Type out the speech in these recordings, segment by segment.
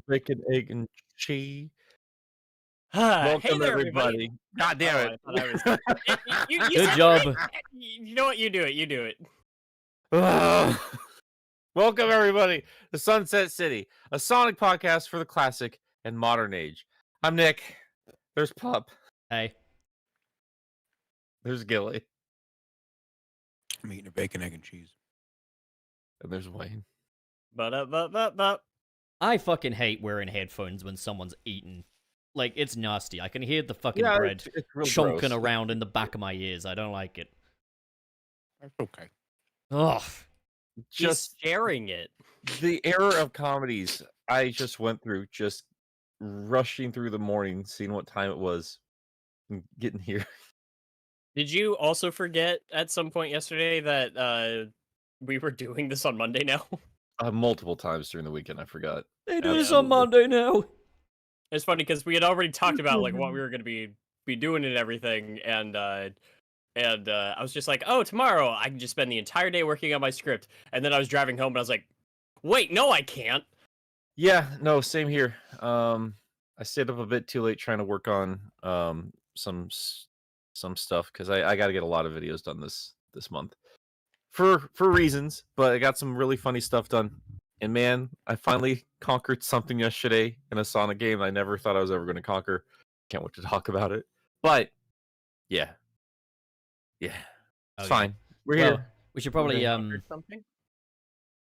bacon, egg, and cheese. Hey Welcome, there, everybody. everybody. God damn Oh, it. I thought I was. You Good said job. it. You know what? You do it. You do it. Welcome, everybody, to Sunset City, a Sonic podcast for the classic and modern age. I'm Nick. There's Pup. Hey. There's Gilly. I'm eating a bacon, egg, and cheese. And there's Wayne. But. I fucking hate wearing headphones when someone's eating. Like, it's nasty. I can hear the fucking Yeah, bread it's real chonking gross. around in the back of my ears. I don't like it. That's okay. Ugh. Just sharing it. the era of comedies I just went through, just rushing through the morning, seeing what time it was, and getting here. Did you also forget at some point yesterday that we were doing this on Monday now? Multiple times during the weekend, I forgot. They do this on Monday now. It's funny because we had already talked about like what we were going to be doing and everything, and I was just like, oh, tomorrow I can just spend the entire day working on my script, and then I was driving home and I was like, wait, no, I can't. Yeah, no, same here. I stayed up a bit too late trying to work on some stuff because I got to get a lot of videos done this month for reasons, but I got some really funny stuff done. And man, I finally conquered something yesterday in a Sonic game I never thought I was ever going to conquer. Can't wait to talk about it. But yeah, it's Okay. fine. We're Well, here. we should probably Something?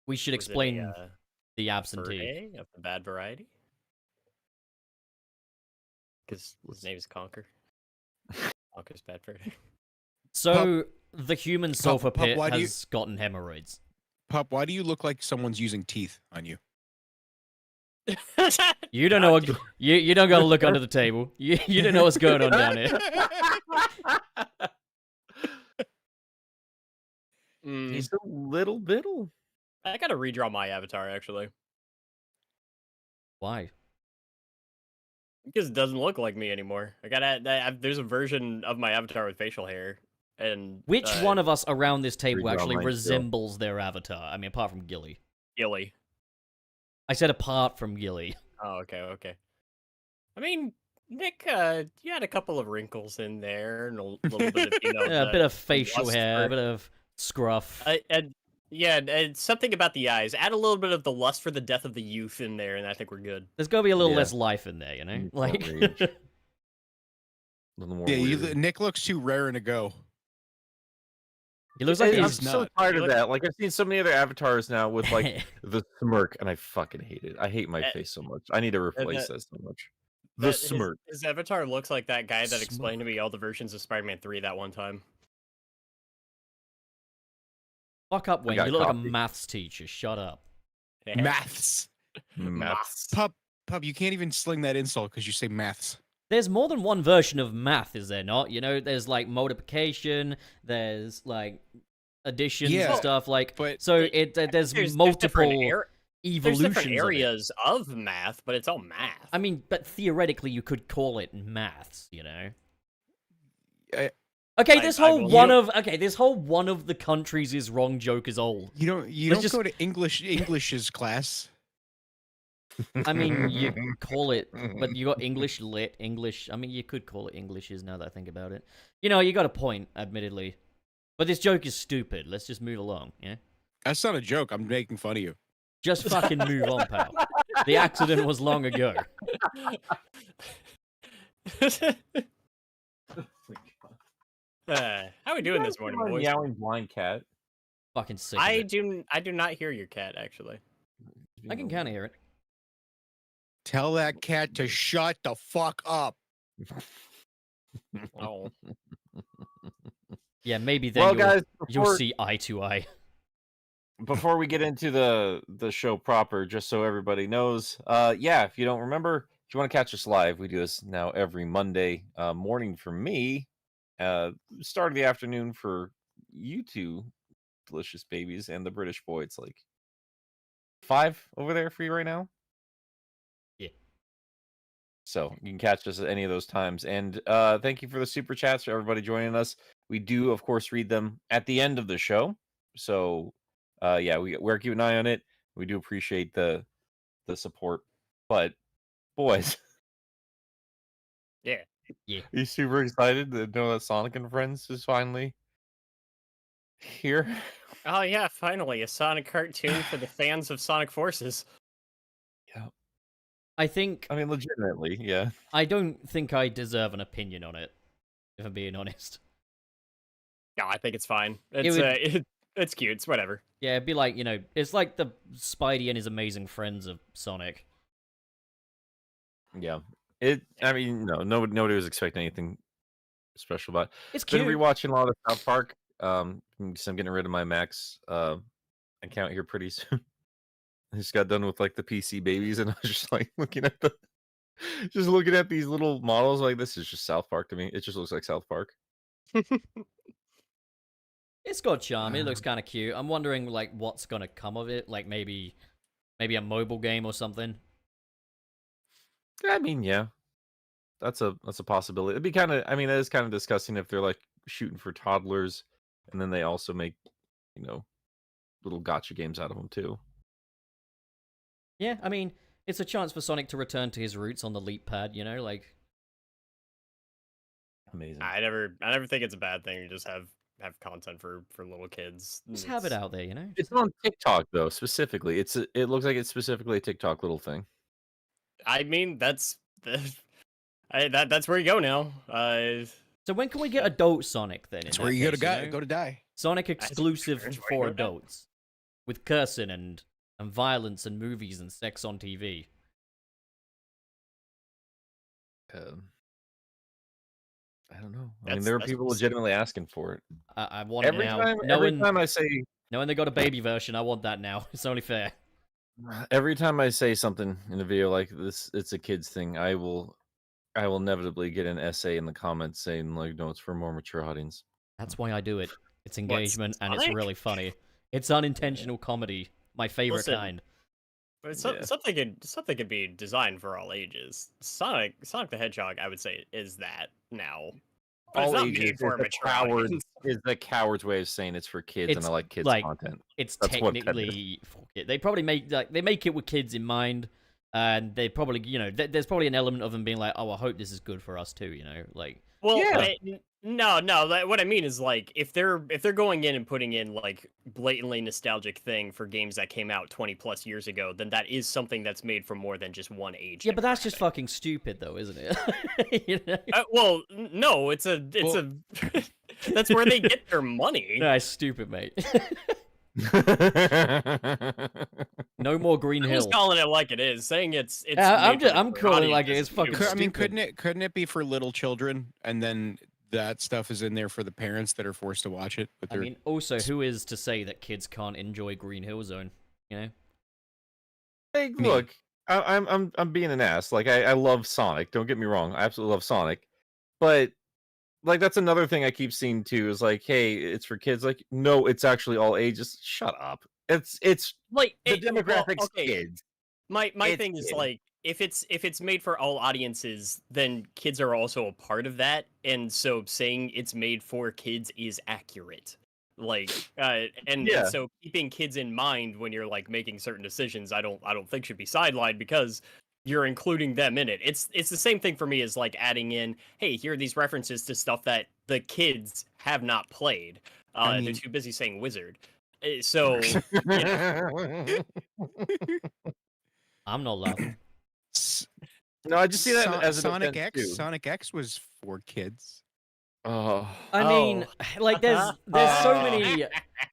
we should Was it explain a, the absentee. Fur of the bad variety? Because his name is Conquer. Conquer's bad for it. So the human sulfur Pup, pit why do you- has gotten hemorrhoids. Pup, why do you look like someone's using teeth on you? You don't know what you don't gotta look under the table. You don't know what's going on down here. He's a little biddle. I gotta redraw my avatar actually Why? because it doesn't look like me anymore. There's a version of my avatar with facial hair, and Which one of us around this table Redraw actually mine too. resembles their avatar? I mean, apart from Gilly. Gilly. I said apart from Gilly. Oh, okay. I mean, Nick, you had a couple of wrinkles in there, and a little bit of Yeah, a bit of facial lust hair, a for- bit of scruff. and something about the eyes. Add a little bit of the lust for the death of the youth in there, and I think we're good. There's gotta be a little Yeah. less life in there, you know? More Like, rage. A little more Yeah, weird. Nick looks too rare to go. he looks like I'm he's so not. tired You of look- that. Like I've seen so many other avatars now with like the smirk, and I fucking hate it. I hate my Eh, face so much. I need to replace that so much. The smirk. His avatar looks like that guy that Smirk. explained to me all the versions of Spider-Man 3 that one time. fuck up, Wayne. got You look like a coffee. maths teacher. Shut up. Maths. Maths. Pup, you can't even sling that insult because you say maths. There's more than one version of math, is there not? You know, there's like multiplication, there's like additions Yeah, and stuff. Like, but so there's multiple There's evolutions. different of it. areas of math, but it's all math. I mean, but theoretically, you could call it maths. You know. I- Okay, I- this I whole will- this whole one of the countries is wrong joke is old. you Let's don't just- go to English's class. I mean, you call it, but you got English lit, English. I mean, you could call it Englishes now that I think about it. You know, you got a point, admittedly. But this joke is stupid. Let's just move along, yeah? That's not a joke. I'm making fun of you. Just fucking move on, pal. The accident was long ago. How are we doing this morning, boys? Meowing blind cat. Fucking sick of I it. do not hear your cat actually. I can kind of hear it. Tell that cat to shut the fuck up. Oh, Yeah, maybe then Well, you'll, guys, you'll see eye to eye. before we get into the show proper, just so everybody knows, yeah, if you don't remember, if you want to catch us live, we do this now every Monday morning for me, start of the afternoon for you two delicious babies and the British boy. It's like 5 over there for you right now. Yeah. So you can catch us at any of those times. And thank you for the super chats for everybody joining us. We do, of course, read them at the end of the show. So yeah, we're keeping an eye on it. We do appreciate the support But boys, Yeah. Yeah. are you super excited to know that Sonic and Friends is finally here? Oh yeah, finally a Sonic cartoon for the fans of Sonic Forces. Yeah. I think I mean, legitimately, yeah. I don't think I deserve an opinion on it, if I'm being honest. No, I think it's fine. It It's would- it's cute. It's whatever. Yeah, it'd be like, it's like the Spidey and his amazing friends of Sonic. Yeah. I mean, nobody was expecting anything special about it. It's Been cute. rewatching a lot of South Park. Because I'm getting rid of my Max account here pretty soon. I just got done with like the PC babies, and I was just like looking at these little models. Like, this is just South Park to me. It just looks like South Park. It's got charm. It looks kind of cute. I'm wondering like what's gonna come of it. Like maybe a mobile game or something. I mean, yeah, that's a possibility. It'd be kind of. I mean, that is kind of disgusting if they're like shooting for toddlers, and then they also make, little gotcha games out of them too. Yeah, I mean, it's a chance for Sonic to return to his roots on the Leap Pad. Like Amazing. I never think it's a bad thing to just have content for little kids. just have it out there. It's on TikTok though, specifically. It looks like it's specifically a TikTok little thing. I mean, that's where you go now. So when can we get adult Sonic then? That's in where that you case, go to die. Sonic exclusive that's where for you go now. adults, with cursing and violence and movies and sex on TV. I don't know. I mean, That's- there are that's people what's- legitimately asking for it. I want it now. Every time I say Knowing they got a baby version, I want that now. It's only fair. Every time I say something in a video like this, it's a kids thing. I will inevitably get an essay in the comments saying like, "No, it's for a more mature audience." That's why I do it. It's engagement and it's Sonic? really funny. It's unintentional comedy, my favorite Listen, kind. But Yeah. something could be designed for all ages. Sonic the Hedgehog, I would say, is that now. But it's All not ages made is for a the mature coward audience. is the coward's way of saying it's for kids, and It's I like kids like- content. It's That's what that is. technically for kids. They probably make they make it with kids in mind, and they probably there's probably an element of them being like, oh, I hope this is good for us too. Like Well, Yeah. no. What I mean is like if they're going in and putting in like blatantly nostalgic thing for games that came out 20 plus years ago, then that is something that's made for more than just one age. yeah, but that's just demographic. fucking stupid though, isn't it? Well, no, it's a that's where they get their money. That's stupid, mate. No more Green I'm Hill. just calling it like it is, saying it's. I'm calling it like it is fucking I mean, stupid. couldn't it be for little children, and then that stuff is in there for the parents that are forced to watch it? With I their... mean, also, who is to say that kids can't enjoy Green Hill Zone? Hey, look, I'm being an ass. Like I love Sonic. Don't get me wrong. I absolutely love Sonic, but like that's another thing I keep seeing too. Is like, hey, it's for kids. Like, no, it's actually all ages. Shut up. It's like the demographics okay. kids. My It's thing is kids. like if it's made for all audiences, then kids are also a part of that, and so saying it's made for kids is accurate. Like, and Yeah. so keeping kids in mind when you're like making certain decisions, I don't think should be sidelined because you're including them in it. It's the same thing for me as like adding in, hey, here are these references to stuff that the kids have not played. I They're mean- too busy saying wizard. So I'm not laughing. No, I just see that as an Sonic offense, X. too. Sonic X was for kids. Oh, I mean, like, there's so Oh. many.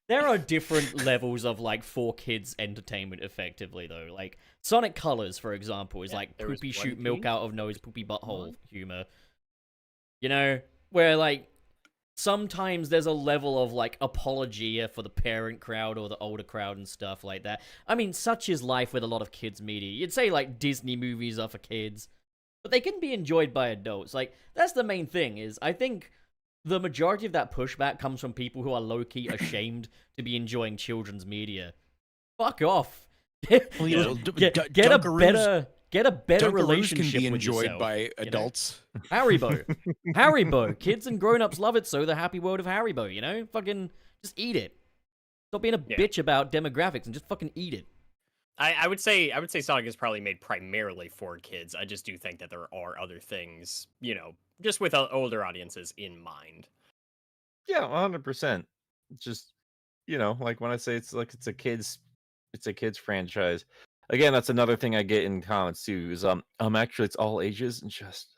There are different levels of like for kids entertainment. Effectively, though, like Sonic Colors, for example, is Yeah, like there was poopy one shoot milk teen. out of nose, poopy butthole humor. Where like sometimes there's a level of like apologia for the parent crowd or the older crowd and stuff like that. I mean, such is life with a lot of kids media. You'd say like Disney movies are for kids, but they can be enjoyed by adults. Like that's the main thing. Is I think the majority of that pushback comes from people who are low-key ashamed to be enjoying children's media. Fuck off. Get a Dunkaroos- better Dunkaroos relationship can be with enjoyed yourself, by you know? adults. Haribo. Kids and grown-ups love it, so the happy world of Haribo, Fucking just eat it. Stop being a Yeah. bitch about demographics and just fucking eat it. I would say Sonic is probably made primarily for kids. I just do think that there are other things, just with older audiences in mind. Yeah, 100%. Just like when I say it's a kids franchise. Again, that's another thing I get in comments too. Is actually it's all ages and just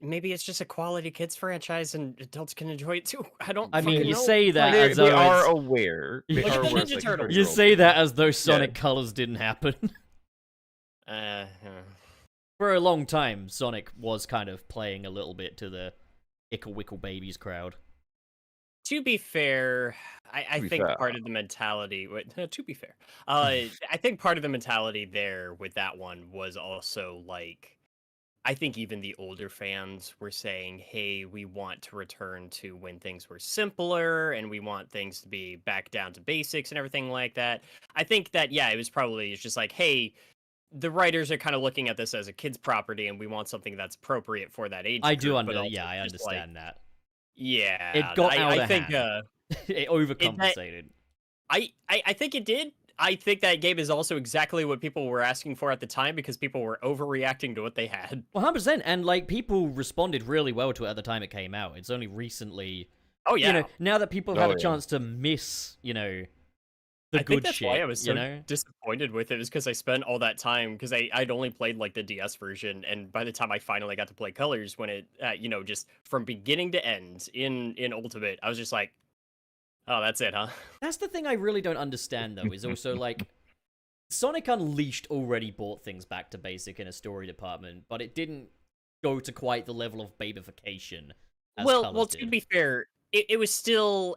Maybe it's just a quality kids franchise and adults can enjoy it too. I don't I mean, fucking you know. say that they, as they though are it's... aware. They Look are at the aware Ninja it's, like, Turtles. You 30-year-old say that people. as though Sonic Yeah. Colors didn't happen. Uh, For a long time, Sonic was kind of playing a little bit to the Ickle Wickle Babies crowd. To be fair, I be think fair. part of the mentality. To be fair, I think part of the mentality there with that one was also like, I think even the older fans were saying, "Hey, we want to return to when things were simpler, and we want things to be back down to basics and everything like that." I think that it was probably just like, "Hey, the writers are kind of looking at this as a kid's property, and we want something that's appropriate for that age I group." do But also yeah, I just like, understand that. yeah, It got out I of think hand. It overcompensated. I think it did. I think that game is also exactly what people were asking for at the time because people were overreacting to what they had. Well, 100%, and like people responded really well to it at the time it came out. It's only recently, Oh yeah, now that people have Oh, had a yeah. chance to miss, the I good think that's shit. why I was so disappointed with it, is because I spent all that time because I'd only played like the DS version, and by the time I finally got to play Colors, when it just from beginning to end in Ultimate, I was just like, oh, that's it, huh? That's the thing I really don't understand, though, is also like Sonic Unleashed already brought things back to basic in a story department, but it didn't go to quite the level of babification as Well, Colors to did. be fair, it was still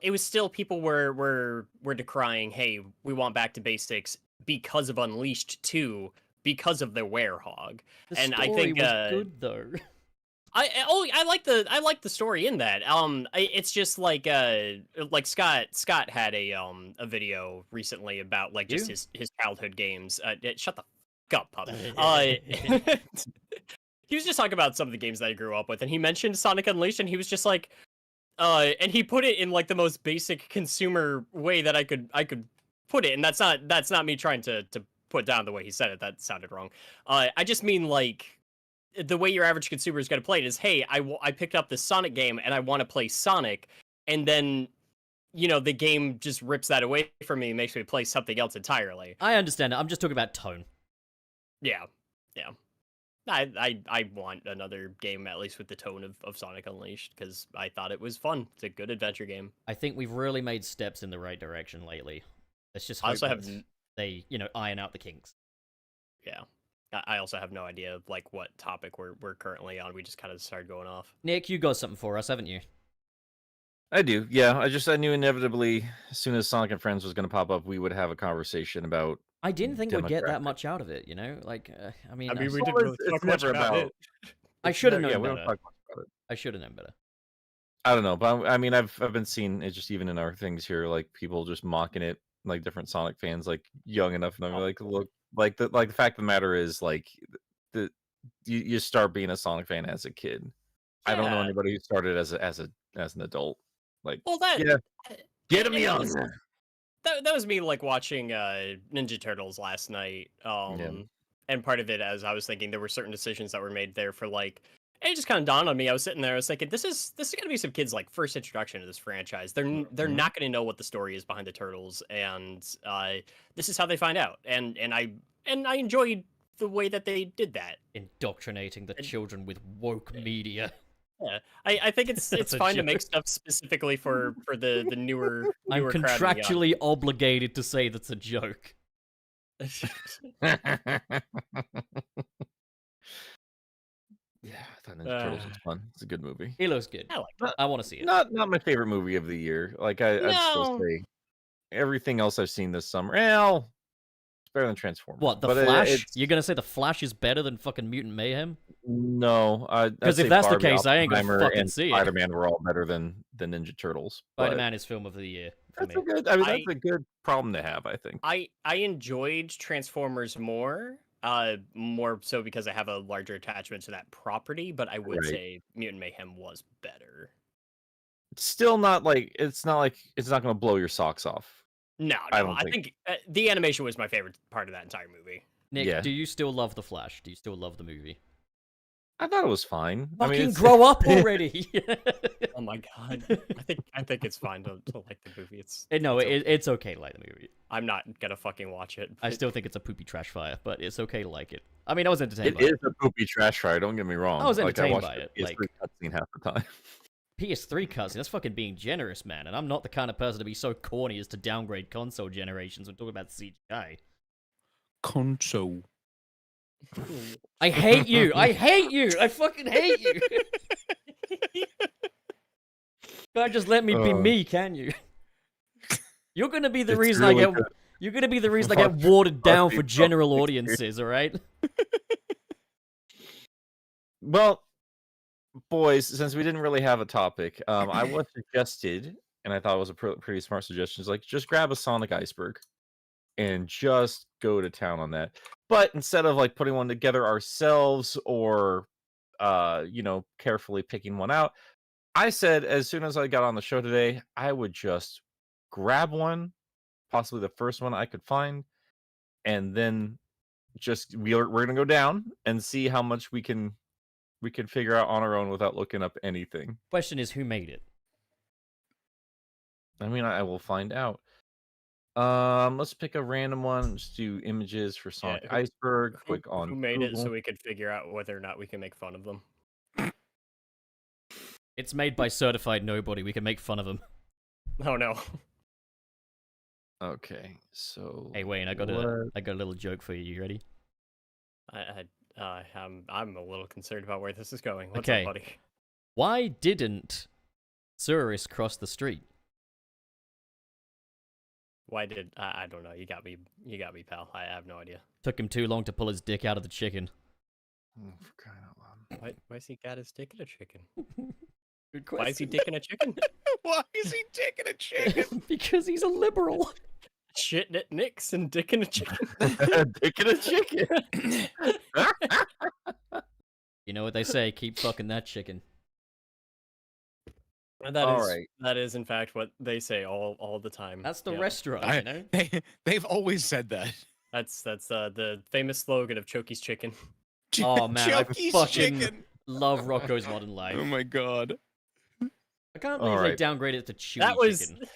people were decrying, hey, we want back to basics because of Unleashed 2, because of the werehog. The And I story think was good, though. I like the story in that. It's just like Scott had a video recently about like just You? his childhood games. Shut the fuck up, pup. He was just talking about some of the games that I grew up with, and he mentioned Sonic Unleashed, and he was just like, and he put it in like the most basic consumer way that I could put it, and that's not me trying to put down the way he said it. That sounded wrong. I just mean like the way your average consumer is going to play it is, hey, I picked up this Sonic game and I want to play Sonic, and then the game just rips that away from me and makes me play something else entirely. I understand that. I'm just talking about tone. Yeah. I want another game at least with the tone of Sonic Unleashed because I thought it was fun. It's a good adventure game. I think we've really made steps in the right direction lately. Let's just I hope also have that they, iron out the kinks. Yeah. I also have no idea like what topic we're currently on. We just kind of started going off. Nick, you got something for us, haven't you? I do. Yeah, I knew inevitably as soon as Sonic and Friends was going to pop up, we would have a conversation about. I didn't think we'd get that demographic. much out of it, Like, I mean, we Well, didn't really it's talk much never about it. I it's should have never- known we don't better. talk much about it. I should have known better. I don't know, but I mean, I've been seeing it just even in our things here, like people just mocking it, like different Sonic fans, like young enough, and I'm like, look, like the fact of the matter is, like, the you start being a Sonic fan as a kid. I don't know Yeah. anybody who started as an adult. Like, Well, that yeah, get him and young. that was me like watching Ninja Turtles last night. And part of it, as I was thinking, there were certain decisions that were made there for like, it just kind of dawned on me. I was sitting there, I was thinking, this is gonna be some kids like first introduction to this franchise. They're Mhm. not gonna know what the story is behind the turtles, and this is how they find out. And I enjoyed the way that they did that. Indoctrinating the children with woke media. Yeah, I think it's That's a fine to make joke. stuff specifically for the newer I'm crowd and contractually obligated to say that's a joke. young. Yeah, I thought Ninja Turtles was fun. It's a good movie. It looks good. I like Not, I want to see it. not my favorite movie of the year. Like I'd still No. say everything else I've seen this summer. Well, it's better than Transformers. What, The but Flash? You're gonna say The Flash is better than fucking Mutant Mayhem? No, Because if that's the case, I ain't gonna fucking and see it. Spider-Man were all better than Ninja Turtles. but Spider-Man is film of the year for That's me. a good. I mean, that's a good problem to have. I think. I enjoyed Transformers more so because I have a larger attachment to that property, but I would Right. say Mutant Mayhem was better. It's still not like it's not going to blow your socks off. No, I no. don't I think- think the animation was my favorite part of that entire movie. Nick, Yeah. do you still love The Flash? Do you still love the movie? I thought it was fine. I mean, Fucking it's- grow up already! Oh my god. I think it's fine to like the movie. It's No, it's okay. it's okay to like the movie. I'm not gonna fucking watch it. I still think it's a poopy trash fire, but it's okay to like it. I mean, I was entertained It by it. is a poopy trash fire. Don't get me wrong. I was Like, entertained watched by the it, PS3 cutscene half the time. PS3 cutscene, that's fucking being generous, man. And I'm not the kind of person to be so corny as to downgrade console generations when talking about CGI. Console. I hate you! I hate you! I fucking hate you! Can't just let me be me, can you? You're gonna be the It's reason really I get. good. You're gonna be the reason I get Fuck- watered down fuck for me, general fuck me. audiences. All right. Well, boys, since we didn't really have a topic, I was suggested, and I thought it was a pretty smart suggestion, is like just grab a Sonic Iceberg and just go to town on that. But instead of like putting one together ourselves or carefully picking one out, I said as soon as I got on the show today, I would just grab one, possibly the first one I could find, and then just we're gonna go down and see how much we can figure out on our own without looking up anything. Question is, who made it? I mean, I will find out. Let's pick a random one. Let's do images for Sonic who- Iceberg. Click on who made it Google. so we could figure out whether or not we can make fun of them. It's made by certified nobody. We can make fun of them. Oh no. Okay, so Hey Wayne, I got a little joke for you. You ready? I'm a little concerned about where this is going. What's Okay. up, buddy? Why didn't Suris cross the street? Why did I don't know. You got me, pal. I have no idea. Took him too long to pull his dick out of the chicken. Oh, for crying out loud. Why's he got his dick in a chicken? Good Why is he question. dicking a chicken? Why is he taking a chicken? Because he's a liberal. Shitting at Nicks and dicking a chicken. Dick in a chicken. You know what they say? Keep fucking that chicken. That is in fact what they say all the time. That's the Yeah. restaurant, you know? They've always said that. That's the famous slogan of Chokey's Chicken. Oh, man, I Chokey's fucking- chicken. Love Rocco's Modern Life. Oh my god. I can't believe Alright. they downgraded it to chewy That was, chicken.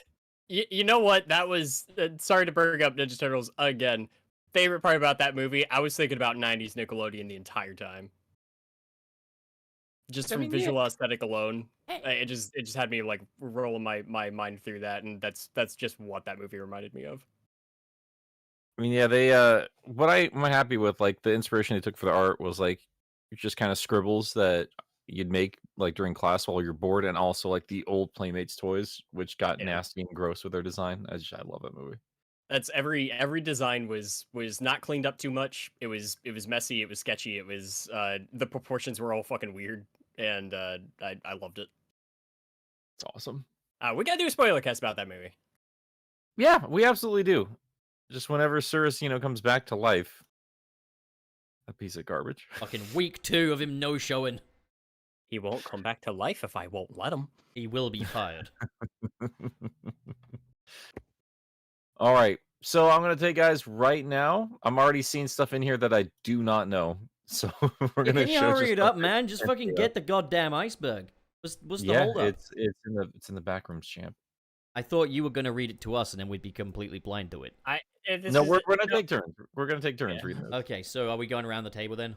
you know what? That was sorry to bring up Ninja Turtles again. Favorite part about that movie, I was thinking about '90s Nickelodeon the entire time. Just I from mean, yeah. visual aesthetic alone, it just had me like rolling my mind through that, and that's just what that movie reminded me of. I mean, yeah, they what I'm happy with, like the inspiration they took for the art was like just kind of scribbles that you'd make like during class while you're bored, and also like the old Playmates toys, which got Yeah. nasty and gross with their design. I love that movie. That's every design was not cleaned up too much. It was messy. It was sketchy. It was the proportions were all fucking weird, and I loved it. It's awesome. We gotta do a spoiler cast about that movie. Yeah, we absolutely do. Just whenever Suris, comes back to life, a piece of garbage. Fucking week 2 of him no-showing. He won't come back to life if I won't let him. He will be fired. All right, so I'm gonna take guys right now. I'm already seeing stuff in here that I do not know, so we're Yeah, gonna can you show hurry just it up, man? Just fucking yeah. get the goddamn iceberg. What's the Yeah, hold up? it's in the back rooms, champ. I thought you were gonna read it to us, and then we'd be completely blind to it. No, we're gonna take turns. We're gonna take turns Yeah. reading this. Okay, so are we going around the table then?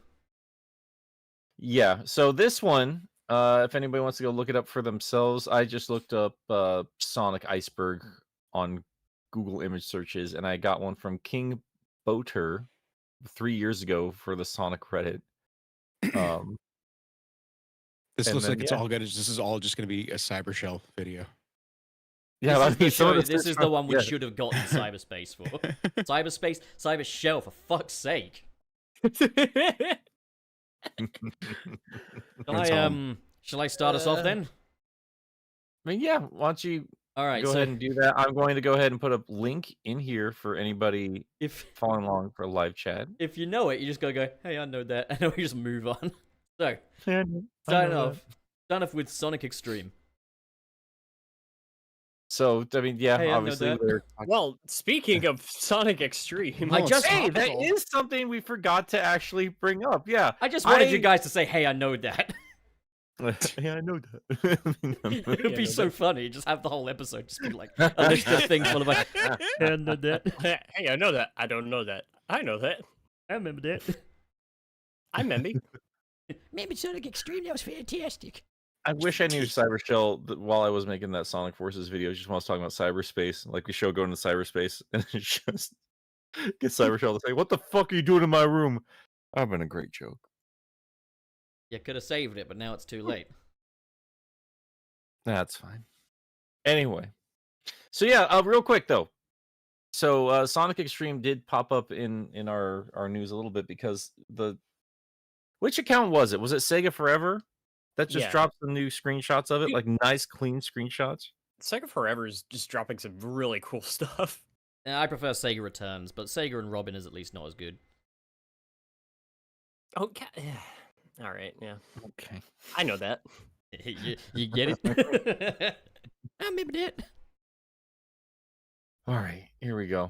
Yeah. So this one, if anybody wants to go look it up for themselves, I just looked up Sonic Iceberg on Google image searches, and I got one from King Boater 3 years ago for the Sonic Reddit. This And looks then, like it's yeah. all good. This is all just going to be a Cybershell video. Yeah, this I is the mean, some of show- this this is the one we yeah. should have gotten cyberspace for. Cyberspace, cyber shell, for fuck's sake. That's all. Shall I start us off then? I mean, yeah. Why don't you All right, go so ahead and do that? I'm going to go ahead and put a link in here for anybody if following along for live chat. if you know it, you just gotta go, hey, I know that, and then we just move on. So, Starting starting off with Sonic Extreme. So I mean, yeah, Hey, I know obviously that. they're. Well, speaking of Sonic Extreme, I just Hey, that topical. is something we forgot to actually bring up. Yeah, I just wanted you guys to say, "Hey, I know that." Yeah, I know that. It would be know so that. funny. Just have the whole episode just be like a list of things full of like, "Hey, I know that. hey, I know that. I don't know that. I know that. I remember that. I'm Memby. Maybe Sonic Extreme. That was fantastic." I wish I knew Cybershell while I was making that Sonic Forces video. Just when I was talking about cyberspace, like we show going to cyberspace, and it just get Cybershell to say, "What the fuck are you doing in my room?" I've been a great joke. You could have saved it, but now it's too late. That's fine. Anyway, so yeah, real quick though. So Sonic Extreme did pop up in our news a little bit because which account was it? Was it Sega Forever that just Yeah. dropped some new screenshots of it, Dude. like nice clean screenshots? Sega Forever is just dropping some really cool stuff. I prefer Sega Returns, but Sega and Robin is at least not as good. Okay. All right. Yeah. Okay. I know that. You get it? I remember that. All right, here we go.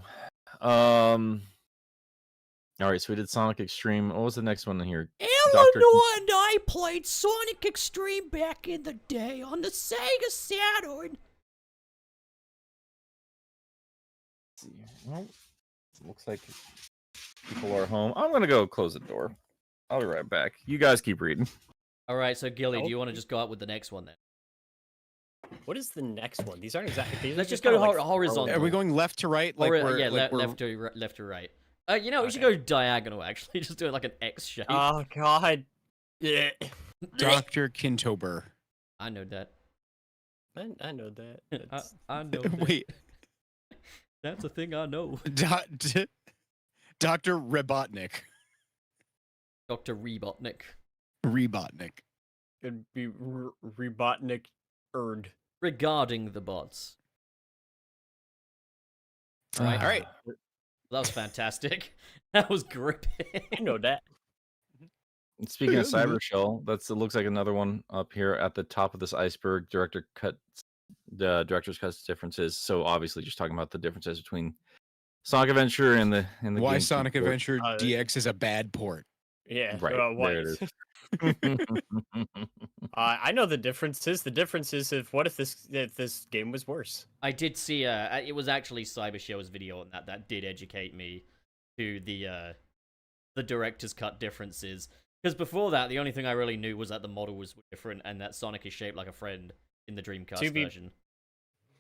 All right, so we did Sonic Extreme. What was the next one in here? Eleanor and I played Sonic Extreme back in the day on the Sega Saturn. Let's see. Well, looks like people are home. I'm gonna go close the door. I'll be right back. You guys keep reading. All right, so Gilly, Oh. do you want to just go out with the next one then? What is the next one? These aren't exactly. These Let's are just kinda go like horizontal. Are we going left to right? Like Or, we're, yeah, like we're... left to right. You know, we should Okay. go diagonal. Actually, just do it like an X shape. Oh God. Yeah. Dr. Kintober. I know that. I know that. That's- I know. That. Wait, That's a thing I know. Dr. Rebotnik. Dr. Rebotnik. Rebotnik. It'd be Rebotnik Erd. Regarding the bots. Right. All right. That was fantastic. That was gripping. I know that. Speaking of Cybershell, it looks like another one up here at the top of this iceberg. The director's cuts differences. So obviously, just talking about the differences between Sonic Adventure and the Why GameCube Sonic port. Adventure DX is a bad port. Yeah. Right, What? there it I know the differences. The differences of what if this game was worse. I did see. It was actually Cybershell's video on that did educate me to the director's cut differences. Because before that, the only thing I really knew was that the model was different and that Sonic is shaped like a friend in the Dreamcast version.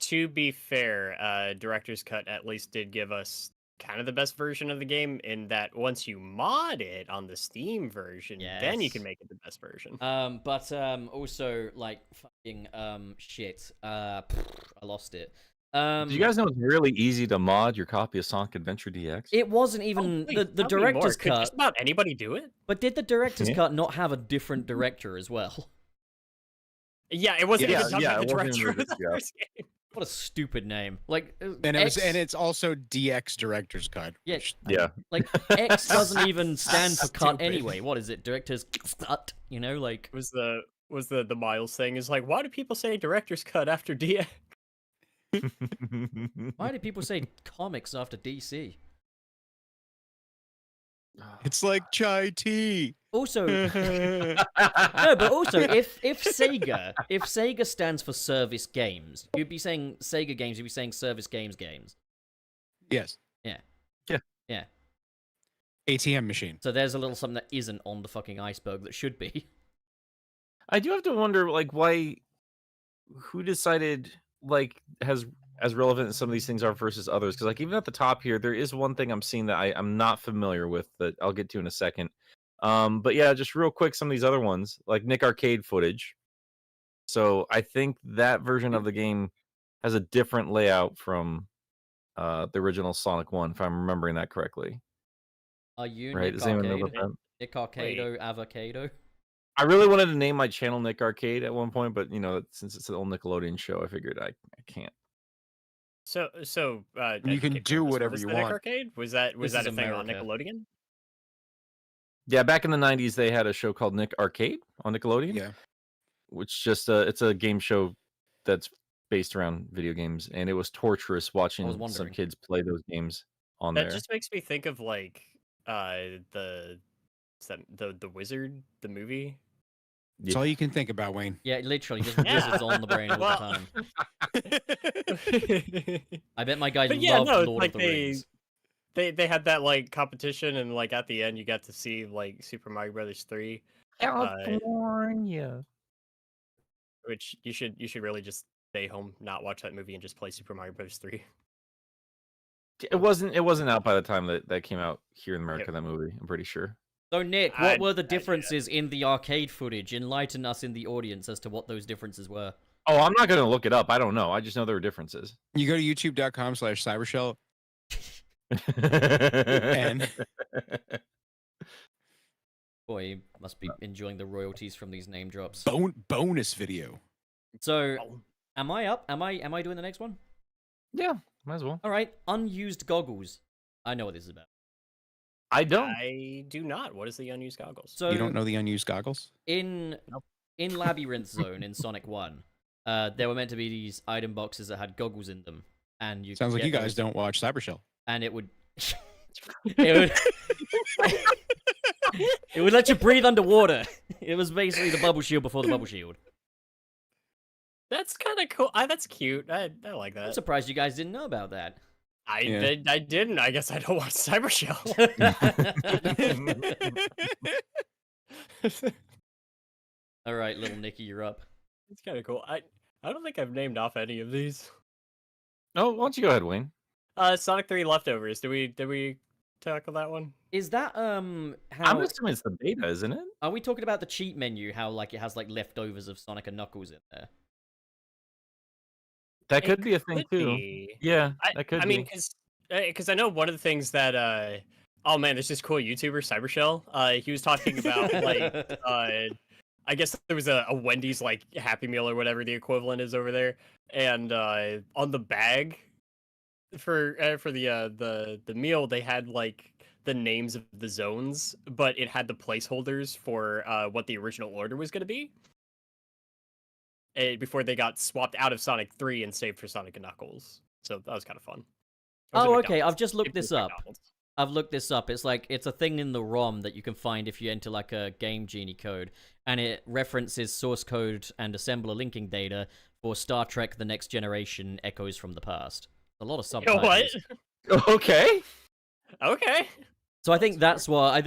To be fair, director's cut at least did give us kind of the best version of the game in that once you mod it on the Steam version, then you can Yes. make it the best version. But also like fucking shit. I lost it. Do you guys know it's really easy to mod your copy of Sonic Adventure DX? It wasn't even the director's Could cut. just about anybody do it? But did the director's Yeah. cut not have a different director as well? Yeah, it wasn't Yeah, even talking yeah, about the it wasn't director even of the yeah. first game. What a stupid name. Like And it's also DX director's cut. Yeah. which- Yeah. Like X doesn't even stand for cut Stupid. anyway. What is it? Director's cut. You know, like Was the Miles thing is like, why do people say director's cut after DX? why do people say comics after DC? It's like chai tea. Also, no, but also if Sega stands for service games, you'd be saying Sega games. You'd be saying service games. Yes. Yeah. Yeah. Yeah. ATM machine. So there's a little something that isn't on the fucking iceberg that should be. I do have to wonder, like, who decided, like, as relevant as some of these things are versus others? Because, like, even at the top here, there is one thing I'm seeing that I'm not familiar with that I'll get to in a second. But yeah, just real quick, some of these other ones, like Nick Arcade footage. So I think that version of the game has a different layout from the original Sonic 1, if I'm remembering that correctly. Are you Right? Nick Does anyone know Arcade? about that? Nick Arcado, Avocado? I really wanted to name my channel Nick Arcade at one point, but you know, since it's an old Nickelodeon show, I figured I can't. So You can okay, do was whatever this you the Nick want. Arcade? Was that This a is thing on America. Nickelodeon? Yeah, back in the 90s, they had a show called Nick Arcade on Nickelodeon. Yeah. Which just it's a game show that's based around video games, and it was torturous watching some wondering. kids play those games on That there. just makes me think of like the the Wizard, the movie. That's all you can think about, Wayne. Yeah, literally, just Yeah. wizards on the brain all Well- the time. But I bet my guy yeah, loved no, it's Lord like of the Rings. they had that like competition, and like at the end you got to see like Super Mario Brothers 3, California. which you should really just stay home, not watch that movie, and just play Super Mario Brothers 3. It wasn't out by the time that came out here in America. That movie, I'm pretty sure. So, Nick, what I- were the I- differences in the arcade footage? Enlighten us in the audience as to what those differences were. Oh, I'm not gonna look it up. I don't know. I just know there were differences. You go to youtube.com/cybershell. and Boy, you must be enjoying the royalties from these name drops. Bonus video. So, Oh, am I up? Am I doing the next one? yeah, might as well. All right, unused goggles. I know what this is about. I don't. I do not. What is the unused goggles? So, You don't know the unused goggles? in Nope. in Labyrinth Zone in Sonic 1, there were meant to be these item boxes that had goggles in them, and you Sounds could like you get guys those, don't watch Cybershell. and it would it would let you breathe underwater. It was basically the bubble shield before the bubble shield. That's kind of cool. That's cute. I like I'm that. surprised you guys didn't know about that. Yeah. I didn't. I guess I don't watch Cybershell. All right, little Nicky, you're up. It's kind of cool. I don't think I've named off any of these. Oh, why don't you go ahead, Wayne? Sonic 3 Leftovers. Did we tackle that one? Is that I'm how assuming it's the beta, isn't it? are we talking about the cheat menu? How like it has like leftovers of Sonic and Knuckles in there? That It could be a thing could too. be. Yeah, that could I be. mean, because I know one of the things that oh man, there's this cool YouTuber Cybershell. He was talking about like I guess there was a Wendy's like Happy Meal or whatever the equivalent is over there, and on the bag for the meal they had like the names of the zones, but it had the placeholders for what the original order was going to be. Before they got swapped out of Sonic 3 and saved for Sonic and Knuckles. So that was kind of fun. It was at Oh, okay. McDonald's. I've just looked It was this up. McDonald's. I've looked this up. It's like it's a thing in the ROM that you can find if you enter like a Game Genie code, and it references source code and assembler linking data for Star Trek: The Next Generation: Echoes from the Past. A lot of You know subtitles. what? Okay. Okay. So I think that's what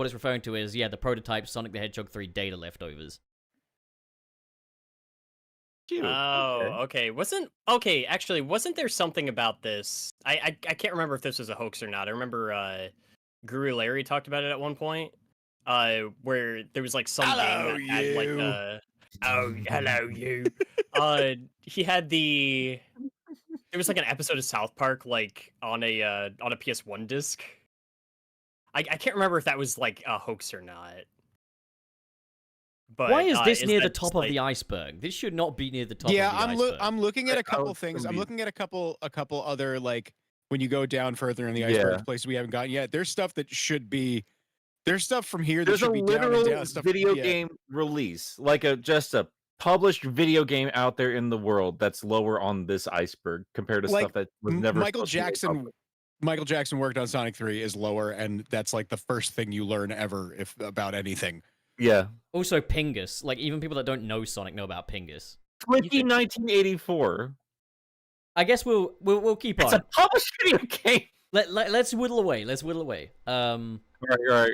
it's referring to is the prototype Sonic the Hedgehog 3 data leftovers. Cute. Oh, okay. Actually, wasn't there something about this? I can't remember if this was a hoax or not. I remember Guru Larry talked about it at one point. Where there was like some Hello, game that had like you. oh, hello you. He had there was like an episode of South Park like on a PS1 disc. I can't remember if that was like a hoax or not. But Why is this near the that top just, of like- the iceberg? This should not be near the top Yeah, of the iceberg. I'm looking at a Like, couple oh, things. some I'm of looking at a couple other like when you go down further in the iceberg Yeah. places we haven't gotten yet. There's stuff that should be. There's stuff from here that There's a should be down and literal down. Stuff, video yeah. game release, like just a published video game out there in the world that's lower on this iceberg compared to Like, stuff that was never. Michael supposed to be Jackson. published. Michael Jackson worked on Sonic 3 is lower, and that's like the first thing you learn ever if about anything. Yeah. Also, Pingus. Like, even people that don't know Sonic know about Pingus. 1984. I guess we'll keep It's on. a published video game. Let's whittle away. All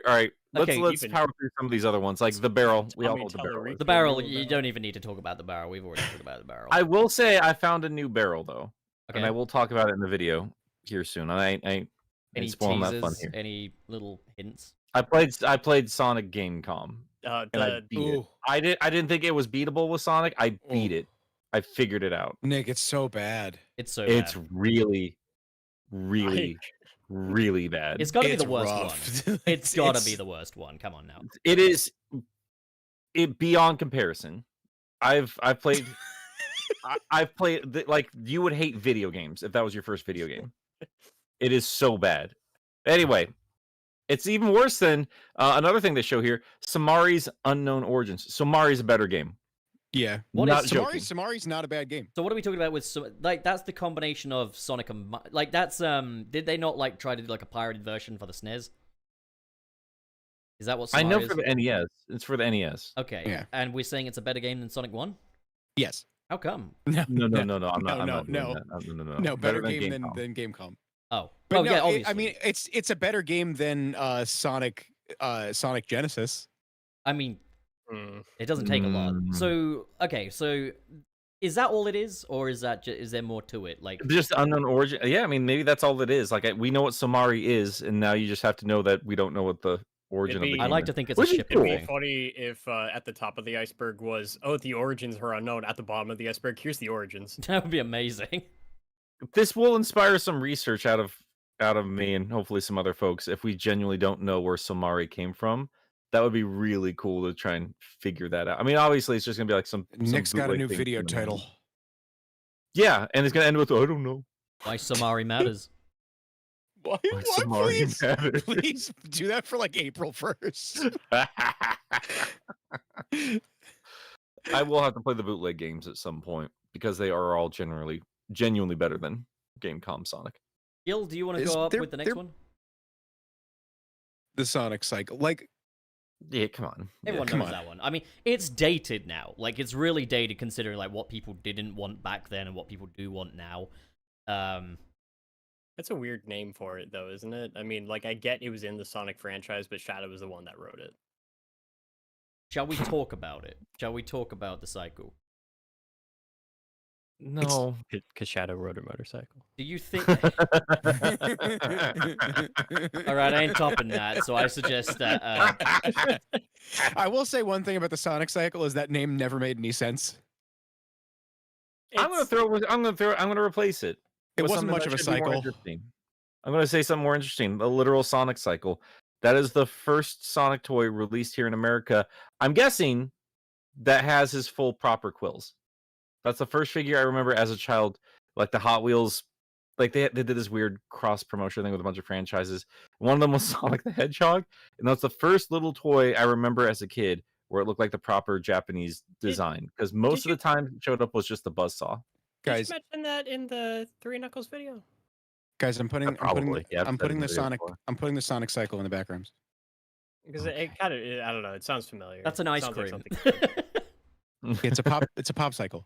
right. Okay, Let's keep it. power through some of these other ones, like the barrel. We all Tommy know what the Teller barrel. Reef. is. The barrel, Remember you that? don't even need to talk about the barrel. We've already talked about the barrel. I will say I found a new barrel though, Okay. and I will talk about it in the video here soon. I ain't Any spoiling that fun teasers? here. Any little hints? I played Sonic Gamecom, and I The beat it. Ooh. I didn't think it was beatable with Sonic. I beat Ooh. it. I figured it out. Nick, it's so bad. It's so It's bad. really, really, really bad. It's got to be It's the worst rough. one. It's got to be the worst one. Come on now. It is beyond comparison. I've played I've played like you would hate video games if that was your first video game. It is so bad. Anyway, it's even worse than another thing they show here, Samari's Unknown Origins. Samari's a better game. Yeah. What Not is joking. Samari's not a bad game. So what are we talking about with like that's the combination of Sonic and like that's did they not like try to do like a pirated version for the SNES? Is that what I Samari know is? for the NES. It's for the NES. Okay. Yeah. And we're saying it's a better game than Sonic 1? Yes. How come? No. No. I'm not. I'm No, not doing no. that. No. No, better game Gamecom. than Gamecom. Oh. But oh no, yeah, obviously. I mean, it's a better game than Sonic Genesis. I mean, Mm. it doesn't take a lot. Mm. So, okay, so is that all it is, or is that is there more to it? Like, Just unknown origin. Yeah, I mean, maybe that's all it is. Like, we know what Samari is, and now you just have to know that we don't know what the origin of the It'd game be- I like is. to think it's a Which is shipping cool. It'd be thing. funny if at the top of the iceberg was, oh, the origins are unknown. At the bottom of the iceberg, here's the origins. That would be amazing. This will inspire some research out of me and hopefully some other folks. If we genuinely don't know where Samari came from, that would be really cool to try and figure that out. I mean, obviously, it's just gonna be like some Nick's got a bootleg new thing video from the man. title. Yeah, and it's gonna end with I don't know. Why Samari matters. Why, Why Samari matters. please do that for like April 1st. I will have to play the bootleg games at some point because they are all genuinely better than Gamecom Sonic. Gil, do you want to Is go up there- with the next there- one? The Sonic cycle, like Yeah, come on. Everyone come knows on. that one. I mean, it's dated now. Like, it's really dated considering like what people didn't want back then and what people do want now. That's a weird name for it, though, isn't it? I mean, like, I get it was in the Sonic franchise, but Shadow was the one that wrote it. Shall we talk about it? Shall we talk about the cycle? No. Because Shadow rode a motorcycle. Do you think? All right, I ain't topping that, so I suggest that. I will say one thing about the Sonic cycle is that name never made any sense. I'm gonna replace it. It with wasn't something much that of a should be more cycle. interesting. I'm gonna say something more interesting. The literal Sonic cycle. That is the first Sonic toy released here in America. I'm guessing that has his full proper quills. That's the first figure I remember as a child. Like the Hot Wheels, like they did this weird cross promotion thing with a bunch of franchises. One of them was Sonic the Hedgehog, and that's the first little toy I remember as a kid where it looked like the proper Japanese design. Because most of the time it showed up was just the buzzsaw. Guys, Did you mention that in the Three Knuckles video? guys, I'm putting Probably, yeah, I've I'm said putting it in the the video Sonic before. I'm putting the Sonic cycle in the background. Because it kind of, I don't know, it sounds familiar. That's an It ice sounds like cream. something- It's a pop cycle.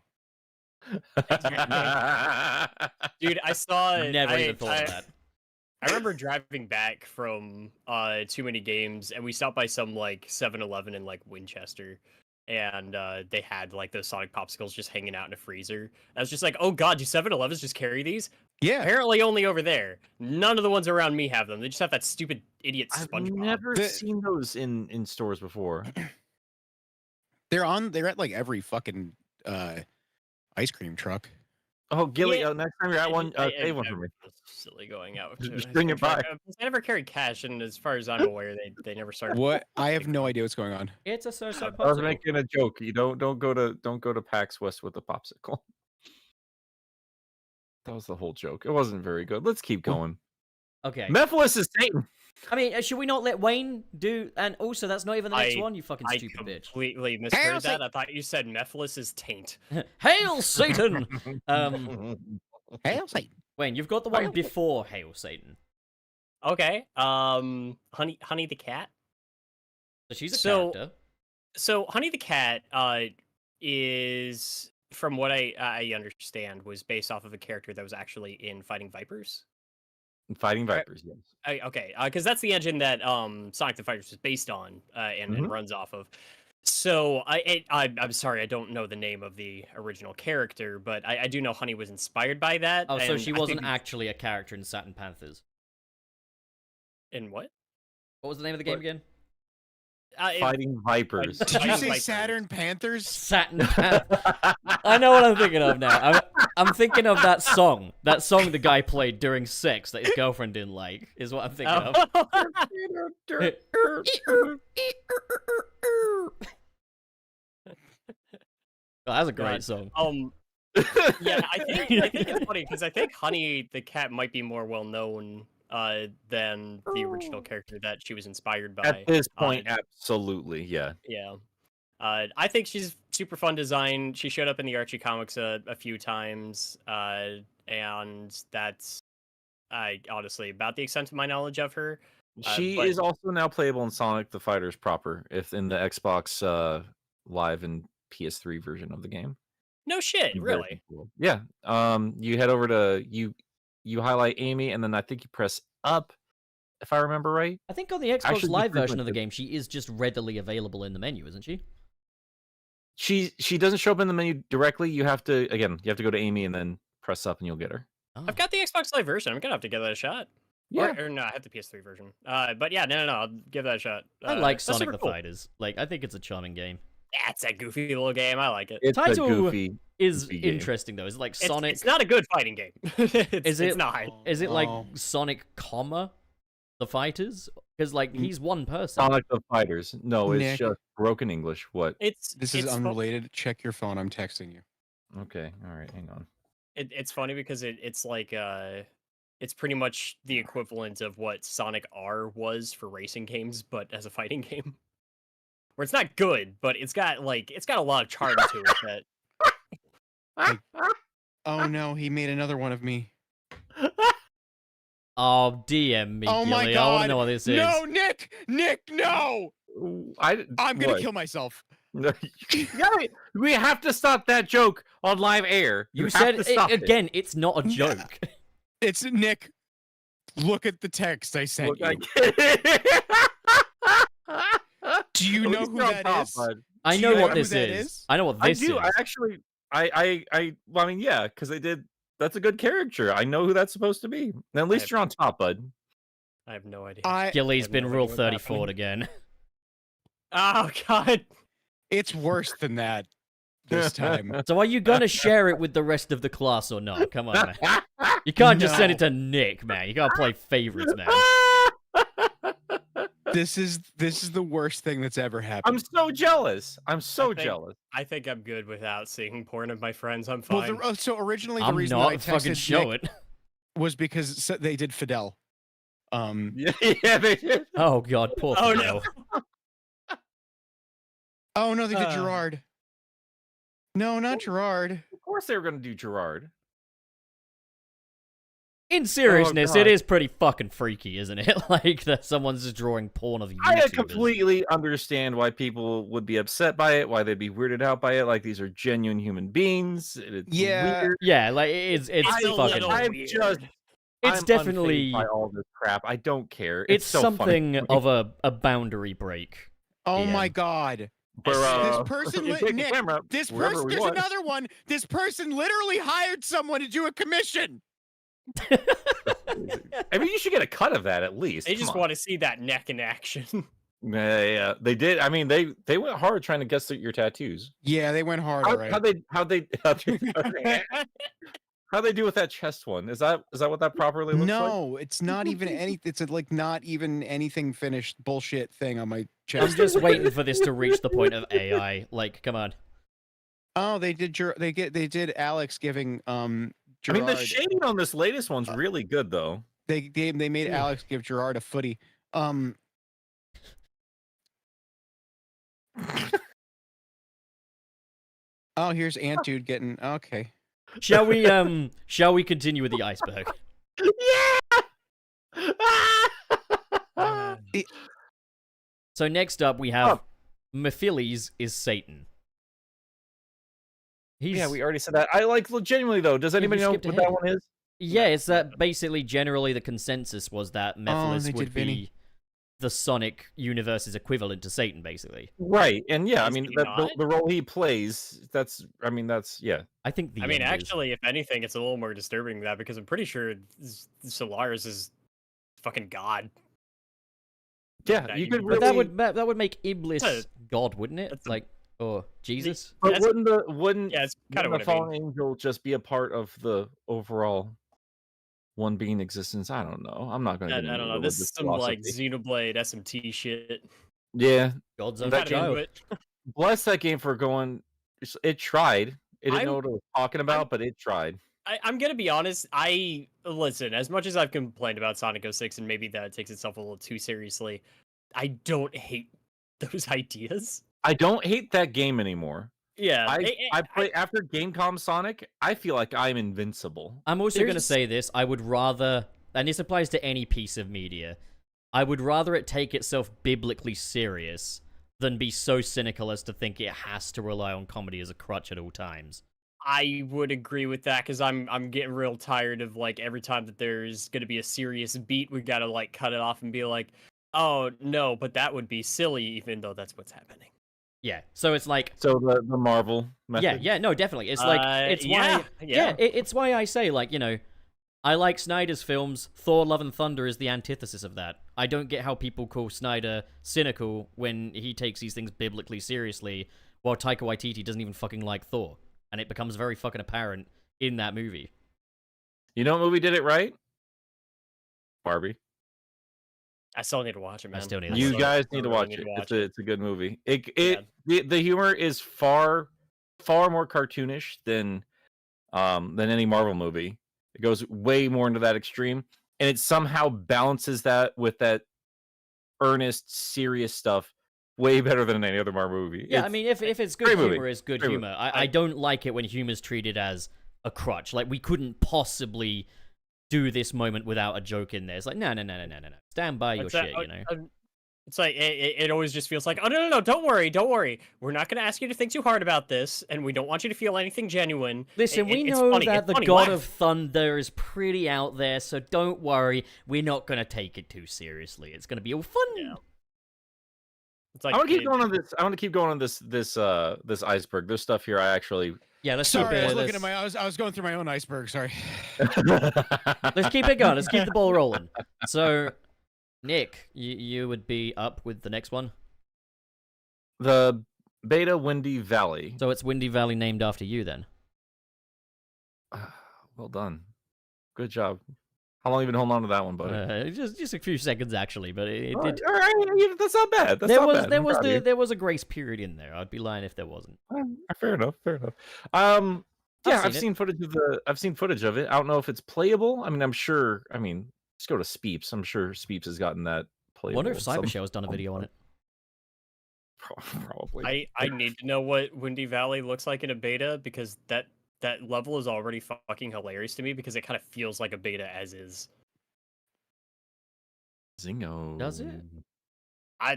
Dude, I saw it. Never even thought of that. I remember driving back from Too Many Games, and we stopped by some like 7-Eleven in like Winchester, and they had like those Sonic popsicles just hanging out in a freezer. I was just like, oh god, do 7-Elevens just carry these? Yeah. Apparently only over there. None of the ones around me have them. They just have that stupid idiot I've SpongeBob. never seen those in stores before. They're at like every fucking ice cream truck. Oh, Gilly, Yeah. Next time you're at one, save one for me. It's silly going out. Just to bring ice it cream by. truck. I never carry cash, and as far as I'm aware, they never started. What? I have no idea what's going on. It's a so-so I was popsicle. making a joke. You don't go to PAX West with a popsicle. That was the whole joke. It wasn't very good. Let's keep going. Okay. Mephiles is Satan. I mean, should we not let Wayne do? And also, that's not even the next I- one. You fucking I stupid bitch. completely misheard that. Satan! I thought you said Mephiles is taint. Hail Satan! Hey, I'll say. Wayne, you've got the one before Hail Satan. Okay. Honey the cat. So she's a So- character. So Honey the cat is, from what I understand, was based off of a character that was actually in Fighting Vipers. Fighting Vipers, yes. Okay, because that's the engine that Sonic the Fighters is based on and Mhm. runs off of. So I'm sorry, I don't know the name of the original character, but I do know Honey was inspired by that. Oh, so and she I wasn't think- actually a character in Saturn Panthers. in what? What was the name of the game What? again? Fighting Vipers. Did you Fighting say Vipers. Saturn Panthers? Saturn Panthers. I know what I'm thinking of now. I'm thinking of that song. That song the guy played during sex that his girlfriend didn't like, is what I'm thinking of. Oh, that's a great God. song. Yeah, I think it's funny because I think Honey the cat might be more well known than the original character that she was inspired by. At this point, absolutely, yeah. Yeah. I think she's super fun design. She showed up in the Archie comics a few times, and that's honestly about the extent of my knowledge of her. She But is also now playable in Sonic the Fighters proper, if in the Xbox Live and PS3 version of the game. no shit, Very really. cool. Yeah. You head over to you highlight Amy, and then I think you press up, if I remember right. I think on the Xbox Actually, Live just version of the frequented. game, she is just readily available in the menu, isn't she? She doesn't show up in the menu directly. You have to go to Amy and then press up, and you'll get her. Oh. I've got the Xbox Live version. I'm gonna have to give that a shot. Yeah. Or no, I have the PS3 version. But yeah, no, I'll give that a shot. I like that's Sonic super the cool. Fighters. Like, I think it's a charming game. Yeah, it's a goofy little game. I like it. It's a Title goofy. Is goofy game. interesting though. Is it like It's- Sonic? It's not a good fighting game. Is it- It's not. Is it like Oh. Sonic, comma the Fighters? Because like he's one person. Sonic the Fighters. No, it's Nick. just broken English. What? This is it's fu- unrelated. Check your phone. I'm texting you. Okay. All right. Hang on. It's funny because it's like it's pretty much the equivalent of what Sonic R was for racing games, but as a fighting game. Where it's not good, but it's got a lot of charm to it. That Oh no, he made another one of me. Oh, DM me, Oh my Gilly. I want God. to know what this is. No, Nick, no! I'm gonna what? kill myself. No, we have to stop that joke on live air. You have said to stop it. again. It's not a joke. It's Nick. Look at the text I sent Look, you. I can't- Do you At know least who you're on that top, is? bud. I Do know you know what who this that is. is? I know what I this do. is. I actually. Well, I mean, yeah, because they did. That's a good character. I know who that's supposed to be. And at least you're on top, bud. I have no idea. Gilly's have been no Rule idea what's 34 happening. again. Oh god. It's worse than that this time. So are you gonna share it with the rest of the class or not? Come on, man. You can't just send it to Nick, man. You gotta play favorites, man. This is the worst thing that's ever I'm happened. so jealous. I'm so think- jealous. I think I'm good without seeing porn of my friends. I'm Well, fine. so originally the I'm reason not I fucking texted show Nick it. was because they did Fidel. Yeah, they did. Oh god, poor Oh, Fidel. no. Oh no, they did Uh. Gerard. No, not Gerard. Of course, they were going to do Gerard. In seriousness, it God. is pretty fucking freaky, isn't it? Like that someone's just drawing porn of YouTubers. I completely understand why people would be upset by it, why they'd be weirded out by it. Like these are genuine human beings. It's Yeah. weird. Yeah, like it's It's a fucking. little I'm weird. just. It's I'm definitely. unfazed by all this crap. I don't care. It's so something funny. of a boundary break. Oh Yeah. my god. Where, This person you lit- take the Nick, camera This wherever person, we there's want. another one. This person literally hired someone to do a commission. I mean, you should get a cut of that at least. They Come just on. want to see that neck in action. Yeah, they did. I mean, they went hard trying to guess your tattoos. Yeah, they went hard. All right. How they do with that chest one? Is that what that properly looks like? No, it's not even any. It's like not even anything finished bullshit thing on my I'm chest. just waiting for this to reach the point of AI. Like, come on. Oh, they did. They did Alex giving I mean, the Gerard. shading on this latest one's really good though. They made Yeah. Alex give Gerard a footy. Oh, here's Ant Dude getting okay. Shall we continue with the iceberg? Yeah. So next up we have Mephiles is Satan. Yeah, we already said that. I like genuinely though. Does anybody know what skipped that ahead. one is? Yeah, it's that basically generally the consensus was that Mephiles they would did Vinny. be the Sonic universe's equivalent to Satan, basically. Right, and yeah, I Is mean he that, not? the role he plays. That's yeah. I think the I mean, end is. actually, if anything, it's a little more disturbing than that because I'm pretty sure Solaris is fucking God. Yeah, That you could universe. really. But that would make Iblis Uh, God, wouldn't it? that's a- Like, or Jesus? But That's- wouldn't Yeah, it's kind of the what I mean. fallen angel just be a part of the overall one being existence? I don't know. I'm not going I to. don't know. This is some like Xenoblade SMT shit. Yeah, God's In own fact, Kinda child. into it. bless that game for going. It tried. It didn't I'm- know what it was talking about, but it tried. I'm gonna be honest. Listen. As much as I've complained about Sonic 06 and maybe that takes itself a little too seriously, I don't hate those ideas. I don't hate that game anymore. Yeah, I play after Gamecom Sonic. I feel like I'm invincible. I'm also going to There's- say this. I would rather, and this applies to any piece of media, I would rather it take itself biblically serious than be so cynical as to think it has to rely on comedy as a crutch at all times. I would agree with that because I'm getting real tired of like every time that there's gonna be a serious beat, we gotta like cut it off and be like, oh no, but that would be silly, even though that's what's happening. Yeah, so it's like, So the Marvel method. yeah, no, definitely. It's like, it's yeah, why, yeah. it's why I say, like, you know, I like Snyder's films. Thor: Love and Thunder is the antithesis of that. I don't get how people call Snyder cynical when he takes these things biblically seriously, while Taika Waititi doesn't even fucking like Thor. And it becomes very fucking apparent in that movie. You know what movie did it right? Barbie. I still need to watch it, man. still need to You watch it. guys I need to really watch need it. to watch It's a good movie. Yeah. The humor is far more cartoonish than any Marvel movie. It goes way more into that extreme, and it somehow balances that with that earnest, serious stuff way better than any other Marvel movie. Yeah, I mean, if it's good great humor, movie. it's good Great humor. I don't like it when humor's treated as a crutch. Like, we couldn't possibly do this moment without a joke in there. It's like, no. Stand by your It's that- shit, you know? It's like it always just feels like, oh no, don't worry. We're not gonna ask you to think too hard about this, and we don't want you to feel anything genuine. Listen, we It's know funny, that it's the funny, God laugh. of Thunder is pretty out there, so don't worry. We're not gonna take it too seriously. It's gonna be all fun. Yeah. It's like I want to keep going on this. I want to keep going on this iceberg. There's stuff here I actually. Yeah, let's keep Sorry, I it. was looking at my. I was going through my own iceberg. Sorry. Let's keep it going. Let's keep the ball rolling. So, Nick, you would be up with the next one. The Beta Windy Valley. So it's Windy Valley named after you, then. Well done. Good job. How long have you been holding on to that one, buddy? Just a few seconds actually, but it All did. right, all right, that's not bad. That's There not was bad. there I'm was proud of you. there was a grace period in there. I'd be lying if there wasn't. Fair enough. Yeah, I've seen it. seen footage of I've seen footage of it. I don't know if it's playable. I mean, I'm sure. I mean, just go to Speeps. I'm sure Speeps has gotten that I playable. wonder if at some Cybershell has done a video on it. Probably. I need to know what Windy Valley looks like in a beta because that level is already fucking hilarious to me because it kind of feels like a beta as is. Zingo. Does it?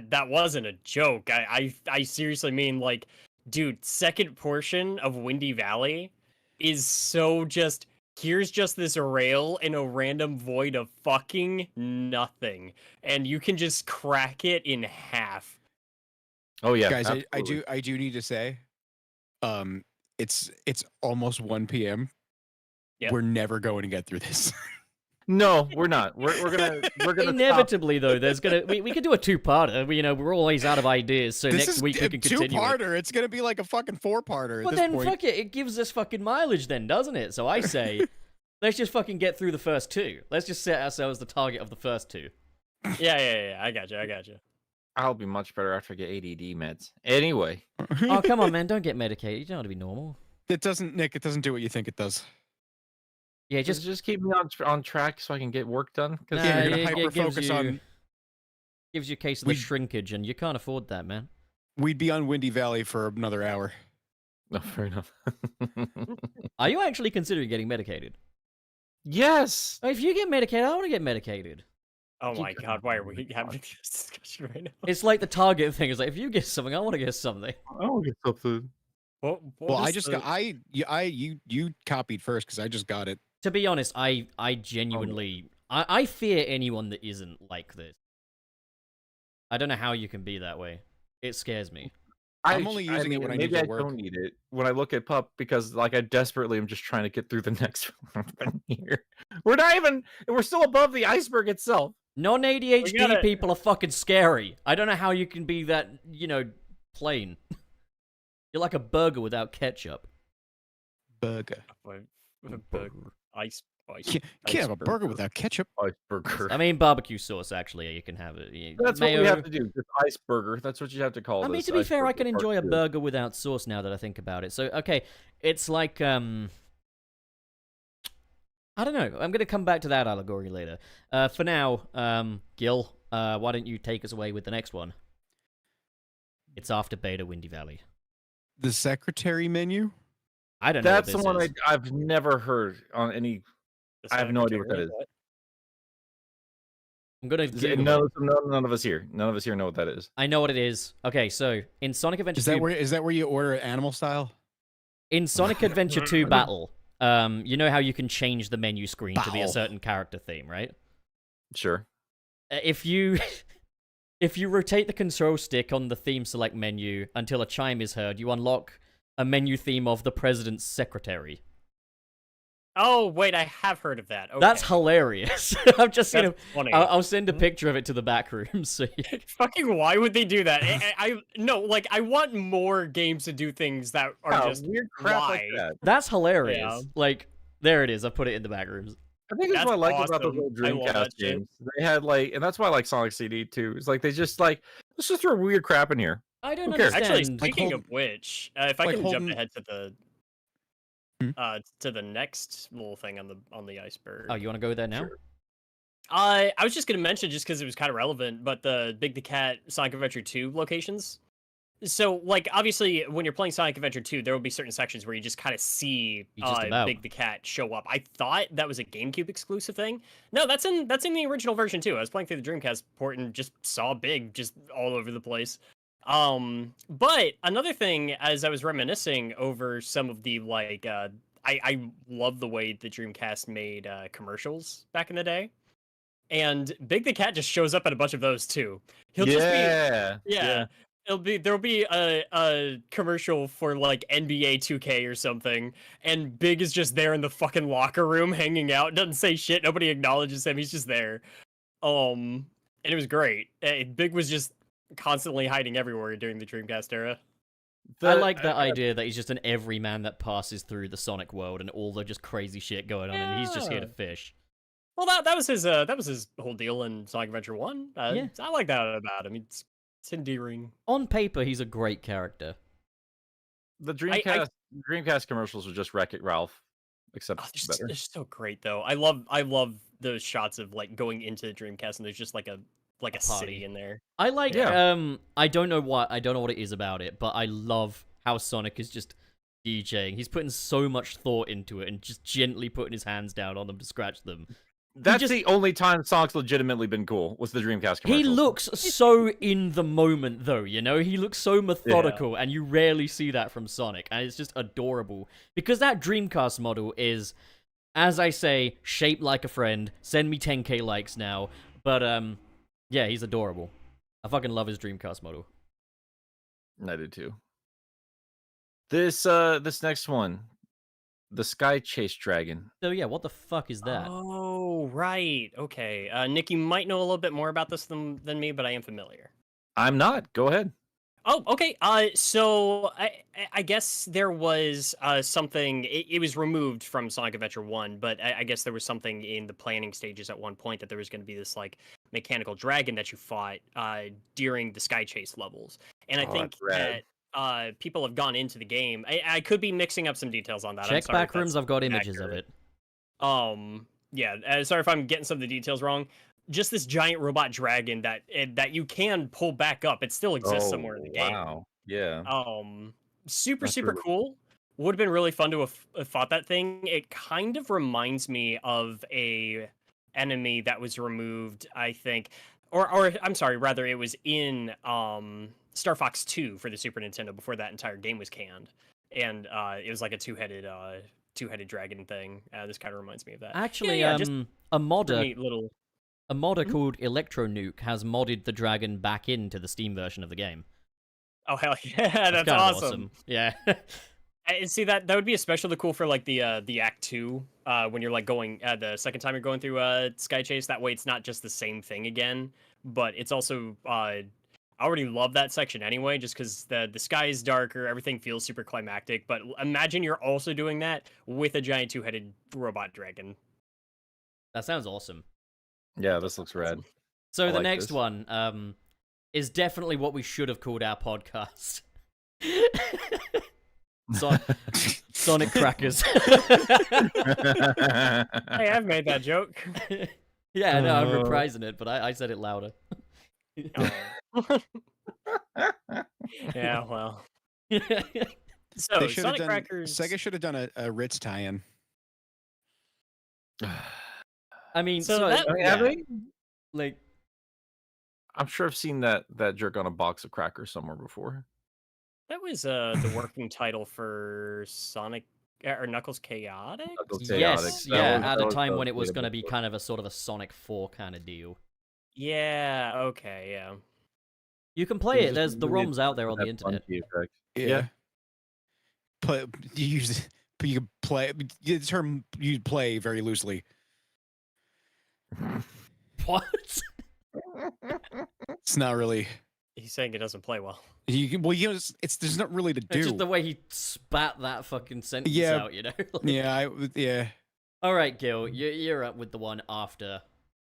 That wasn't a joke. I seriously mean, like, dude, second portion of Windy Valley is so just here's just this rail in a random void of fucking nothing, and you can just crack it in half. Oh yeah, Guys, absolutely. I do need to say, it's almost 1 p.m. Yep. We're never going to get through this. No, we're not. We're gonna stop. Inevitably, though, there's gonna we could do a two-parter. You know, we're always out of ideas, so This next is week we a can continue. It. two-parter. It's gonna be like a fucking four-parter. Well, at this then point. fuck it. It gives us fucking mileage, then, doesn't it? So I say, let's just fucking get through the first two. Let's just set ourselves the target of the first two. Yeah. I got you. I'll be much better after I get ADD meds. Anyway, Oh, come on, man! Don't get medicated. You don't want to be normal. It doesn't, Nick. It doesn't do what you think it does. Yeah, just keep me on track so I can get work done. Nah, Because you're gonna it hyper gives focus you- on. gives you a case of We- the shrinkage, and you can't afford that, man. We'd be on Windy Valley for another hour. no, fair enough. Are you actually considering getting medicated? Yes. If you get medicated, I want to get medicated. Oh my god, why are we having this discussion right now? It's like the target thing. It's like, if you get something, I want to get something. I will get something. What Well, I is just the- got you copied first because I just got it. To be honest, I genuinely I fear anyone that isn't like this. I don't know how you can be that way. It scares me. I'm only using it when I need maybe to I work. don't need it when I look at Pup because like I desperately am just trying to get through the next one here. We're still above the iceberg itself. Non-ADHD We gotta- people are fucking scary. I don't know how you can be that, plain. You're like a burger without ketchup. Burger. Ice. Can't have a burger Iceberg. without ketchup. Iceberger. I mean, barbecue sauce, actually, you can have it. That's Mayo. what we have to do. Just iceberger. That's what you have to call I mean, this. to be fair, I Iceberger can enjoy a part two. burger without sauce now that I think about it. So, okay, it's like, I don't know. I'm going to come back to that allegory later. For now, Gil, why don't you take us away with the next one? It's after Beta Windy Valley. The secretary menu? I don't know. That's the what one this is. I've never heard on any. I have no idea what that is. I'm gonna Google it. None of us here. None of us here know what that is. I know what it is. Okay, so in Sonic Adventure 2, Is that where you order it animal style? in Sonic Adventure 2 Battle, you know how you can change the menu screen to be a certain character theme, right? Sure. If you if you rotate the control stick on the theme select menu until a chime is heard, you unlock a menu theme of the president's secretary. Oh, wait, I have heard of that. Okay. That's hilarious. I'm just gonna. Funny. I'll send a picture of it to the back room. So Fucking, why would they do that? No, like, I want more games to do things that are just weird crap why. like that. that's hilarious. Yeah. Like, there it is. I put it in the back rooms. I think that's what I like about those awesome. old I love Dreamcast that shit. games. They had like, and that's why I like Sonic CD too. It's like they just like, let's just throw weird crap in here. I don't Who cares? understand. Actually, speaking of which, if I like can holding- jump ahead to the next little thing on the iceberg. Oh, you want to go there now? Sure. I was just gonna mention, just because it was kind of relevant, but the Big the Cat Sonic Adventure 2 locations. So, like, obviously, when you're playing Sonic Adventure 2, there will be certain sections where you just kind of see Big the Cat show up. I thought that was a GameCube exclusive thing. No, that's in the original version too. I was playing through the Dreamcast port and just saw Big just all over the place. But another thing, as I was reminiscing over some of the like, I love the way the Dreamcast made commercials back in the day. And Big the Cat just shows up at a bunch of those too. He'll just be yeah. There'll be a commercial for like NBA 2K or something, and Big is just there in the fucking locker room hanging out, doesn't say shit, nobody acknowledges him, he's just there. And it was great. Big was just constantly hiding everywhere during the Dreamcast era. I like that idea that he's just an everyman that passes through the Sonic world and all the just crazy shit going on, and he's just here to fish. Well, that was his whole deal in Sonic Adventure 1. Yeah. I like that about him. It's endearing. On paper, he's a great character. The Dreamcast commercials are just Wreck-It Ralph, except better. They're so great though. I love those shots of like going into the Dreamcast and there's just like a city in there. I like. Yeah. I don't know what it is about it, but I love how Sonic is just DJing. He's putting so much thought into it and just gently putting his hands down on them to scratch them. That's the only time Sonic's legitimately been cool, was the Dreamcast commercials. He looks so in the moment, though, you know? He looks so methodical, and you rarely see that from Sonic, and it's just adorable. Because that Dreamcast model is, as I say, shaped like a friend. Send me 10k likes now. But, yeah, he's adorable. I fucking love his Dreamcast model. I do too. This next one, the Sky Chase Dragon. So yeah, what the fuck is that? Oh, right. Okay. Nick, you might know a little bit more about this than me, but I am familiar. I'm not. Go ahead. Oh, okay. So I guess there was something. It was removed from Sonic Adventure 1, but I guess there was something in the planning stages at one point that there was going to be this like mechanical dragon that you fought during the Sky Chase levels, and I think that people have gone into the game. I could be mixing up some details on that. Check back rooms. I've got images of it. Yeah. Sorry if I'm getting some of the details wrong. Just this giant robot dragon that you can pull back up. It still exists somewhere in the game. Wow. Yeah. Super That's super really cool. Would have been really fun to have fought that thing. It kind of reminds me of a enemy that was removed, I think, or I'm sorry, rather it was in Star Fox 2 for the Super Nintendo before that entire game was canned, and it was like a two-headed dragon thing. This kind of reminds me of that. Actually, just a modder. neat little. A modder called Electro Nuke has modded the dragon back into the Steam version of the game. Oh hell yeah, that's kinda awesome. Yeah. And see that would be especially cool for like the Act 2 when you're like going the second time you're going through Sky Chase. That way it's not just the same thing again, but it's also I already love that section anyway, just because the sky is darker, everything feels super climactic. But imagine you're also doing that with a giant two-headed robot dragon. That sounds awesome. Yeah, this looks rad. So I the like next this. one is definitely what we should have called our podcast. Sonic Crackers. Hey, I've made that joke. Yeah, no, I'm reprising it, but I said it louder. Yeah, well. They So should have Sonic done. Crackers. Sega should have done a Ritz tie-in. I mean, So so that- I mean, have yeah, they? like I'm sure I've seen that jerk on a box of crackers somewhere before. That was the working title for Sonic or Knuckles Chaotic. Knuckles yes, Chaotix. yeah, That at a was time the when it was data going to be book. kind of a sort of a Sonic 4 kind of deal. Yeah. Okay. Yeah. You can play it. Just There's the really ROMs out there on the that internet. punchy effect. Yeah. Play, you use you can play the term you play very loosely. What? It's not really. He's saying it doesn't play well. You can, well, you know, it's there's not really to do. It's just the way he spat that fucking sentence Yeah. out, you know? Like- Yeah, yeah. All right, Gil, you're up with the one after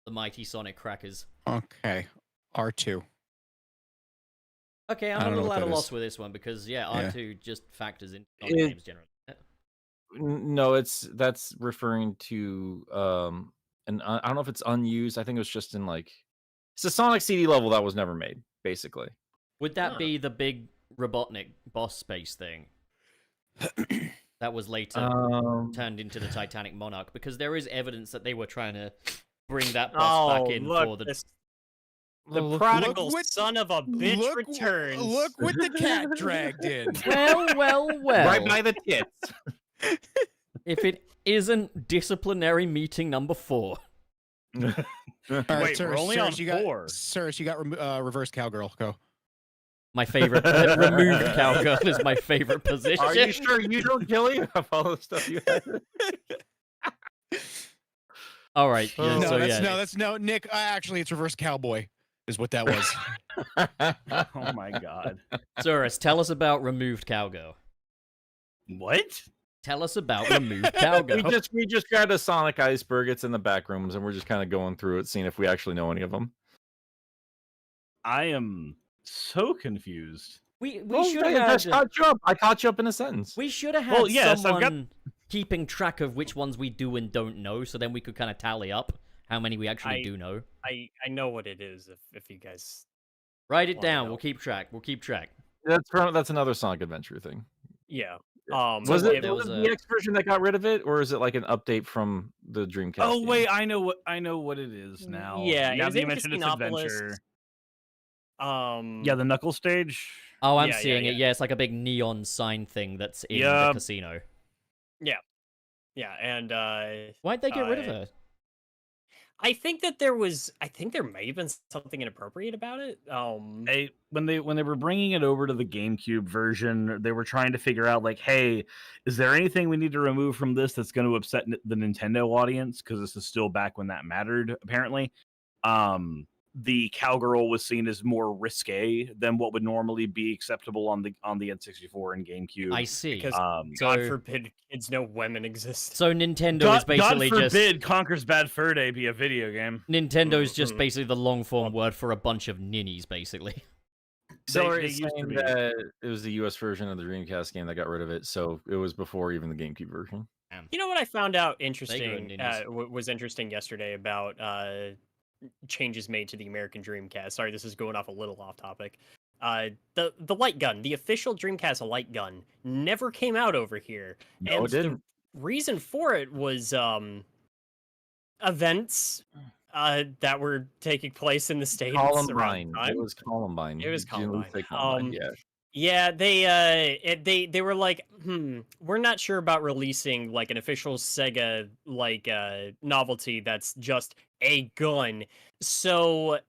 the mighty Sonic Crackers. Okay. R2. Okay, I'm I a don't know little what at a that loss is. with this one because Yeah. R2 just factors into Sonic It- games generally. No, that's referring to and I don't know if it's unused. I think it was just in like it's a Sonic CD level that was never made, basically. Would that Huh. be the big Robotnik boss space thing that was later turned into the Titanic Monarch? Because there is evidence that they were trying to bring that boss back in for the. The prodigal what- son of a bitch returns. Look what the cat dragged in. Well. right by the tits. If it isn't disciplinary meeting number 4. All right, Wait, Suris, we're only on you got, 4. Suris, you got reverse cowgirl. Go. My favorite removed cowgirl is my favorite position. Are you sure you don't kill you of all the stuff you had? All right, yeah, No, so that's Nick. Actually, it's reverse cowboy, is what that was. Oh my god. Suris, tell us about removed cowgirl. What? Tell us about removed cowgirl. we just grabbed a Sonic Iceberg. It's in the back rooms, and we're just kind of going through it, seeing if we actually know any of them. I am so confused. We should I have caught you up. I caught you up in a sentence. we should have had Well, yes, I've got- someone keeping track of which ones we do and don't know, so then we could kind of tally up how many we actually do know. I know what it is. If you guys. Write it Wanna down. know. We'll keep track. That's another Sonic Adventure thing. Yeah. Was there it was the a- DX version that got rid of it, or is it like an update from the Dreamcast? Oh game? wait, I know what it is now. Yeah, it now was that you in mentioned it's Casinopolis. adventure. Um. Yeah, the Knuckle stage. Oh, I'm Yeah, seeing it. yeah. Yeah, it's like a big neon sign thing that's in the Yup. casino. Yeah, and Why'd they get rid of Uh, her? I think that there may have been something inappropriate about it. When they were bringing it over to the GameCube version, they were trying to figure out like, hey, is there anything we need to remove from this that's going to upset the Nintendo audience? Because this is still back when that mattered, apparently. The cowgirl was seen as more risque than what would normally be acceptable on the N64 and GameCube. I see. because Um, So- God forbid kids know women exist. So Nintendo God, is basically God just forbid Conker's Bad Fur Day be a video game. Nintendo's just Mhm. basically the long form word for a bunch of ninnies, basically. So they it's used to saying be. that it was the US version of the Dreamcast game that got rid of it, so it was before even the GameCube version. You know what I found out They interesting? grew ninjas. Was interesting yesterday about changes made to the American Dreamcast. Sorry, this is going off a little off topic. The light gun, the official Dreamcast light gun, never came out over here, No, and it didn't. the reason for it was events that were taking place in the states. around Columbine. time. It was Columbine. It was You didn't Columbine. say Columbine, yeah. Yeah, they were like, we're not sure about releasing like an official Sega like novelty that's just a gun. So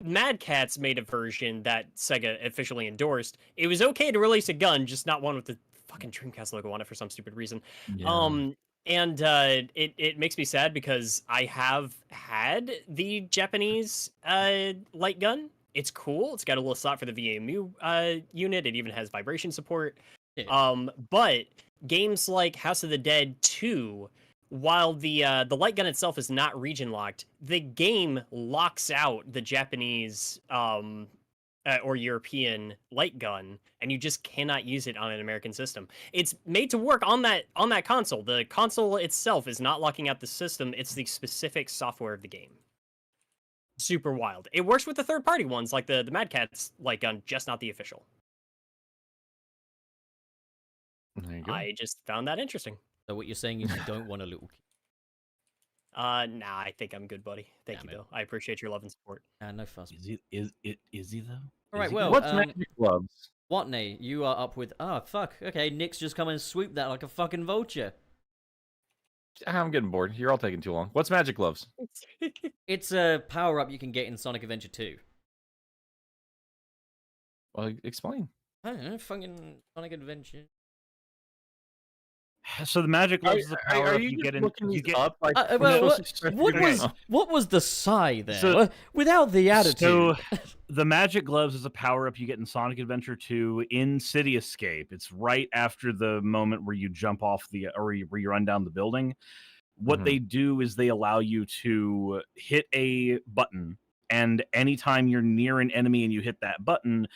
Mad Catz made a version that Sega officially endorsed. It was okay to release a gun, just not one with the fucking Dreamcast logo on it for some stupid reason. And it makes me sad because I have had the Japanese light gun. It's cool. It's got a little slot for the VMU unit. It even has vibration support. Yeah. But games like House of the Dead 2, while the light gun itself is not region locked, the game locks out the Japanese or European light gun, and you just cannot use it on an American system. It's made to work on that console. The console itself is not locking out the system. It's the specific software of the game. super wild. It works with the third-party ones, like the Mad Catz like gun, just not the official. There you go. I just found that interesting. So what you're saying is you don't want a little kid. Nah, I think I'm good, buddy. Thank you, Damn it. though. I appreciate your love and support. No fuss. Is he though? All right, Is he well, What's magic gloves? Watney, you are up with... Oh, fuck. Okay, Nick's just come and swooped that like a fucking vulture. I'm getting bored. You're all taking too long. What's magic gloves? It's a power-up you can get in Sonic Adventure 2. Well, explain. I don't know, fucking Sonic Adventure. So the magic gloves is a power up you get in. You get up? Like, Well, what what was the sigh there? So- Without the attitude. So the magic gloves is a power up you get in Sonic Adventure 2 in City Escape. It's right after the moment where you jump off where you run down the building. What Mhm. they do is they allow you to hit a button, and anytime you're near an enemy and you hit that button,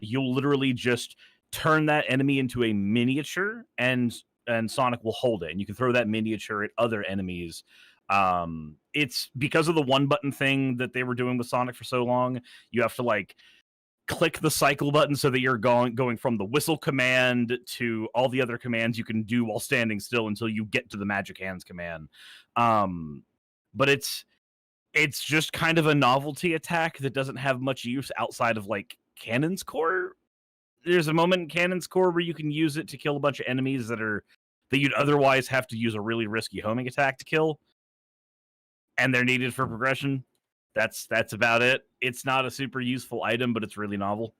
you'll literally just turn that enemy into a miniature, and Sonic will hold it, and you can throw that miniature at other enemies. It's because of the one button thing that they were doing with Sonic for so long. You have to like click the cycle button so that you're going from the whistle command to all the other commands you can do while standing still until you get to the magic hands command. But it's just kind of a novelty attack that doesn't have much use outside of like Cannon's Core. There's a moment in Cannon's Core where you can use it to kill a bunch of enemies that you'd otherwise have to use a really risky homing attack to kill, and they're needed for progression. That's about it. It's not a super useful item, but it's really novel.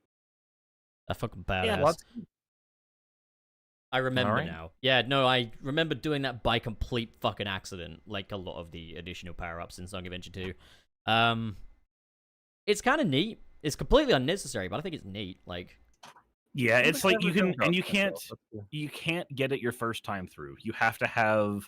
A fucking badass. Yeah, I remember Alright. now. Yeah, no, I remember doing that by complete fucking accident, like a lot of the additional power-ups in Sonic Adventure 2. It's kind of neat. It's completely unnecessary, but I think it's neat. Like, Yeah, I've it's like never you can, come and you across can't, myself. That's cool. you can't get it your first time through. You have to have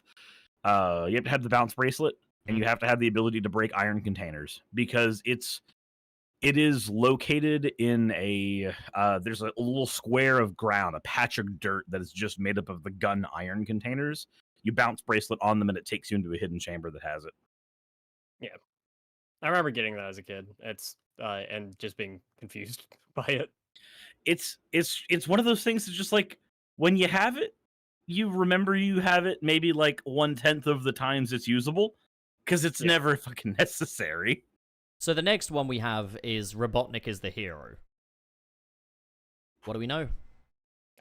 the bounce bracelet, and you have to have the ability to break iron containers, because it is located in a there's a little square of ground, a patch of dirt that is just made up of the gun iron containers. You bounce bracelet on them, and it takes you into a hidden chamber that has it. I remember getting that as a kid. It's and just being confused by it. It's one of those things that's just like, when you have it, you remember you have it maybe like 1/10 of the times it's usable, because it's never fucking necessary. so the next one we have is Robotnik is the hero. What do we know?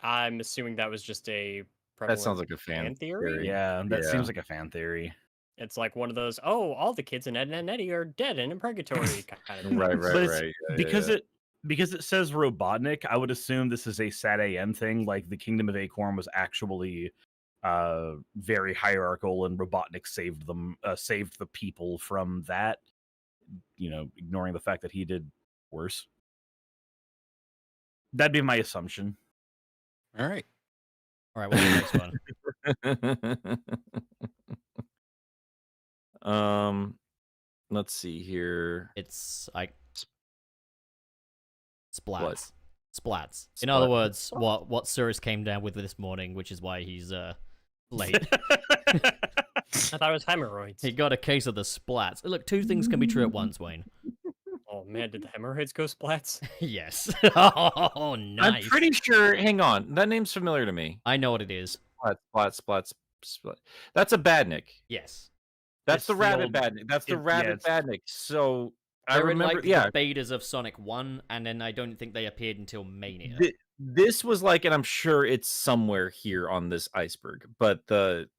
I'm assuming that was just a That prevalent sounds like a fan theory. Yeah, that Yeah. seems like a fan theory. It's like one of those, oh, all the kids in Ed, and Eddie are dead and in purgatory kind of Right, things. right, But it's- right. Yeah, because yeah. it says Robotnik, I would assume this is a Sat AM thing. Like the Kingdom of Acorn was actually very hierarchical, and Robotnik saved the people from that. Ignoring the fact that he did worse. That'd be my assumption. All right. All right, what's the next one? Let's see here. It's like What? splats. Splats. In other Splat. words, what Suris came down with this morning, which is why he's late. I thought it was hemorrhoids. He got a case of the splats. Look, two things can be true at once, Wayne. Oh man, did the hemorrhoids go splats? Yes. Oh, nice. I'm pretty sure. Hang on, that name's familiar to me. I know what it is. Splat. That's a badnik. Yes. That's It's the the rabbit old- badnik. That's the yeah, rabbit it's- badnik. So I They're remember. in, like, Yeah, the betas of Sonic 1, and then I don't think they appeared until Mania. this was like, and I'm sure it's somewhere here on this iceberg, but that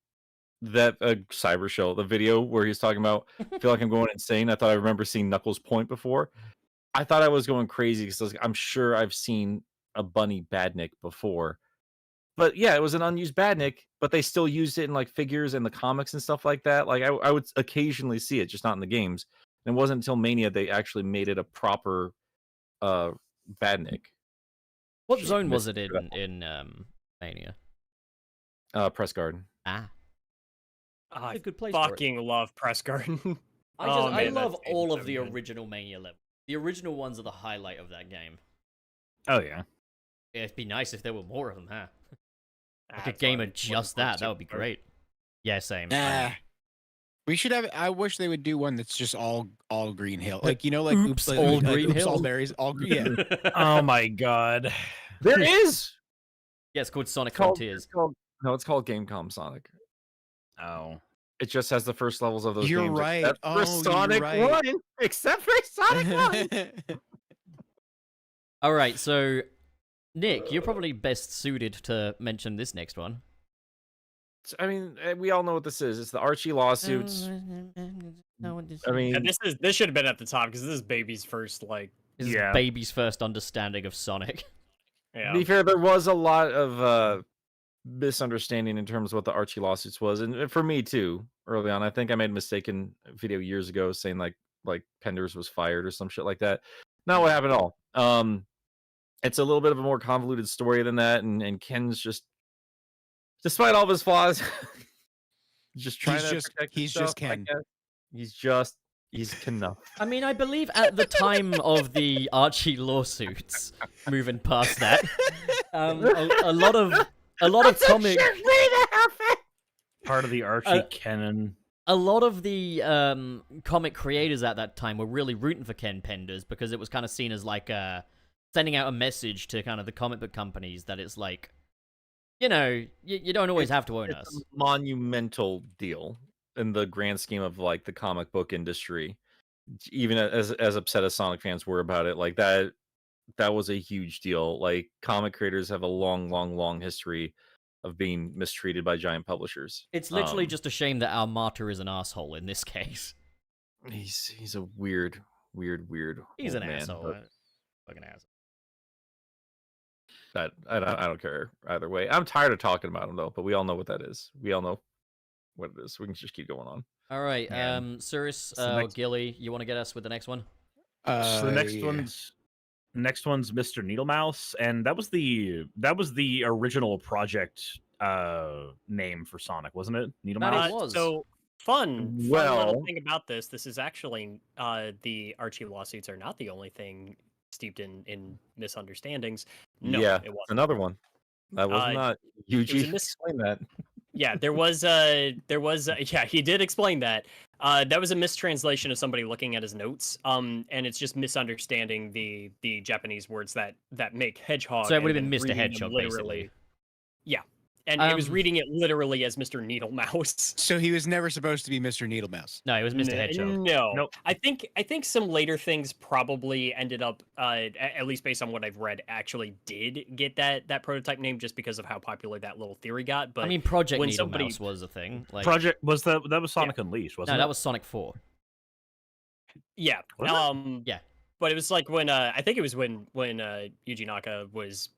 Cyber Show, the video where he's talking about, I feel like I'm going insane. I thought I remember seeing Knuckles point before. I thought I was going crazy because I'm sure I've seen a bunny badnik before. But yeah, it was an unused badnik, but they still used it in like figures and the comics and stuff like that. Like I would occasionally see it, just not in the games. And it wasn't until Mania they actually made it a proper badnik. What Shit, zone was missed it that in Mania? Press garden. Ah, I a good place for it. fucking love Press Garden. I Oh, I man, love that game all is of so the good. original Mania levels. The original ones are the highlight of that game. Oh yeah. Yeah, it'd be nice if there were more of them, huh? Like a That's game what of I'm just looking that. That would be forward to. great. Yeah, same. Nah. We should have. I wish they would do one that's just all green hill, like like Oops, like, all like, green oops, all hill? berries, all green. Yeah. Oh my god. There is. Yeah, it's called Sonic It's called, Frontiers. no, it's called Gamecom Sonic. Oh. It just has the first levels of those You're games. right. Except for Oh, Sonic you're right. 1. Except for Sonic 1. All right, so Nick, you're probably best suited to mention this next one. I mean, we all know what this is. It's the Archie lawsuits. I mean, And this should have been at the top because this is baby's first This is Yeah. baby's first understanding of Sonic. yeah. to be fair, there was a lot of misunderstanding in terms of what the Archie lawsuits was, and for me too. Early on, I think I made a mistaken video years ago saying like Penders was fired or some shit like that. Not what happened at all. It's a little bit of a more convoluted story than that, and Ken's just, despite all of his flaws, just trying to protect he's himself, just Ken. I guess. He's Ken. I mean, I believe at the time of the Archie lawsuits, moving past that, a lot of comic, Part of the Archie canon. a lot of the comic creators at that time were really rooting for Ken Penders because it was kind of seen as like sending out a message to kind of the comic book companies that it's like, you don't always have to own It's us. a monumental deal in the grand scheme of like the comic book industry. Even as upset as Sonic fans were about it, like that was a huge deal. Like comic creators have a long history of being mistreated by giant publishers. It's literally just a shame that our martyr is an asshole in this case. He's a weird He's old an man, asshole. but Fucking asshole. I don't care either way. I'm tired of talking about him though, but we all know what that is. We all know what it is. We can just keep going on. All right, Man. Suris, the next- Gilly, you want to get us with the next one? So the next Yeah. one's Mr. Needlemouse, and that was the original project name for Sonic, wasn't it? Needlemouse. It was. So fun little Well- thing about this. This is actually the Archie lawsuits are not the only thing steeped in misunderstandings. No, yeah, it wasn't. another one. That was not Yuji. Explain that. Yeah, there was yeah, he did explain that. That was a mistranslation of somebody looking at his notes. And it's just misunderstanding the Japanese words that make hedgehog. So it would have and been then Mr. reading them Hedgehog, literally. basically. Yeah. And it was Um, reading it literally as Mr. Needlemouse. So he was never supposed to be Mr. Needlemouse. No, it was Mr. Hedgehog. No. Nope. I think some later things probably ended up at least based on what I've read actually did get that prototype name just because of how popular that little theory got. But I mean, Project when Needlemouse somebody- was a thing. Like, Project was that was Sonic Unleashed, wasn't no, it? that was Sonic 4. yeah. Was it? Yeah. But it was like when I think it was when Yuji Naka was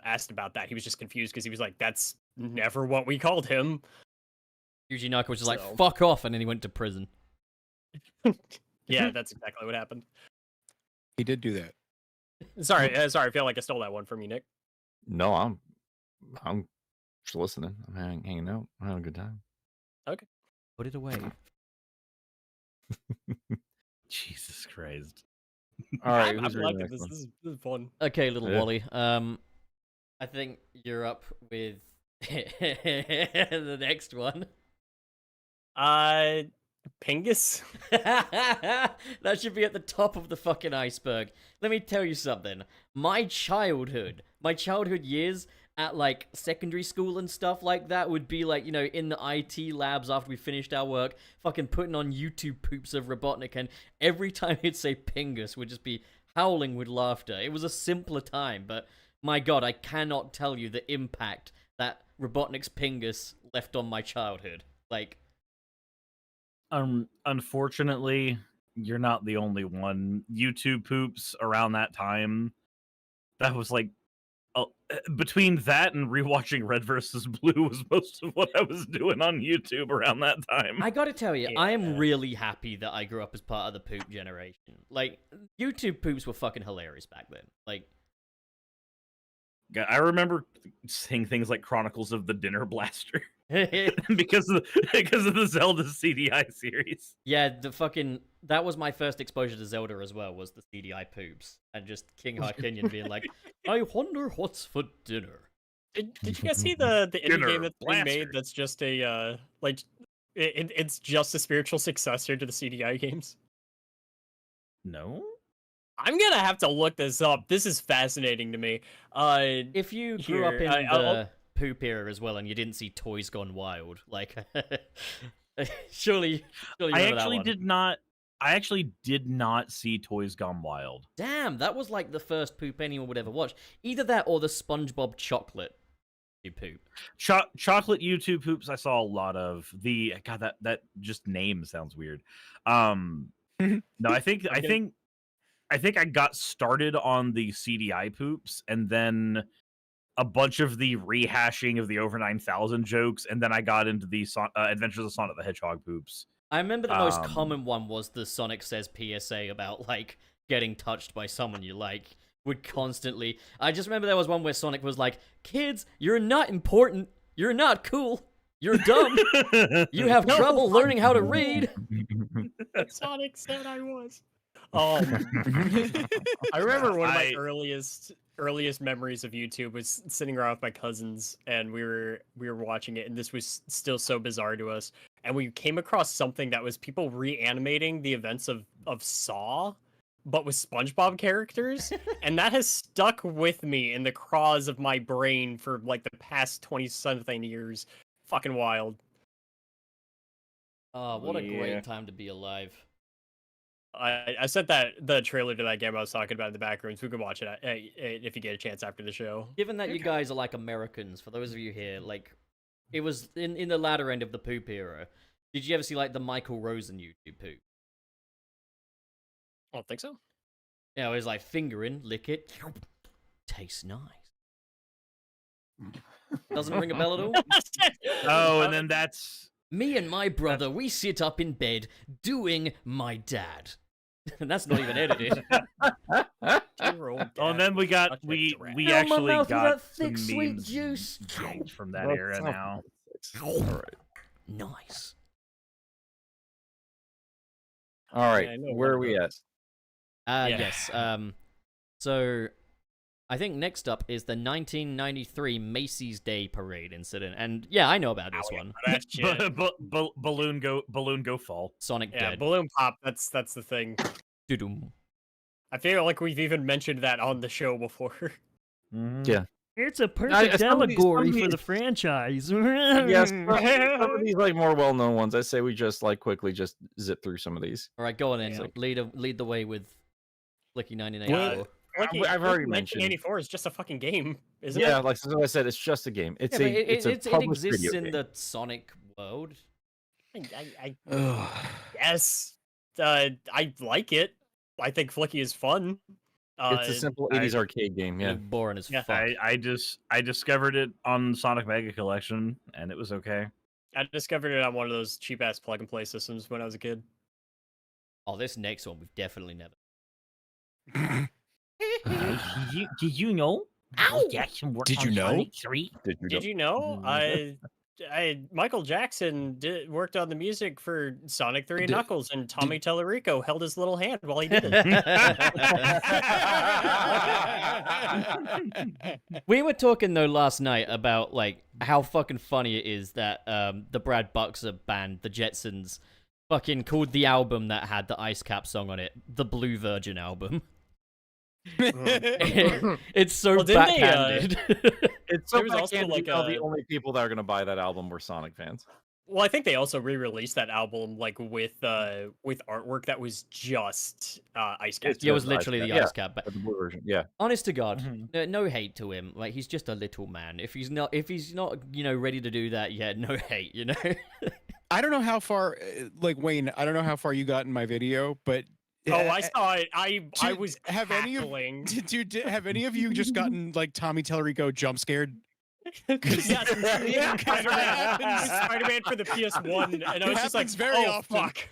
asked about that, he was just confused because he was like, "That's never what we called him." Yuji Naka was just like, So- fuck off, and then he went to prison. Yeah, that's exactly what happened. He did do that. Sorry, I feel like I stole that one from you, Nick. No, I'm just listening. I'm hanging out. I'm having a good time. Put it away. Jesus Christ. All right, I'm who's reading liking the next this. one? This is fun. Okay, little Yeah. Wally. I think you're up with the next one. Pingus. That should be at the top of the fucking iceberg. Let me tell you something. My childhood years at like secondary school and stuff like that would be like, in the IT labs after we finished our work, fucking putting on YouTube poops of Robotnik, and every time he'd say Pingus would just be howling with laughter. It was a simpler time, but my god, I cannot tell you the impact that Robotnik's Pingus left on my childhood. Like, Unfortunately, you're not the only one. YouTube poops around that time. That was like between that and rewatching Red vs. Blue was most of what I was doing on YouTube around that time. I gotta tell you, I am Yeah. really happy that I grew up as part of the poop generation. Like, YouTube poops were fucking hilarious back then. Like, I remember seeing things like Chronicles of the Dinner Blaster yeah, because of the Zelda CDI series. that was my first exposure to Zelda as well, was the CDI poops. And just King Harkinian being like, I wonder what's for dinner. Did you guys see the indie Dinner game that's being made? Blaster. That's just a like It's just a spiritual successor to the CDI games. No. I'm gonna have to look this up. This is fascinating to me. If you grew up Here, in I'll- the poop era as well and you didn't see Toys Gone Wild, like, surely you I remember that actually one. did not. I actually did not see Toys Gone Wild. Damn, that was like the first poop anyone would ever watch. Either that or the SpongeBob chocolate you poop. Chocolate YouTube poops. I saw a lot of the. God, that just name sounds weird. No, I think I got started on the CDI poops, and then a bunch of the rehashing of the over 9,000 jokes, and then I got into the Adventures of Sonic the Hedgehog poops. I remember the most common one was the Sonic Says PSA about, like, getting touched by someone you like. Would constantly... I just remember there was one where Sonic was like, kids, you're not important. You're not cool. You're dumb. You have trouble learning how to read. Sonic said I was. I remember one of my earliest memories of YouTube was sitting around with my cousins, and we were watching it, and this was still so bizarre to us. And we came across something that was people reanimating the events of Saw, but with SpongeBob characters, and that has stuck with me in the craws of my brain for like the past 20-something years. Fucking wild. What a great time to be alive. I sent the trailer to that game I was talking about in the back room, so we can watch it if you get a chance after the show. Given that you guys are like Americans, for those of you here, like, it was in the latter end of the poop era. Did you ever see like the Michael Rosen YouTube poop? I don't think so. Yeah, it was like fingering, lick it, tastes nice. Doesn't ring a bell at all? Oh, and then that's... Me and my brother, we sit up in bed doing my dad. And that's not even edited. Oh, and then we got we actually got thick, some sweet memes juice from that era now. All right. Nice. All right. Yeah, I know Where are about we at? Yes. So I think next up is the 1993 Macy's Day Parade incident, and yeah, I know about this one. That shit. Balloon go fall. Sonic Yeah, dead. balloon pop. That's the thing. Doo-doom. I feel like we've even mentioned that on the show before. Yeah. It's a perfect some of these- allegory some of for the these- franchise. Yes, some of these like more well-known ones. I say we just like quickly just zip through some of these. All right, go on then. Yeah. Lead the way with Flicky 1984. I've already mentioned. 1984 is just a fucking game, isn't Yeah, it? like I said, it's just a game. It's Yeah, but it it exists in the Sonic world. Yes. I like it. I think Flicky is fun. It's a simple 80s arcade game. Yeah. Boring as Yeah. fuck. I discovered it on Sonic Mega Collection, and it was okay. I discovered it on one of those cheap ass plug and play systems when I was a kid. Oh, this next one we've definitely never. Did you know? Ow! Did you know? Did you know? Michael Jackson worked on the music for Sonic 3 and Knuckles, and Tommy Tallarico held his little hand while he did it. We were talking though last night about like how fucking funny it is that the Brad Buxer band, the Jetsons, fucking called the album that had the Ice Cap song on it the Blue Virgin album. It's so Well, didn't they, backhanded. It's so There was also, backhanded like, the only people that are going to buy that album were Sonic fans. Well, I think they also re-released that album like with artwork that was just Ice Cap. Yeah, it was Ice literally Cap, the yeah. Ice Cap. But The blue version. Yeah. honest to God, no hate to him. Like he's just a little man. If he's not, ready to do that yet, no hate. I don't know how far, like Wayne. I don't know how far you got in my video, but Oh, I saw it. I Dude, was have any of- cackling. have any of you just gotten like Tommy Tallarico jump scared? Yes, Yeah, Spider-Man for the PS1, and I was just like, happens very oh, often. fuck.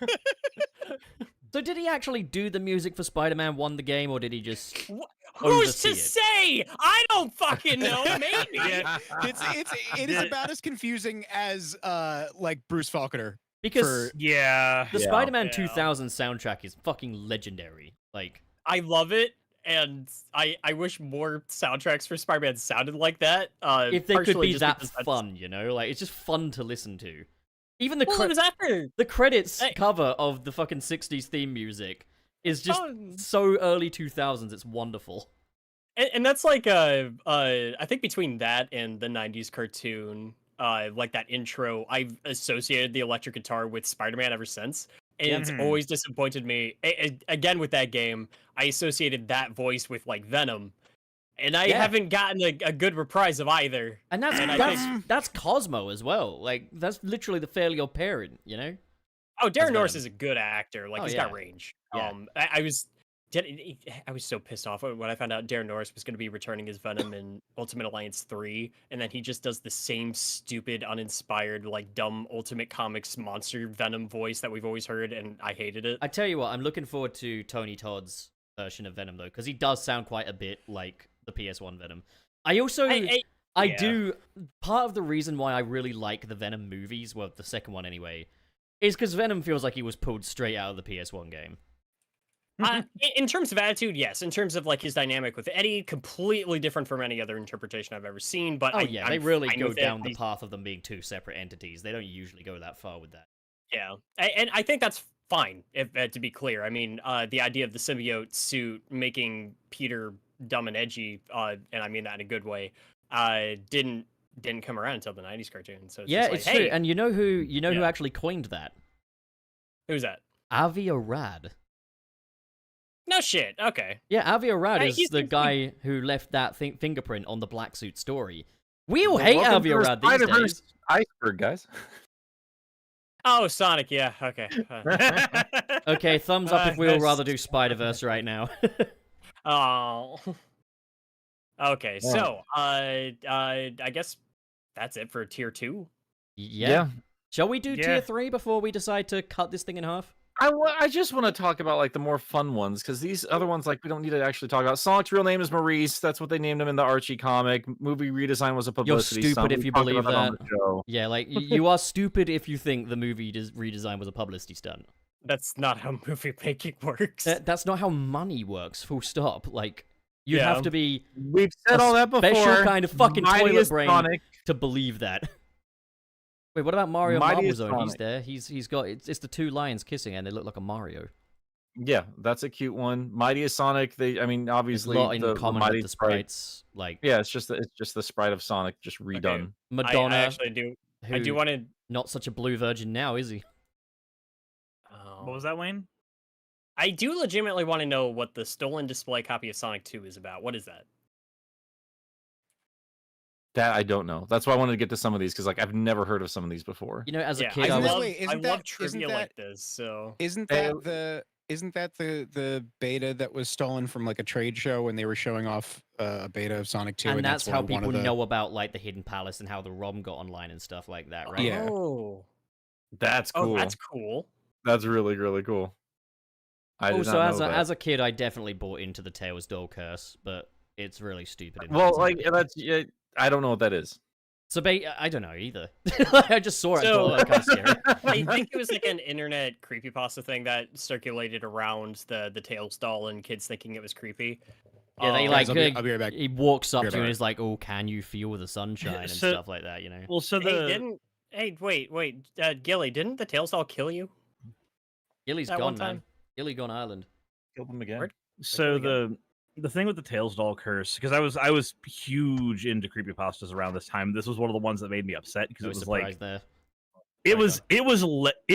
So did he actually do the music for Spider-Man 1 the game, or did he just Who's oversee to it? say? I don't fucking know. Maybe. It is about as confusing as like Bruce Faulconer. Because Yeah. the Yeah. Spider-Man Yeah. 2000 soundtrack is fucking legendary. Like, I love it, and I wish more soundtracks for Spider-Man sounded like that. if they could partially be just that because that's- fun, like it's just fun to listen to. Even the Well, it was after. the credits Hey. cover of the fucking 60s theme music is just Oh. so early 2000s. It's wonderful. And that's like I think between that and the 90s cartoon, like that intro, I've associated the electric guitar with Spider-Man ever since. And it's Mhm. always disappointed me. Again with that game, I associated that voice with like Venom. And I Yeah. haven't gotten a good reprise of either. And that's And I that's Cosmo as well. Like that's literally the fairly odd parent, you know? Oh, Darren As Norris Venom. is a good actor. Like Oh, he's yeah. got range. Yeah. I was so pissed off when I found out Darren Norris was going to be returning as Venom in Ultimate Alliance 3, and then he just does the same stupid, uninspired, like dumb Ultimate Comics monster Venom voice that we've always heard, and I hated it. I tell you what, I'm looking forward to Tony Todd's version of Venom though, because he does sound quite a bit like the PS1 Venom. I also I yeah. do part of the reason why I really like the Venom movies, well the second one anyway, is because Venom feels like he was pulled straight out of the PS1 game. In terms of attitude, yes. In terms of like his dynamic with Eddie, completely different from any other interpretation I've ever seen. But Oh I, yeah, I'm they really fine go with it. down the path of them being two separate entities. They don't usually go that far with that. Yeah, and I think that's fine. If to be clear, I mean, the idea of the symbiote suit making Peter dumb and edgy, and I mean that in a good way, didn't come around until the '90s cartoon. So it's Yeah, just like, it's hey, true. And you know who who Yeah. actually coined that? who's that? Avi Arad. No shit. Okay. Yeah, Avi Arad Hey, is he's the been- guy who left that fingerprint on the black suit story. We all Well, hate welcome Avi to the Arad these Spider-Verse days. Iceberg, guys. Oh, Sonic. Yeah. Okay. Okay, thumbs up if we all That's- rather do Spider-Verse right now. Oh. Okay. Yeah. So, I guess that's it for tier 2. Yeah. Shall we do Yeah. tier 3 before we decide to cut this thing in half? I just want to talk about like the more fun ones because these other ones like we don't need to actually talk about. Sonic's real name is Maurice. That's what they named him in the Archie comic. Movie redesign was a publicity stupid stunt. if We you talked believe about on that. the show. Yeah, like, you are stupid if you think the movie redesign was a publicity stunt. That's not how movie making works. That's not how money works, full stop. Like, you Yeah. have to be We've said A all that before. special kind of fucking toilet Mightiest brain Sonic. to believe that. Wait, what about Mario Mighty Marble as Zone? He's Sonic. there. He's got it's the two lions kissing and they look like a Mario. Yeah, that's a cute one. Mightiest Sonic. I mean, There's a obviously lot in the common Mighty with the Sprite. sprites, like Yeah, it's just the sprite of Sonic just redone. Madonna. I actually do. who I do want to. not such a blue virgin now, is he? What was that, Wayne? I do legitimately want to know what the stolen display copy of Sonic 2 is about. What is that? That I don't know. That's why I wanted to get to some of these because like I've never heard of some of these before. You know, as a Yeah, kid, I I was love, Wait, isn't I that- love isn't trivia that- like this. So Isn't Hey, that the beta that was stolen from like a trade show when they were showing off a beta of Sonic 2? and that's how where one people of the- know about like the Hidden Palace and how the ROM got online and stuff like that, right? Yeah. Oh, That's cool. oh, that's cool. That's really really cool. I did Also, not know that. as a kid, I definitely bought into the Tails doll curse, but it's really stupid. in Well, hindsight. like that's I don't know what that is. So I don't know either. I just saw it and So- thought, kind of scary. I think it was like an internet creepypasta thing that circulated around the Tails doll and kids thinking it was creepy. Yeah, they Um, like I'll be right back. he walks up Be to you right and is like, "Oh, can you feel the sunshine and So- stuff like that?" You know. Well, so the Hey, wait, Gilly, didn't the Tails doll kill you? Gilly's that one gone, man. time? Gilly gone Island. Killed them again. Where- so There the thing with the Tails doll curse, because I was huge into creepypastas around this time. This was one of the ones that made me upset because No it was surprise like there. it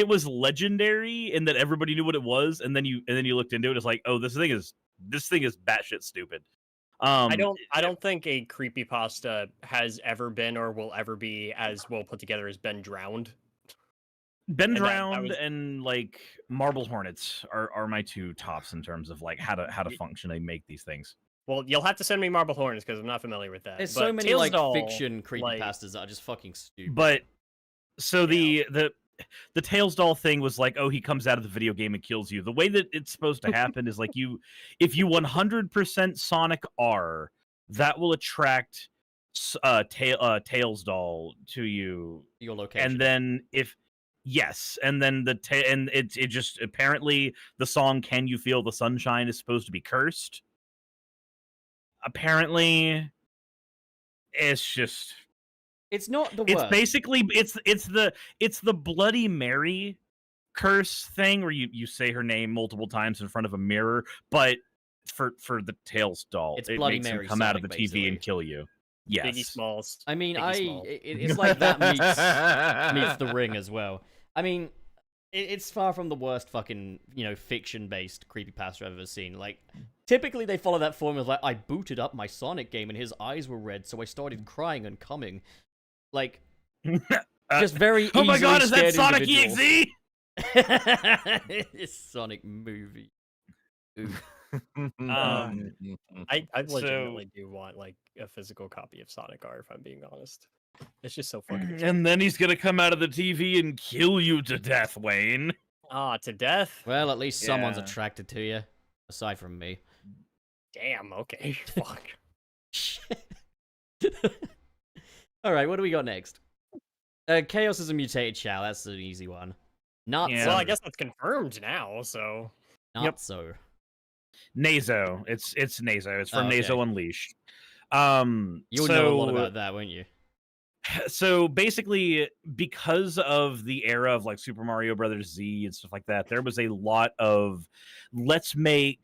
was legendary in that everybody knew what it was, and then you looked into it. It's like, oh, this thing is batshit stupid. I don't think a creepypasta has ever been or will ever be as well put together as Ben Drowned. Ben and that Drowned was- and like Marble Hornets are my two tops in terms of like how to functionally make these things. Well, you'll have to send me Marble Horns because I'm not familiar with that. There's But so many Tails like doll, fiction like- creepypastas that are just fucking stupid. But so the Tails doll thing was like, oh, he comes out of the video game and kills you. The way that it's supposed to happen is like if you 100% Sonic R, that will attract Tails doll to you, Your location. and then and then and it just apparently the song "Can You Feel the Sunshine" is supposed to be cursed. Apparently, it's It's not the It's worst. basically it's the Bloody Mary curse thing where you say her name multiple times in front of a mirror, but for the Tails doll, It's it Bloody makes Mary him come out of Sonic, the TV basically. and kill you. Yes. Biggie Smalls. I mean, Biggie Small. it's like that meets The Ring as well. I mean, it's far from the worst fucking, fiction-based creepypasta I've ever seen. Like, typically they follow that formula, like, I booted up my Sonic game and his eyes were red, so I started crying and coming. Like, just very Oh my god, is easily that scared Sonic individuals. EXE? This Sonic movie. I legitimately do want like a physical copy of Sonic R, if I'm being honest. It's just so fucking. And then he's gonna come out of the TV and kill you to death, Wayne. To death. Well, at least someone's Yeah. attracted to you, aside from me. Damn. Okay. Fuck. All right, what do we got next? Chaos is a mutated Chow. That's an easy one. Not Yeah. so. Well, I guess that's confirmed now. So. Not Yep. so. Nazo. It's Nazo. It's from Oh, okay. Nazo Unleashed. You'll know a lot about that, won't you? So basically, because of the era of like Super Mario Brothers Z and stuff like that, there was a lot of let's make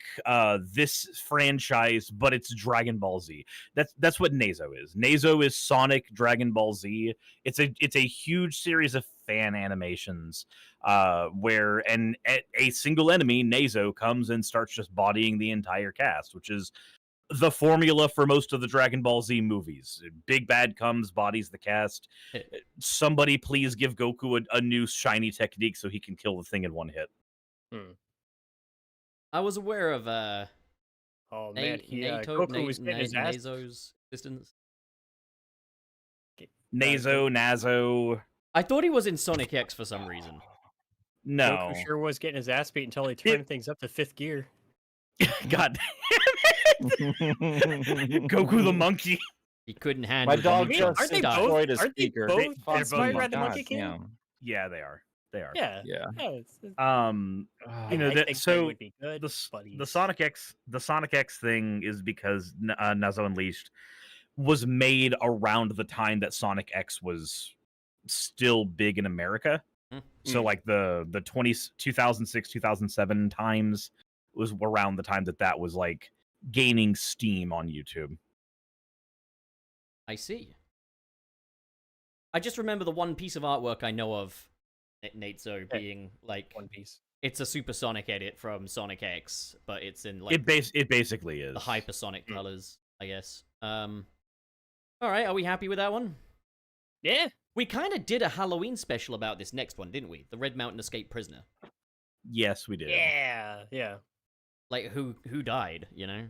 this franchise, but it's Dragon Ball Z. That's what Nazo is. Nazo is Sonic Dragon Ball Z. It's a huge series of fan animations where a single enemy, Nazo, comes and starts just bodying the entire cast, which is the formula for most of the Dragon Ball Z movies. Big bad comes, bodies the cast. Somebody please give Goku a new shiny technique so he can kill the thing in one hit. I was aware of Oh man, Nato, Goku was getting his ass. Nazo's existence. Nazo. I thought he was in Sonic X for some reason. No. Goku sure was getting his ass beat until he turned things up to 5th gear. God damn it. Goku the monkey. He couldn't handle My dog the just Aren't they stuff. both- destroyed a aren't they speaker. both- Fuck they're both me, Red the God Monkey King? damn. Yeah, they are. They are. Yeah. Yeah. You know I that think they so would be good, the buddies. Sonic X thing is because Nazo Unleashed was made around the time that Sonic X was still big in America. So like the 2006 2007 times was around the time that was like gaining steam on YouTube. I see. I just remember the one piece of artwork I know of Nazo being like One Piece. it's a supersonic edit from Sonic X, but it's in like It basically is the hypersonic colors, I guess. All right, are we happy with that one? Yeah. We kind of did a Halloween special about this next one, didn't we? The Red Mountain Escape Prisoner. Yes, we did. Yeah. Yeah. Like who died, you know?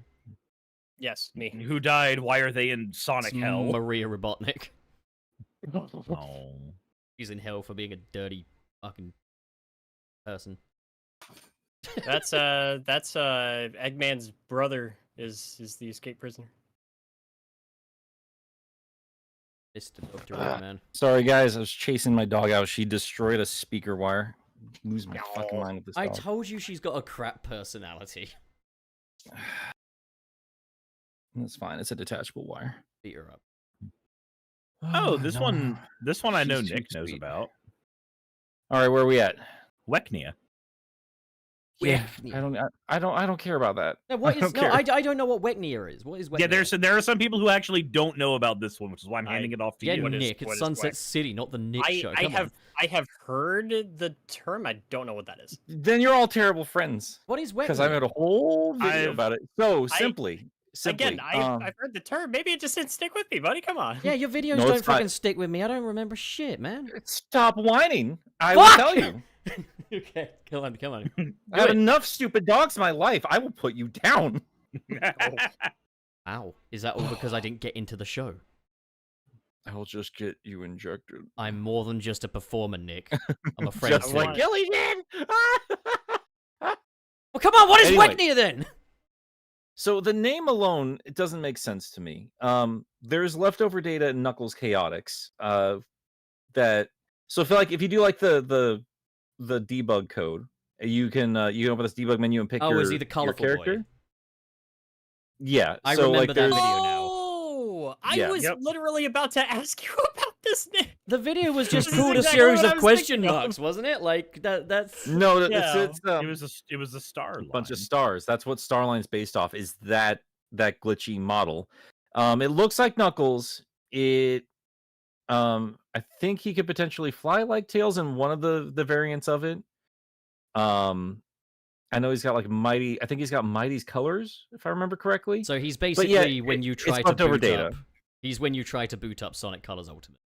Yes, me. Who died? Why are they in Sonic It's Hell? Maria Robotnik. Oh. She's in hell for being a dirty fucking person. That's Eggman's brother is the escape prisoner. Mr. Dr. Eggman. Sorry, guys. I was chasing my dog out. She destroyed a speaker wire. Lose my fucking mind with this I dog. told you she's got a crap personality. That's fine. It's a detachable wire. Beat her up. Oh, this no. one I know She's too Nick knows sweet. about. All right, where are we at? Weknia. Yeah, I don't care about that. No, what is? don't No, care. I don't know what Weknia is. What is Weknia? Yeah, there are some people who actually don't know about this one, which is why I'm handing it off to Yeah, you. What is- Nick. what It's is Sunset Wek- City, not the Nick show. Come on. I have heard the term. I don't know what that is. Then you're all terrible friends. What is Because I Weknia? made a whole video I've- about it. So simply, Again, I've heard the term. Maybe it just didn't stick with me, buddy. Come on. Yeah, your videos No, don't it's not. fucking stick with me. I don't remember shit, man. stop whining. I will Fuck! tell you. Okay, come on. I have enough stupid dogs in my life. I will put you down. Ow. Is that all because I didn't get into the show? I will just get you injected. I'm more than just a performer, Nick. I'm a friend Just too. like Gilly did. Well, come on, what is Anyway. Weknia then? So the name alone, it doesn't make sense to me. There's leftover data in Knuckles Chaotix. So I feel like if you do like the debug code, you can open this debug menu and pick Oh, your, is he the your colorful character. boy? Yeah, I so remember like that there's video now. Oh, I Yeah. was Yep. literally about to ask you about this. The video was just This is called a exactly series what I of was question thinking of. marks, wasn't it? Like that's No, Yeah. It was a star a bunch of line. stars. That's what Starline's based off. Is that glitchy model? It looks like Knuckles. I think he could potentially fly like Tails in one of the variants of it. I know he's got like Mighty. I think he's got Mighty's colors, if I remember correctly. so he's yeah, basically when you it's try to leftover boot data. up. He's when you try to boot up Sonic Colors Ultimate.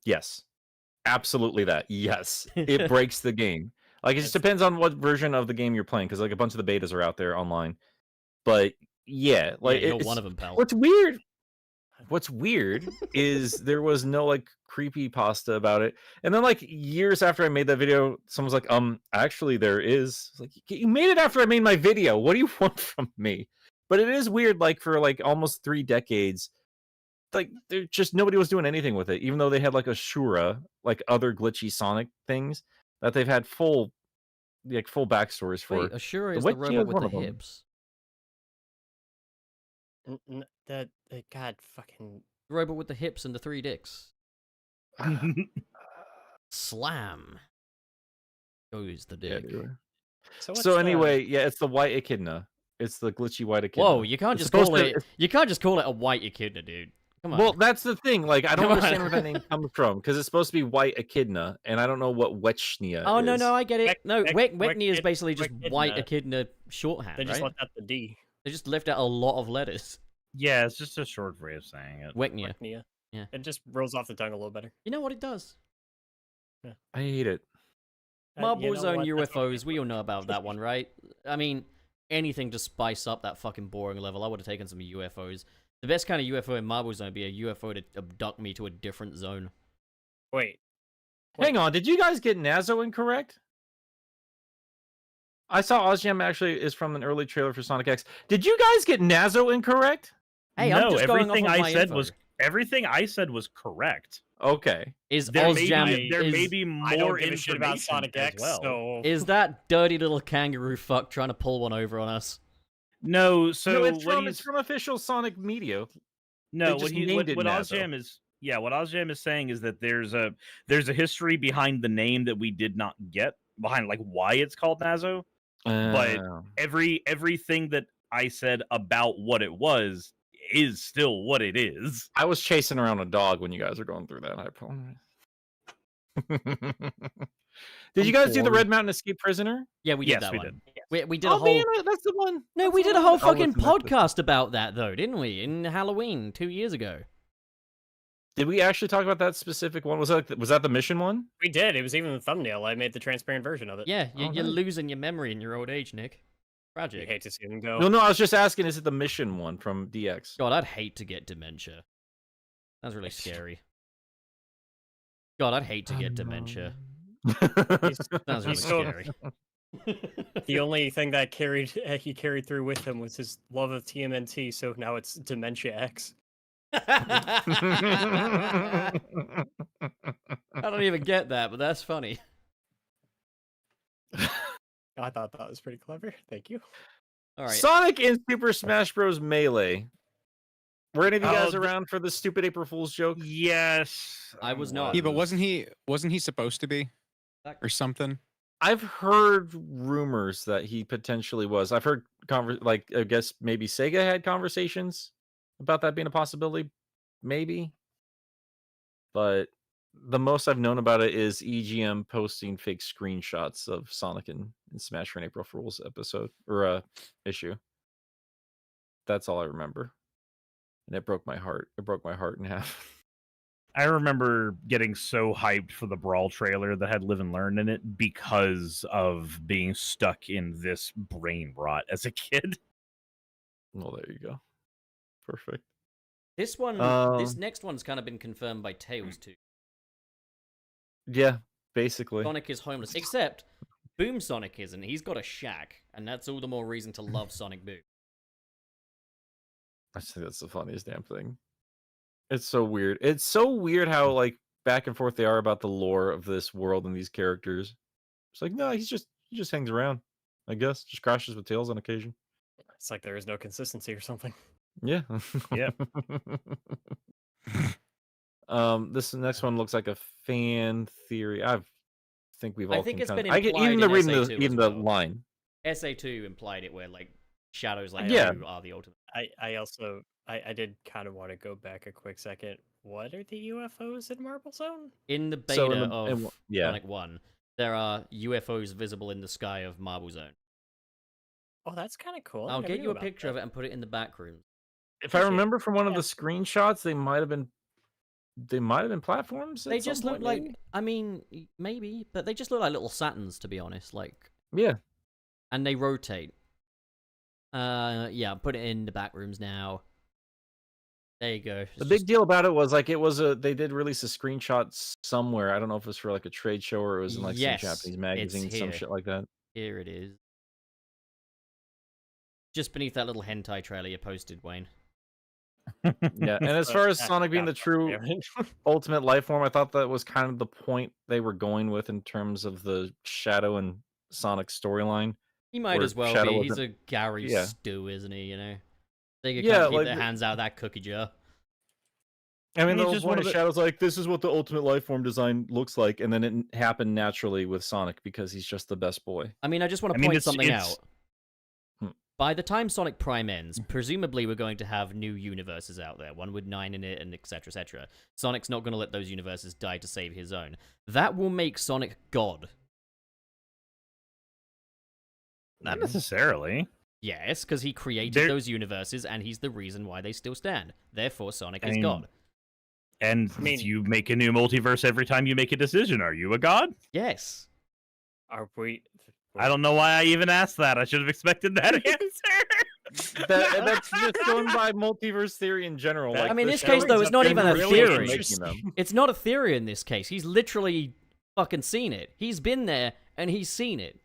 Yes, absolutely that. Yes, it breaks the game. Like it just depends on what version of the game you're playing, because like a bunch of the betas are out there online. But yeah, like yeah, you're it's one of them, pal. What's weird is there was no like creepy pasta about it. And then like years after I made that video, someone's like, actually there is. It's like, you made it after I made my video. What do you want from me? But it is weird, like for like almost 3 decades, like there just nobody was doing anything with it, even though they had like Ashura, like other glitchy Sonic things that they've had full backstories for. Wait, Ashura The is the Witchy robot is with one the of them. hips. God fucking. The robot with the hips and the 3 dicks. Slam. Goes the Yeah, dick. dude. So, what's So anyway, yeah, it's the white echidna. It's the glitchy white echidna. Whoa, you can't It's just supposed call to- it. You can't just call it a white echidna, dude. Come on. Well, that's the thing. Like, I don't Come on. understand where that name comes from, because it's supposed to be white echidna, and I don't know what wetchnia oh is. no, I get it. No, Wekni is Wekid- basically just white Wekidna. echidna shorthand, They just right? left out the D. They just left out a lot of letters. Yeah, it's just a short way of saying it. Weknia. Weknia. Yeah. It just rolls off the tongue a little better. You know what it does? I hate it. Marble You know Zone what? That's UFOs, okay. we all know about that one, right? I mean, anything to spice up that fucking boring level. I would have taken some UFOs. The best kind of UFO in Marble Zone would be a UFO to abduct me to a different zone. Wait. Hang on, did you guys get Nazo incorrect? I saw Ozjam actually is from an early trailer for Sonic X. Did you guys get Nazo incorrect? Hey, no, I'm just going off everything of I my said info. was everything I said was correct. Okay. Is There may Ozjam be, there may is, be more I don't give a shit about information Sonic as X, well. so is that dirty little kangaroo fuck trying to pull one over on us? No, so no, it's what from, he's it's from official Sonic media. no, just what he named it what Nazo. Ozjam is what Ozjam is saying is that there's a history behind the name that we did not get, behind like why it's called Nazo. But everything that I said about what it was is still what it is. I was chasing around a dog when you guys were going through that. I apologize. Did you guys do the bored. Red Mountain Escape Prisoner? Yeah, we did Yes, that we one. did. We did a Oh whole. man, that's the one. No, That's we the did a one. whole I'll fucking listen to that. podcast about that though, didn't we? In Halloween 2 years ago. Did we actually talk about that specific one? Was that the mission one? we did. It was even the thumbnail. I made the transparent version of it. Yeah, Oh, you're nice. losing your memory in your old age, Nick. You Tragic. hate to see them go. No, I was just asking. Is it the mission one from DX? God, I'd hate to get dementia. That's really scary. God, I'd hate to get dementia. Sounds really He's so- scary. The only thing that he carried through with him was his love of TMNT. So now it's Dementia X. I don't even get that, but that's funny. I thought that was pretty clever. Thank you. All right. Sonic in Super Smash Bros. Melee. Were any of you guys Oh, around for the stupid April Fool's joke? Yes, I was not. Yeah, but wasn't he supposed to be, or something? I've heard rumors that he potentially was. I've heard I guess maybe Sega had conversations about that being a possibility, maybe. But the most I've known about it is EGM posting fake screenshots of Sonic in Smash for an April Fool's episode or issue. That's all I remember, and it broke my heart. It broke my heart in half. I remember getting so hyped for the Brawl trailer that had Live and Learn in it because of being stuck in this brain rot as a kid. Well, there you go. Perfect. This one, this next one's kind of been confirmed by Tails too. Yeah, basically. Sonic is homeless, except Boom Sonic isn't. He's got a shack, and that's all the more reason to love Sonic Boom. I think that's the funniest damn thing. It's so weird. It's so weird how like back and forth they are about the lore of this world and these characters. It's like, no, he just hangs around. I guess just crashes with Tails on occasion. It's like there is no consistency or something. Yeah. Yeah. This next one looks like a fan theory. I think we've all. I think it's been I get implied even the in reading SA2 the as even the well. line. SA2 implied it where like shadows like Yeah. you are the ultimate. I also I did kind of want to go back a quick second. What are the UFOs in Marble Zone? In the beta So in the- of in- yeah. Sonic 1, there are UFOs visible in the sky of Marble Zone. Oh, that's kind of cool. I I'll never get knew you a about picture that. of it and put it in the back room. If I Appreciate it. remember from one of Yeah. the screenshots, they might have been platforms. They at just some look point, like, maybe? I mean, maybe, but they just look like little Saturns, to be honest. Like, Yeah. and they rotate. Yeah, put it in the back rooms now. There you go. The big deal about it was like they did release a screenshot somewhere. I don't know if it was for like a trade show or it was in like Yes, some Japanese it's magazine, some here. shit like that. Here it is. Just beneath that little hentai trailer you posted, Wayne. Yeah, and as far as Sonic being the true ultimate life form, I thought that was kind of the point they were going with in terms of the Shadow and Sonic storyline. He might Where as well Shadow be. He's wasn't- a Gary Yeah. stew, isn't he? You know, they can Yeah, kind of keep like their the- hands out of that cookie jar. I mean, He's the whole just point one of of the- Shadow's like, this is what the ultimate life form design looks like, and then it happened naturally with Sonic because he's just the best boy. I mean, I just want to I mean, point it's- something it's- out. Hmm. By the time Sonic Prime ends, presumably we're going to have new universes out there, one with 9 in it, and etc., etc. Sonic's not going to let those universes die to save his own. That will make Sonic God. Not necessarily. Yes, because he created There- those universes, and he's the reason why they still stand. Therefore, Sonic I is mean, God. And I mean- you make a new multiverse every time you make a decision. Are you a god? Yes. Are we? I don't know why I even asked that. I should have expected that answer. That's just going by multiverse theory in general. That- Like, I mean, the this case, show though, is it's not even a really theory. making them. It's not a theory in this case. He's literally fucking seen it. He's been there, and he's seen it.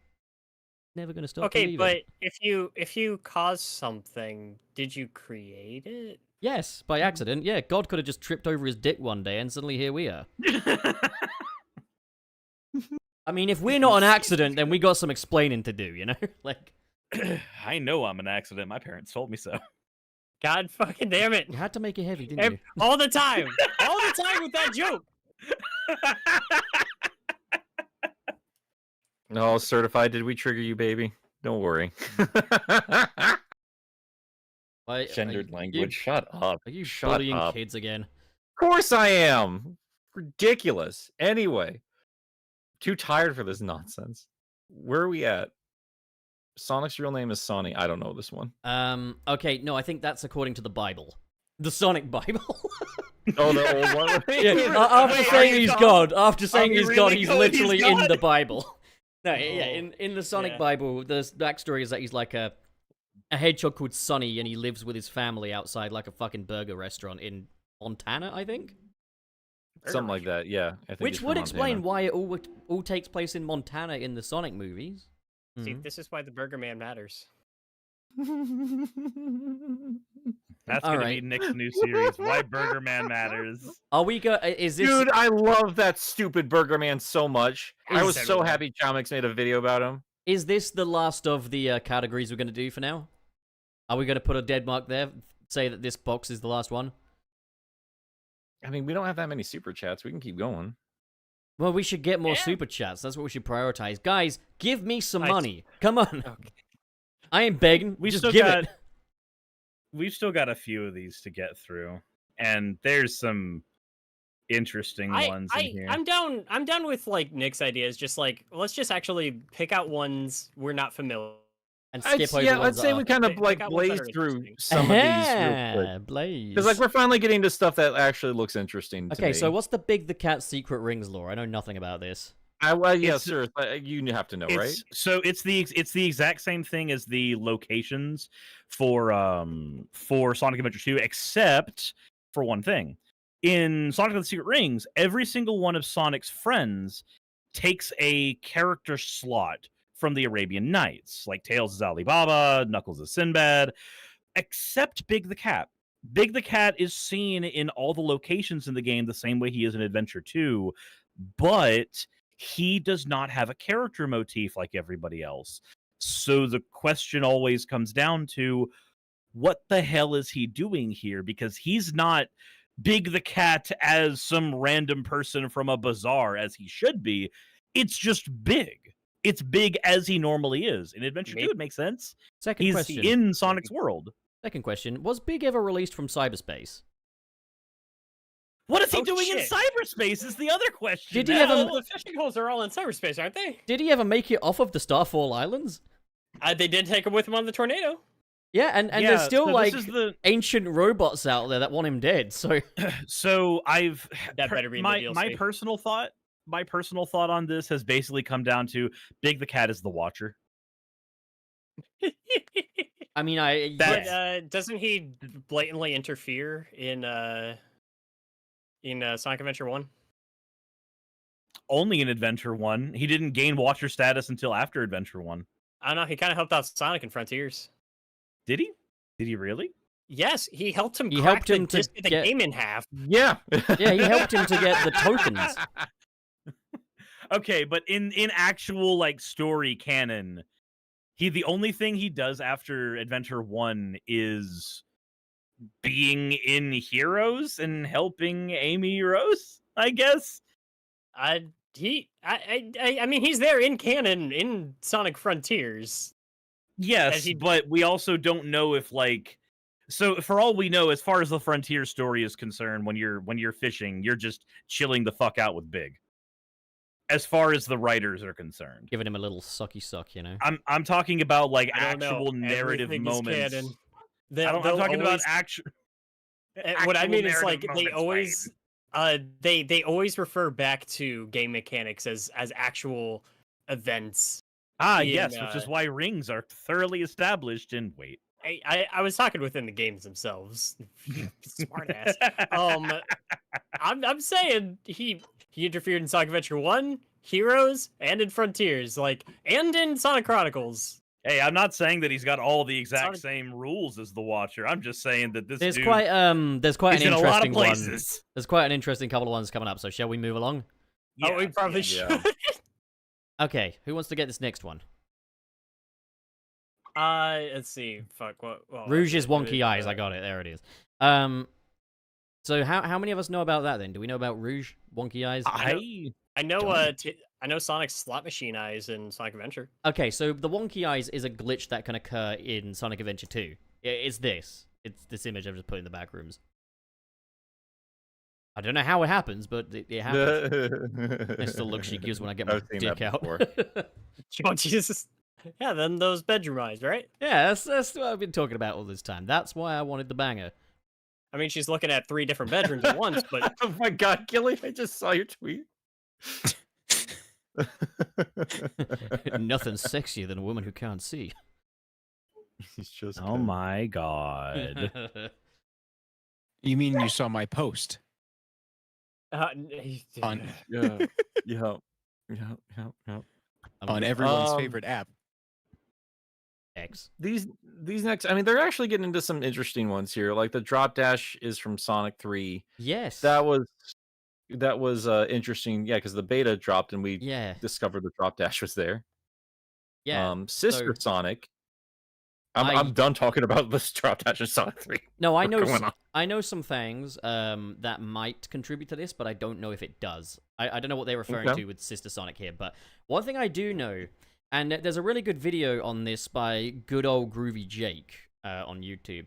Never gonna stop Okay, believing. but if you cause something, did you create it? Yes, by accident. Yeah, God could have just tripped over his dick one day, and suddenly here we are. I mean, if we're not an accident, then we got some explaining to do, you know? Like, I know I'm an accident. My parents told me so. God fucking damn it! you had to make it heavy, didn't you? All the time, all the time with that joke. No, certified. Did we trigger you, baby? Don't worry. Why- Gendered are language. You, Shut up. are you Shut bullying up. kids again? Of course I am. Ridiculous. Anyway, too tired for this nonsense. Where are we at? Sonic's real name is Sonny. I don't know this one. Okay, no, I think that's according to the Bible. The Sonic Bible. Oh, the old one. Yeah, after Wait, are saying you he's talking- God, after saying you he's God, really he's going, he's literally in God? the Bible. No, yeah, Oh, in the Sonic yeah. Bible, the backstory is that he's like a hedgehog called Sonny, and he lives with his family outside like a fucking burger restaurant in Montana, I think. Something like that. Yeah. I think Which it's would from explain Montana. why it all takes place in Montana in the Sonic movies. See, Mhm. this is why the Burger Man matters. That's All gonna right. be Nick's new series. Why Burger Man matters. Are we go? Is this? Dude, I love that stupid Burger Man so much. I Is was so everyone. happy Chomix made a video about him. Is this the last of the categories we're going to do for now? Are we going to put a dead mark there? Say that this box is the last one? I mean, we don't have that many super chats. We can keep going. Well, we should get more Yeah. super chats. That's what we should prioritize. Guys, give me some I- money. Come on. Okay. I ain't begging. We Just still give got. it. We've still got a few of these to get through, and there's some interesting ones in here. I'm down with like Nick's ideas. Just like let's just actually pick out ones we're not familiar. And skip over yeah, ones let's that say are- we kind of Pick like out ones that blaze are through interesting. some of these real quick. Blaze. Because like we're finally getting to stuff that actually looks interesting to Okay, me. so what's the Big the Cat Secret Rings lore? I know nothing about this. Well, yeah, It's- sir. You have to know, right? It's the exact same thing as the locations for Sonic Adventure 2, except for one thing. In Sonic and the Secret Rings, every single one of Sonic's friends takes a character slot from the Arabian Nights. Like Tails is Alibaba, Knuckles is Sinbad, except Big the Cat. Big the Cat is seen in all the locations in the game the same way he is in Adventure 2, but he does not have a character motif like everybody else. So the question always comes down to, what the hell is he doing here? Because he's not Big the cat as some random person from a bazaar as he should be. It's just Big. It's Big as he normally is. In Adventure 2, it makes sense. Second He's question. in Sonic's world. Second question. Was Big ever released from cyberspace? What is he Oh, doing in shit. cyberspace is the other question. Did he now. ever- The fishing holes are all in cyberspace, aren't they? Did he ever make it off of the Starfall Islands? They did take him with him on the tornado. Yeah, and Yeah, there's still so like this is the... ancient robots out there that want him dead. So So I've That better be in the DLC. my personal thought on this has basically come down to Big the cat is the Watcher. I mean, That's- yeah. But doesn't he blatantly interfere in Sonic Adventure 1? Only in Adventure 1. He didn't gain Watcher status until after Adventure 1. I don't know. He kind of helped out Sonic in Frontiers. Did he? Did he really? Yes, he helped him. He crack helped the him to disc of the get- game in half. Yeah. Yeah, he helped him to get the tokens. Okay, but in actual like story canon, the only thing he does after Adventure 1 is being in Heroes and helping Amy Rose, I guess. I mean, he's there in canon in Sonic Frontiers. Yes, he- but we also don't know if like so for all we know, as far as the Frontier story is concerned, when you're fishing, you're just chilling the fuck out with Big. As far as the writers are concerned. Giving him a little sucky suck, you know. I'm talking about like I don't know. actual narrative Everything is moments. canon. I'm talking about actual. What I actual mean is narrative like they moments, always they always refer back to game mechanics as actual events. Ah, in, yes, which is why rings are thoroughly established in wait. I was talking within the games themselves. Smart ass. I'm saying he interfered in Sonic Adventure 1, Heroes, and in Frontiers, and in Sonic Chronicles. Hey, I'm not saying that he's got all the exact Sonic- same rules as the Watcher. I'm just saying that this There's dude quite an is in a lot of interesting one. places. There's quite an interesting couple of ones coming up. So shall we move along? Oh, we probably yeah. should. Okay, who wants to get this next one? Let's see. Fuck. What? Well, Rouge's wonky eyes. I got it. There it is. So how many of us know about that then? Do we know about Rouge wonky eyes? I know. Don't. I know Sonic's slot machine eyes in Sonic Adventure. Okay, so the wonky eyes is a glitch that can occur in Sonic Adventure 2. It's this. It's this image I've just put in the back rooms. I don't know how it happens, but it happens. It's the look she gives when I get my I've seen dick that out. before. Oh Jesus! Yeah, then those bedroom eyes, right? Yeah, that's what I've been talking about all this time. That's why I wanted the banger. I mean, she's looking at 3 different bedrooms at once, but Oh my god, Gilly, I just saw your tweet. Nothing sexier than a woman who can't see. He's just Oh my god. You mean you saw my post on yeah. on everyone's Um, favorite app? X. These next, I mean, they're actually getting into some interesting ones here. Like the drop dash is from Sonic 3. Yes. That was interesting, yeah, because the beta dropped and we Yeah. discovered the drop dash was there. Yeah. Sister so- Sonic. I- I'm done talking about this drop dash in Sonic 3. No, I What's know. going on? I know some things that might contribute to this, but I don't know if it does. I don't know what they're referring Okay. to with Sister Sonic here, but one thing I do know, and there's a really good video on this by good old Groovy Jake on YouTube.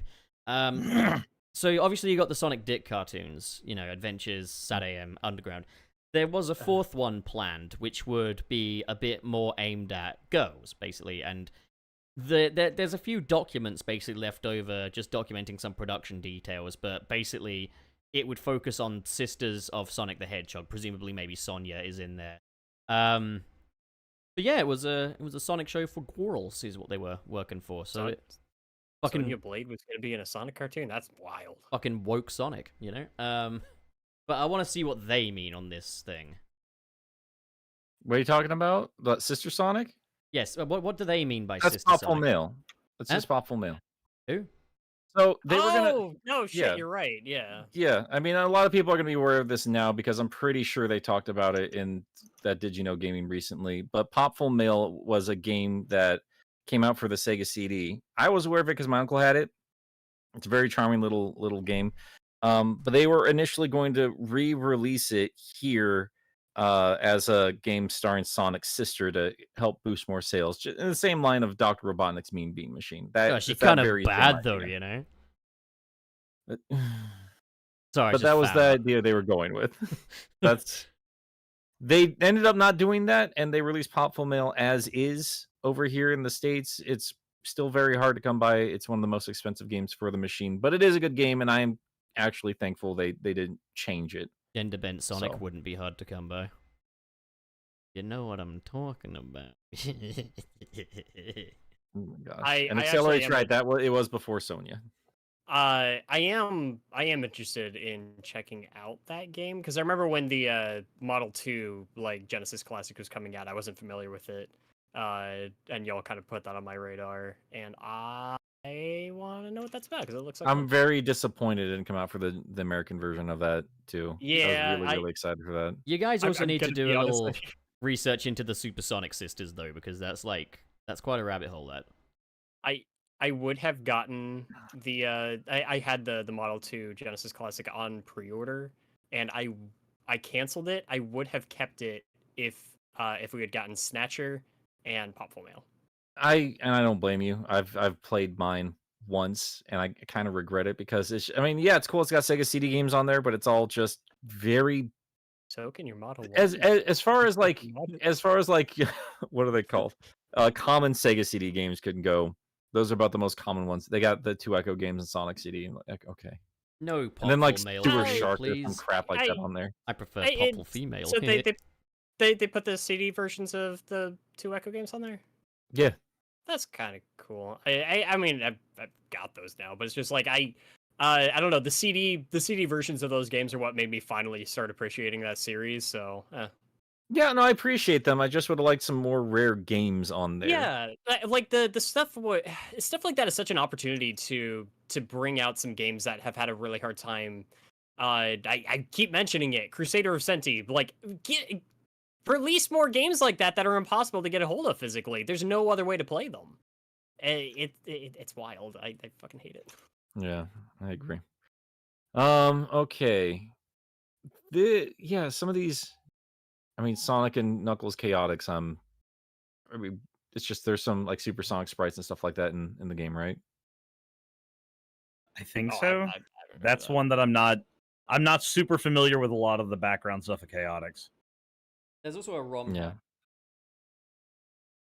So obviously you got the Sonic Dick cartoons, Adventures, Sad AM, Underground. There was a fourth one planned, which would be a bit more aimed at girls, basically, and there's a few documents basically left over just documenting some production details, but basically it would focus on sisters of Sonic the Hedgehog. Presumably maybe Sonya is in there. But yeah, it was a Sonic show for girls is what they were working for. So it Sonya Blade was going to be in a Sonic cartoon. That's wild. fucking woke Sonic, But I want to see what they mean on this thing. What are you talking about? The Sister Sonic? Yes, what do they mean by That's Sister Popful Sonic? Mail. That's Huh? just Popful Mail. Who? So they were gonna. No shit, yeah. you're right. Yeah. Yeah, I mean, a lot of people are going to be aware of this now because I'm pretty sure they talked about it in that Did You Know Gaming recently. But Popful Mail was a game that came out for the Sega CD. I was aware of it because my uncle had it. It's a very charming little game. But they were initially going to re-release it here as a game starring Sonic's sister to help boost more sales. In the same line of Dr. Robotnik's Mean Bean Machine. Gosh, she's it's that kind of very same bad though, idea. you know. But, Sorry, but that was the idea they were going with. They ended up not doing that, and they released Popful Mail as is over here in the States. It's still very hard to come by. It's one of the most expensive games for the machine, but it is a good game, and I am actually thankful they didn't change it. Gender bent Sonic So. wouldn't be hard to come by. You know what I'm talking about. Oh my gosh. I And actually Accelerate's am right. It was before Sonya. I am interested in checking out that game because I remember when the Model 2 like Genesis Classic was coming out, I wasn't familiar with it. And y'all kind of put that on my radar, and I want to know what that's about because it looks like I'm fun. very disappointed it didn't come out for the American version of that too. Yeah, I was really excited for that. You guys also I'm need to gonna do be a honest little with you. research into the Supersonic sisters though, because that's quite a rabbit hole. That I would have gotten the I had the Model 2 Genesis Classic on pre-order, and I canceled it. I would have kept it if we had gotten Snatcher and Popful Mail. I don't blame you. I've played mine once, and I kind of regret it because it's cool. It's got Sega CD games on there, but it's all just very So can your Model 1. as far as like Model- what are they called? Common Sega CD games could go. Those are about the most common ones. They got the 2 Echo games and Sonic CD. Like, okay. no And then like Popful Male, Sewer Hey, Shark or some please. crap like that on there. I prefer Hey, Popful it's- Female. So they put the CD versions of the 2 Echo games on there. Yeah. That's kind of cool. I mean I've got those now, but it's just like I don't know, the CD versions of those games are what made me finally start appreciating that series. So Yeah, no, I appreciate them. I just would have liked some more rare games on there. yeah, like the stuff like that is such an opportunity to bring out some games that have had a really hard time. I keep mentioning it, Crusader of Senti. Like release more games like that are impossible to get a hold of physically. There's no other way to play them. It's wild. I fucking hate it. Yeah, I agree. Okay. Some of these, Sonic and Knuckles Chaotix, it's just there's some like supersonic sprites and stuff like that in the game, right? I think Oh, so. I haven't heard That's of that. one that I'm not super familiar with a lot of the background stuff of Chaotix. There's also a ROM. Yeah.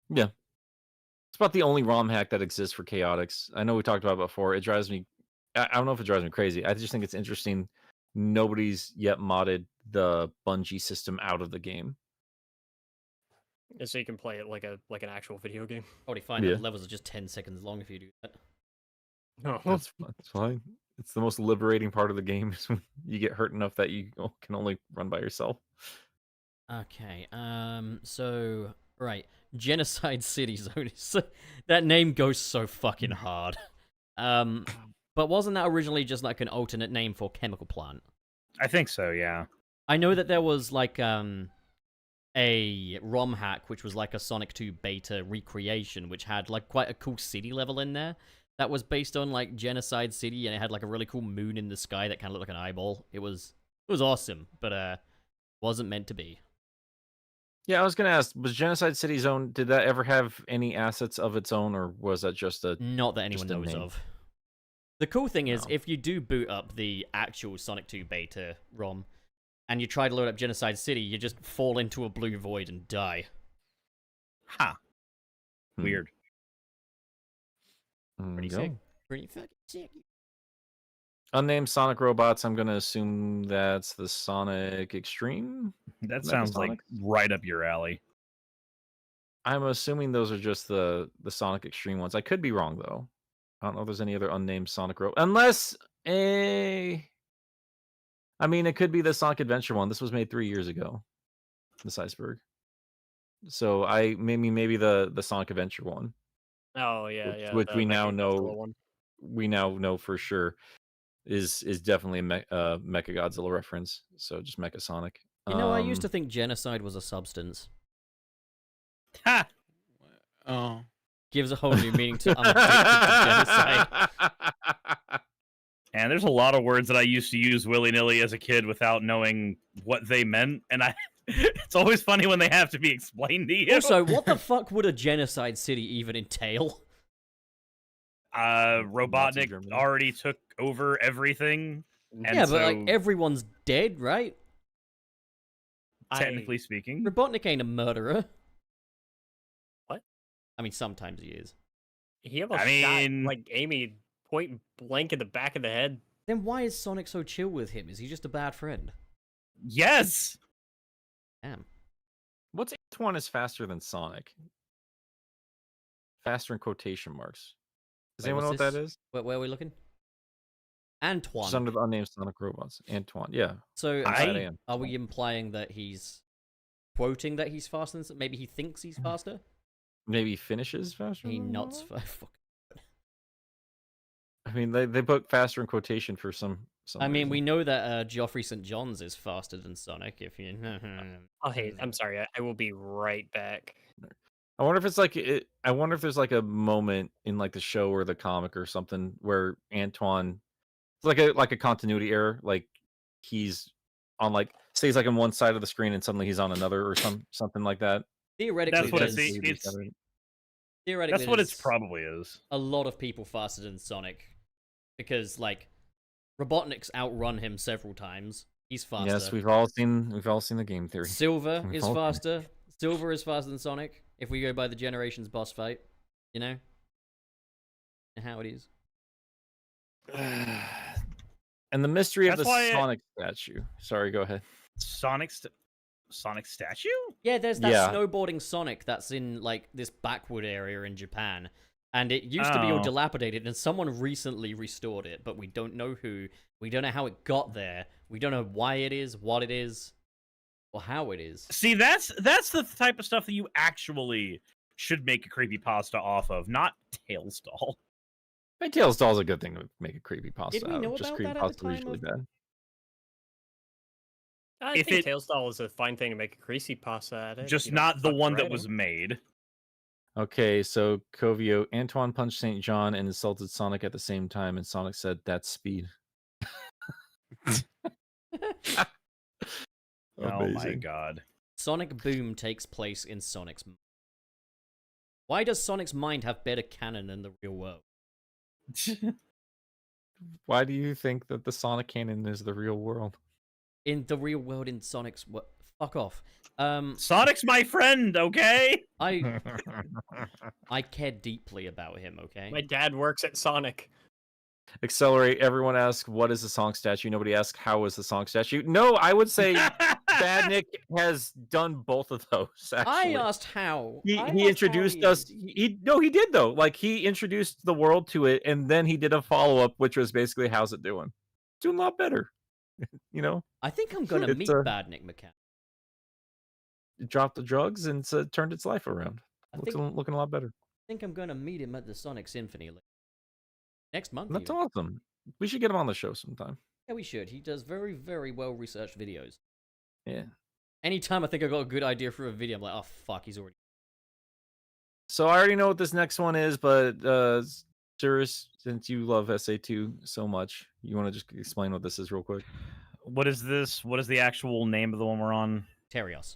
Yeah. It's about the only ROM hack that exists for Chaotix. I know we talked about it before. It drives me I don't know if it drives me crazy. I just think it's interesting. Nobody's yet modded the Bungie system out of the game. So you can play it like an actual video game. Probably find Yeah. that levels are just 10 seconds long if you do that. No, That's fine. It's the most liberating part of the game is when you get hurt enough that you can only run by yourself. Okay, so, right, Genocide City Zone, that name goes so fucking hard. But wasn't that originally just like an alternate name for chemical plant? I think so, yeah. I know that there was like, a ROM hack, which was like a Sonic 2 beta recreation, which had like quite a cool city level in there. That was based on like Genocide City, and it had like a really cool moon in the sky that kind of looked like an eyeball. It was awesome, but wasn't meant to be. Yeah, I was gonna ask, was Genocide City Zone, did that ever have any assets of its own, or was that just a Not that anyone just a knows name? of. The cool thing is, No. if you do boot up the actual Sonic 2 beta ROM, and you try to load up Genocide City, you just fall into a blue void and die. Ha. Hmm. Weird. Pretty Go. sick. Pretty fucking sick. Unnamed Sonic robots, I'm gonna assume that's the Sonic Extreme. That sounds like Megasonic? right up your alley. I'm assuming those are just the Sonic Extreme ones. I could be wrong though. I don't know if there's any other unnamed Sonic unless it could be the Sonic Adventure one. This was made 3 years ago. This Iceberg. So maybe the Sonic Adventure one. Oh yeah, Which we that now Game Godzilla know one. we now know for sure is definitely a Mecha Godzilla reference. So just Mecha Sonic. You know, I used to think genocide was a substance. Ha! Oh. Gives a whole new meaning to I'm addicted to genocide. And there's a lot of words that I used to use willy-nilly as a kid without knowing what they meant, and it's always funny when they have to be explained to you. Also, what the fuck would a genocide city even entail? Robotnik Germany. already took over everything. And Yeah, so, but like everyone's dead, right? technically speaking, Robotnik ain't a murderer. What? I mean, sometimes he is. He almost shot like Amy point blank in the back of the head. Then why is Sonic so chill with him? Is he just a bad friend? yes. Damn. What's Antoine is faster than Sonic? Faster in quotation marks. Does Wait, anyone know what's what that this? is? Where are we looking? Just Antoine. under the unnamed Sonic robots. Antoine, yeah. So I- are we implying that he's quoting that he's faster than? Maybe he thinks he's faster. Maybe he finishes faster. He than nuts. Sonic? Fuck. I mean, they put faster in quotation for some. I mean, reason. we know that Geoffrey St. John's is faster than Sonic. If you. Oh, hey, I'm sorry. I will be right back. I wonder if it's like it. I wonder if there's like a moment in like the show or the comic or something where Antoine, it's like a continuity error. Like he's on like say he's like on one side of the screen and suddenly he's on another or something like that. Theoretically, That's what there's- it's theoretically, that's what it there's probably is. a lot of people faster than Sonic, because like Robotnik's outrun him several times. He's faster. Yes, we've all seen the game theory. Silver We've is all- faster. Silver is faster than Sonic. If we go by the Generations boss fight, you know, and how it is. And the mystery of That's the why Sonic statue. Sorry, go ahead. Sonic statue? Yeah, there's that Yeah. snowboarding Sonic that's in like this backward area in Japan, and it used to be all Oh. dilapidated, and someone recently restored it, but we don't know who. We don't know how it got there. We don't know why it is, what it is, or how it is. See, that's the type of stuff that you actually should make a creepypasta off of, not Tails doll. My Tails doll's a good thing to make a creepypasta Did we out know of. Just about that at the creepypasta are time usually of- bad. I If think it- Tails doll is a fine thing to make a creasy pasta at it. Just you know, not the fuck one that writing. was made. Okay, so Covio, Antoine punched St. John and insulted Sonic at the same time, and Sonic said, "That's speed." Oh my god. Sonic Boom takes place in Sonic's mind. Why does Sonic's mind have better canon than the real world? Why do you think that the Sonic canon is the real world? In the real world, in Sonic's fuck off. Sonic's my friend, okay? I care deeply about him. Okay. My dad works at Sonic. Accelerate. Everyone asks, "What is the Sonic statue?" Nobody asks, "How is the Sonic statue?" No, I would say Bad Nick has done both of those. Actually, I asked how. he I asked introduced how us. He did though. Like he introduced the world to it, and then he did a follow up, which was basically, "How's it doing?" Doing a lot better. You know, I think I'm gonna It's, meet Bad Nick McCann. it dropped the drugs and turned its life around. I Looking a lot better. think I'm gonna meet him at the Sonic Symphony next month. That's even. awesome. We should get him on the show sometime. Yeah, we should. He does very, very well researched videos. Yeah. Anytime I think I got a good idea for a video, I'm like, oh fuck, he's already. So I already know what this next one is, but Suris, since you love SA2 so much, you want to just explain what this is real quick? What is this? What is the actual name of the one we're on? Terios.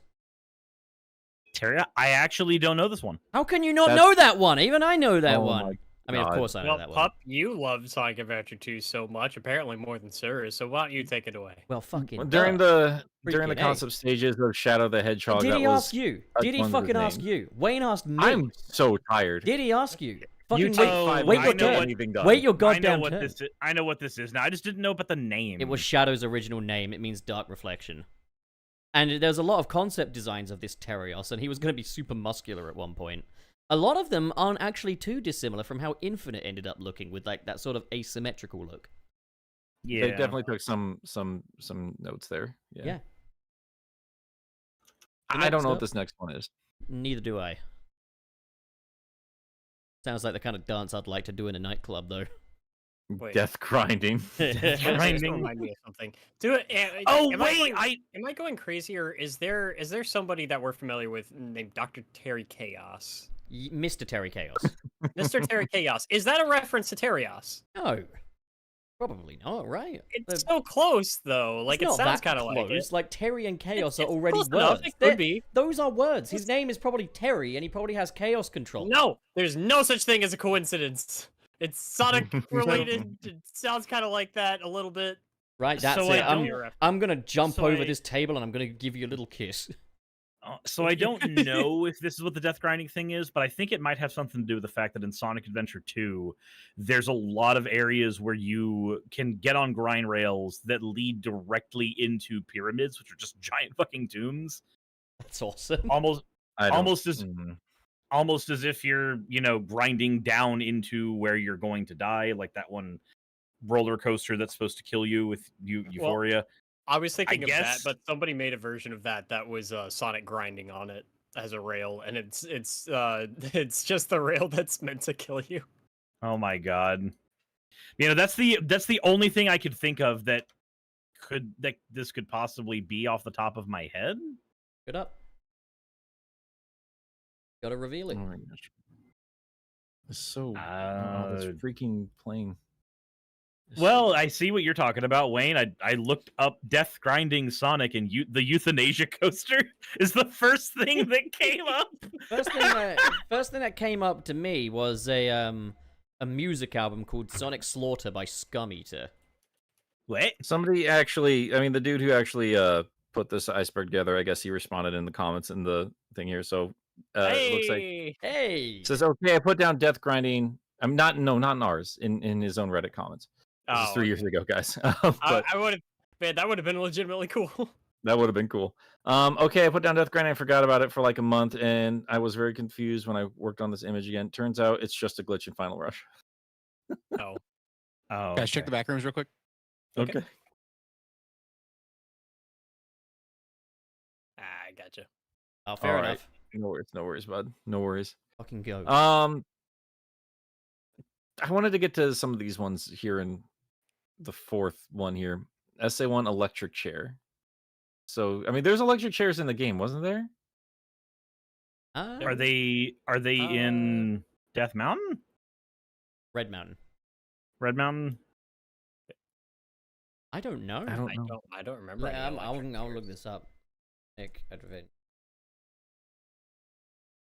Terria? I actually don't know this one. How can you not That's- know that one? Even I know that Oh one. my I mean, of God. course I know Well, that one. Pup, you love Sonic Adventure 2 so much, apparently more than Suris, so why don't you take it away? Well, fucking. Well, during duh. the A. concept stages of Shadow the Hedgehog, Did that he was ask you? that's Did he one of his fucking ask names. you? Wayne asked me. I'm so tired. Did he ask you? You Fucking take Oh, 5 wait minutes your to get turn. anything done. Wait your I know goddamn what turn. this is. I know what this is now. I just didn't know about the name. It was Shadow's original name. It means dark reflection. And there's a lot of concept designs of this Terios, and he was going to be super muscular at one point. A lot of them aren't actually too dissimilar from how Infinite ended up looking, with like that sort of asymmetrical look. Yeah. They definitely took some notes there. Yeah. Yeah. I don't Next know up- what this next one is. Neither do I. Sounds like the kind of dance I'd like to do in a nightclub, though. Wait. Death grinding. This Grinding. remind me of something. Do it. Oh am I wait, going- Am I going crazy, or is there somebody that we're familiar with named Dr. Terry Chaos? Mr. Terry Chaos. Mr. Terry Chaos. Is that a reference to Terios? No. Probably not, right? It's so close though. Like It's it not sounds that kind of like close. it. Like Terry and Chaos are It's already close enough, words. it could be. Those are words. His name is probably Terry, and he probably has Chaos control. No, there's no such thing as a coincidence. It's Sonic related. It sounds kind of like that a little bit. Right, that's So it. I don't- I'm gonna jump so over I- this table and I'm gonna give you a little kiss. So I don't know if this is what the death grinding thing is, but I think it might have something to do with the fact that in Sonic Adventure 2, there's a lot of areas where you can get on grind rails that lead directly into pyramids, which are just giant fucking tombs. That's awesome. Almost I don't- almost as Mhm. almost as if you're, grinding down into where you're going to die, like that one roller coaster that's supposed to kill you with Euphoria. I was thinking of that, guess- but somebody made a version of that was Sonic grinding on it as a rail, and it's it's just the rail that's meant to kill you. Oh my god. That's the only thing I could think of that this could possibly be off the top of my head. Good up. Gotta reveal it. Oh my gosh. It's so this Uh, freaking plane. It's Well, I see what you're talking about, Wayne. I looked up death grinding Sonic, and the euthanasia coaster is the first thing that came up. First thing that came up to me was a music album called Sonic Slaughter by Scum Eater. What? somebody actually, I mean, the dude who actually put this iceberg together, I guess he responded in the comments in the thing here. So it looks like Hey! Hey! it says, okay, I put down death grinding. I'm not in ours, in his own Reddit comments. This is 3 years ago, guys. But I would have, man, that would have been legitimately cool. that would have been cool. Okay, I put down death grinding. I forgot about it for like a month, and I was very confused when I worked on this image again. Turns out it's just a glitch in Final Rush. Oh, Oh, Guys, check the back rooms real quick. Okay. I gotcha. Oh, fair All right. enough. No worries, bud. No worries. Fucking go. I wanted to get to some of these ones here in the fourth one here. SA1 electric chair. So, I mean, there's electric chairs in the game, wasn't there? Are they in Death Mountain? Red Mountain? Red Mountain? I don't know. I don't know. I don't remember. any I'll electric look chairs. this up. Nick Advent.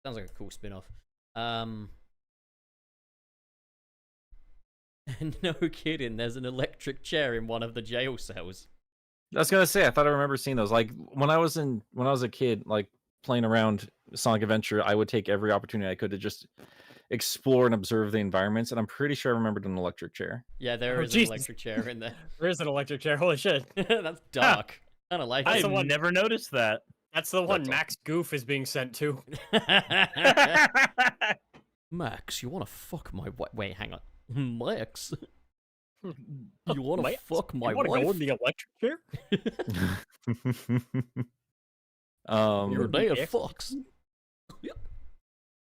Sounds like a cool spin-off. No kidding, there's an electric chair in one of the jail cells. I was gonna say, I thought I remember seeing those. Like when I was a kid, like playing around Sonic Adventure, I would take every opportunity I could to just explore and observe the environments. And I'm pretty sure I remembered an electric chair. Yeah, there Oh, is Jesus. an electric chair in there. There is an electric chair. Holy shit! That's dark. I don't like I've the it. one- never noticed that. That's the one That's all. Max Goof is being sent to. Max, you wanna fuck my wife? Wait, hang on. Max? You wanna Max, fuck my you wanna wife? go in the electric chair? You're a day of yeah. fucks.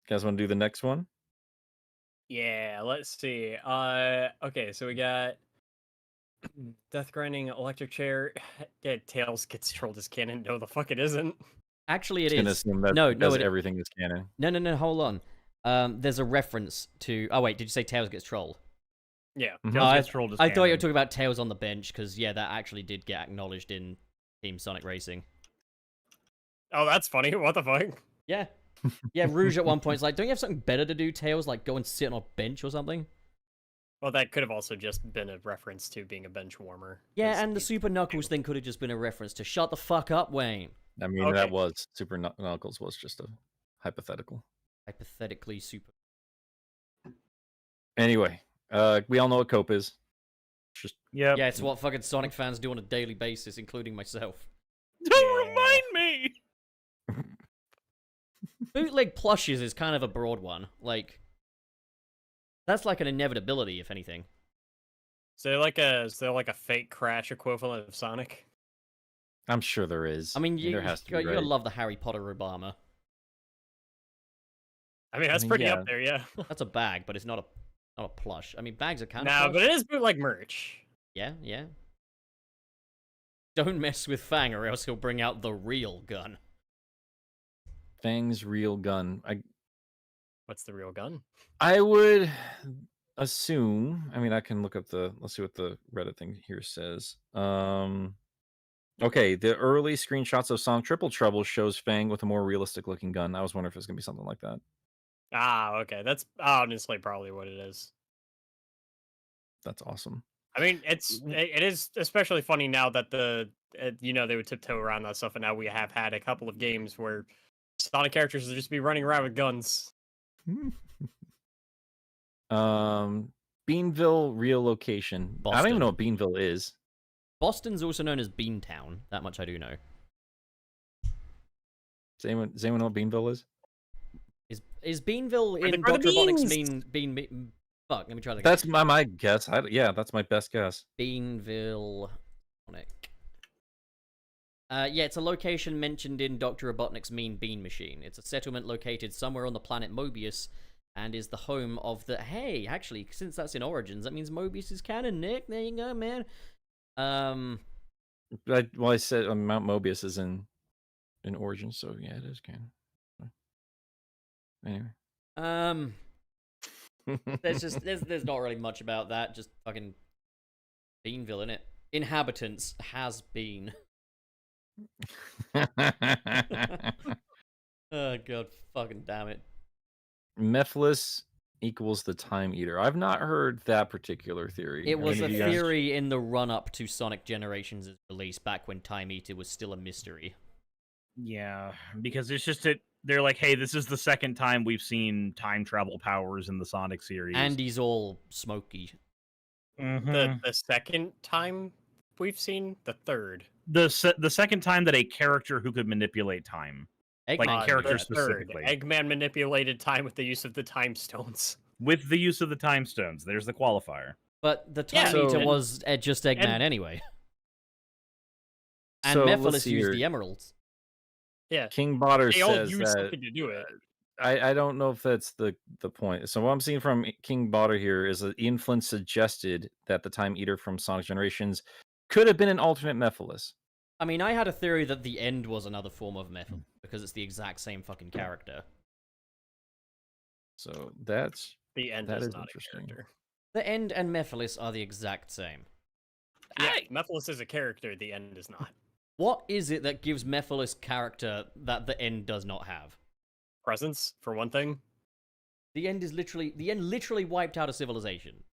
Guys want to do the next one? Yeah, let's see. Okay, so we got death grinding electric chair. Yeah, Tails gets trolled as canon. No, the fuck it isn't. Actually, it I'm gonna is. assume that No, because it- everything is canon. No, hold on. There's a reference to... Oh, wait, did you say Tails gets trolled? Yeah. Mhm. Tails I- gets trolled as I thought you were canon. talking about Tails on the bench, because, yeah, that actually did get acknowledged in Team Sonic Racing. Oh, that's funny. What the fuck? Yeah. Yeah, Rouge at one point is like, don't you have something better to do, Tails? Like, go and sit on a bench or something? Well, that could have also just been a reference to being a bench warmer. Yeah, 'cause and the he- Super Knuckles thing could have just been a reference to shut the fuck up, Wayne. I mean, Okay. that was Super Knuckles was just a hypothetical. Hypothetically super... Anyway, we all know what cope is. Just Yep. Yeah, it's what fucking Sonic fans do on a daily basis, including myself. Don't Yeah. remind me. Bootleg plushes is kind of a broad one. Like, that's like an inevitability, if anything. Is there like a fake Crash equivalent of Sonic? I'm sure there is. I mean, you there has to be, gotta right? love the Harry Potter Obama. I mean, that's mean, pretty yeah. up there, yeah. That's a bag, but it's not a plush. I mean, bags are kind No, of but plush. it is bootleg merch. Yeah, yeah. Don't mess with Fang, or else he'll bring out the real gun. Fang's real gun. What's the real gun? I would assume. I mean, I can look up the. Let's see what the Reddit thing here says. Okay, the early screenshots of Sonic Triple Trouble shows Fang with a more realistic looking gun. I was wondering if it's gonna be something like that. Ah, okay. That's honestly probably what it is. That's awesome. I mean, it is especially funny now that they would tiptoe around that stuff, and now we have had a couple of games where Sonic characters will just be running around with guns. Beanville real location. I don't even Boston. know what Beanville is. Boston's also known as Beantown. That much I do know. Does anyone know what Beanville is? Is Beanville Where the in Dr. Robotnik's beans! bean? Fuck, let me try that. That's my guess. Yeah, that's my best guess. Beanville. Yeah, it's a location mentioned in Dr. Robotnik's Mean Bean Machine. It's a settlement located somewhere on the planet Mobius, and is the home of the... Hey, actually, since that's in Origins, that means Mobius is canon, Nick. There you go, man. I said Mount Mobius is in Origins, so yeah, it is canon. Anyway. There's not really much about that. Just fucking Beanville, innit? Inhabitants has been. Oh god, fucking damn it. Mephiles equals the Time Eater. I've not heard that particular theory. It was a Any of you guys- theory in the run-up to Sonic Generations' release, back when Time Eater was still a mystery. Yeah, because it's just they're like, hey, this is the second time we've seen time travel powers in the Sonic series. And he's all smoky. Mhm. The second time we've seen, the third. The second time that a character who could manipulate time, like Eggman character did that. specifically, Eggman manipulated time with the use of the time stones. with the use of the time stones. There's the qualifier. But the Yeah, Time Eater and- was just Eggman and- anyway. And So, let's Mephiles see used here. the emeralds. Yeah, King Botter they all says use that something to do it. I don't know if that's the point. So what I'm seeing from King Botter here is that Ian Flynn suggested that the Time Eater from Sonic Generations could have been an alternate Mephiles. I mean, I had a theory that the End was another form of Mephil, because it's the exact same fucking character. So that's The end That is is not a interesting. character. The End and Mephiles are the exact same. Yeah, Mephiles is a character, the end is not. What is it that gives Mephiles character that the End does not have? Presence, for one thing. The End literally wiped out a civilization.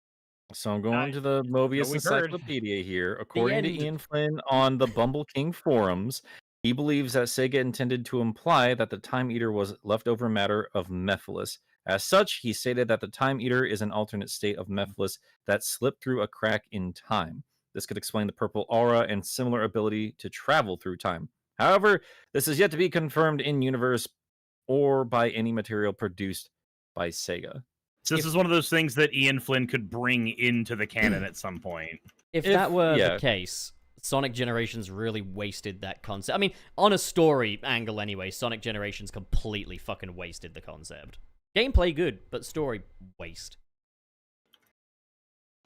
So I'm going to the Mobius we've heard. Encyclopedia here. According to End. Ian Flynn on the Bumble King forums, he believes that Sega intended to imply that the Time Eater was leftover matter of Mephiles. As such, he stated that the Time Eater is an alternate state of Mephiles that slipped through a crack in time. This could explain the purple aura and similar ability to travel through time. However, this is yet to be confirmed in universe or by any material produced by Sega. So this is one of those things that Ian Flynn could bring into the canon at some point. If If- that were yeah. the case, Sonic Generations really wasted that concept. I mean, on a story angle anyway, Sonic Generations completely fucking wasted the concept. Gameplay good, but story waste.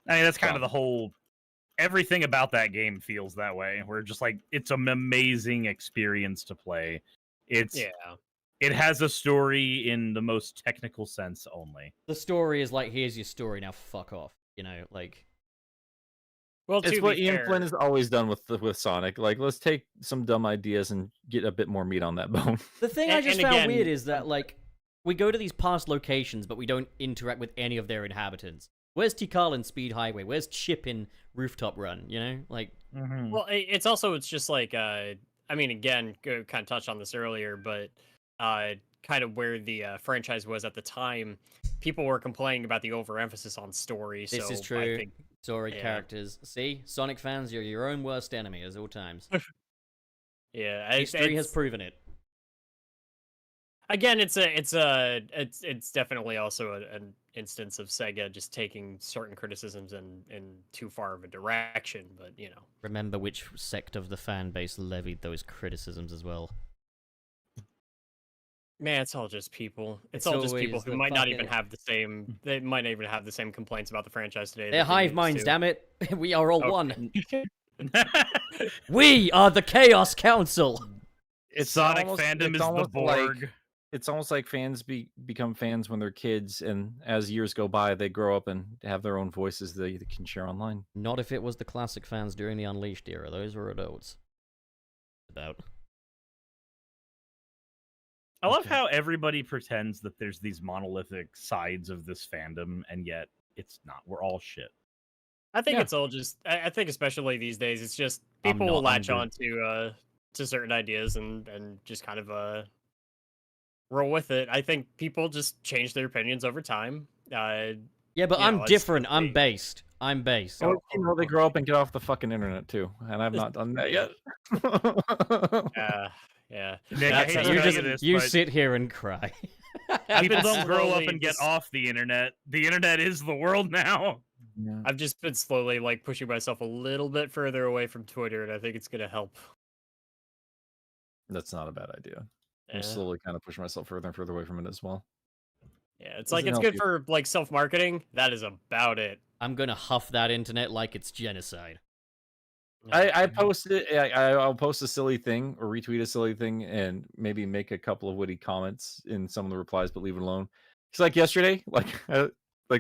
I mean, that's kind of the whole... Everything about that game feels that way. Where just like, it's an amazing experience to play. It has a story in the most technical sense only. The story is like, here's your story, now fuck off. You know, like... Well, It's to what be Ian fair, Flynn has always done with Sonic. Like, let's take some dumb ideas and get a bit more meat on that bone. The thing I And- just and found again- weird is that, like, we go to these past locations, but we don't interact with any of their inhabitants. Where's Tikal in Speed Highway? Where's Chip in Rooftop Run? You know, like, Well, it's just like, I mean, again, kind of touched on this earlier, but kind of where the franchise was at the time, people were complaining about the overemphasis on story. this so is true. I think, Story yeah. characters. See, Sonic fans, you're your own worst enemy at all times. yeah, History has proven it. Again, it's definitely also an instance of Sega just taking certain criticisms in too far of a direction. But you know, Remember which sect of the fan base levied those criticisms as well. man, it's all just people. It's It's all just people always who the might not even fucking- have the same. They might not even have the same complaints about the franchise today. They're that they hive used minds, to. damn it. We are all Oh. one. We are the Chaos Council. It's Sonic almost- fandom it's is the almost like- Borg. it's almost like fans become fans when they're kids, and as years go by, they grow up and have their own voices they can share online. Not if it was the classic fans during the Unleashed era. Those were adults. About. I love Okay. how everybody pretends that there's these monolithic sides of this fandom, and yet it's not. We're all shit. I think Yeah. it's all just. I think especially these days, it's just I'm people will not latch under- on to certain ideas and just kind of roll with it. I think people just change their opinions over time. Yeah, but You I'm know, it's different. just I'm a- based. I'm based. Or they grow up and get off the fucking internet too, and I've not done that yet. Yeah. Nick, I That's- hate to You tell just you this, you but sit here and cry. I've people been don't grow up slowly and get just- off the internet. The internet is the world now. Yeah. I've just been slowly like pushing myself a little bit further away from Twitter, and I think it's gonna help. That's not a bad idea. Yeah. I'm slowly kind of pushing myself further and further away from it as well. Yeah, it's Doesn't like it's help good you. for like self-marketing. That is about it. I'm gonna huff that internet like it's genocide. I posted I'll post a silly thing or retweet a silly thing and maybe make a couple of witty comments in some of the replies, but leave it alone. It's like yesterday, like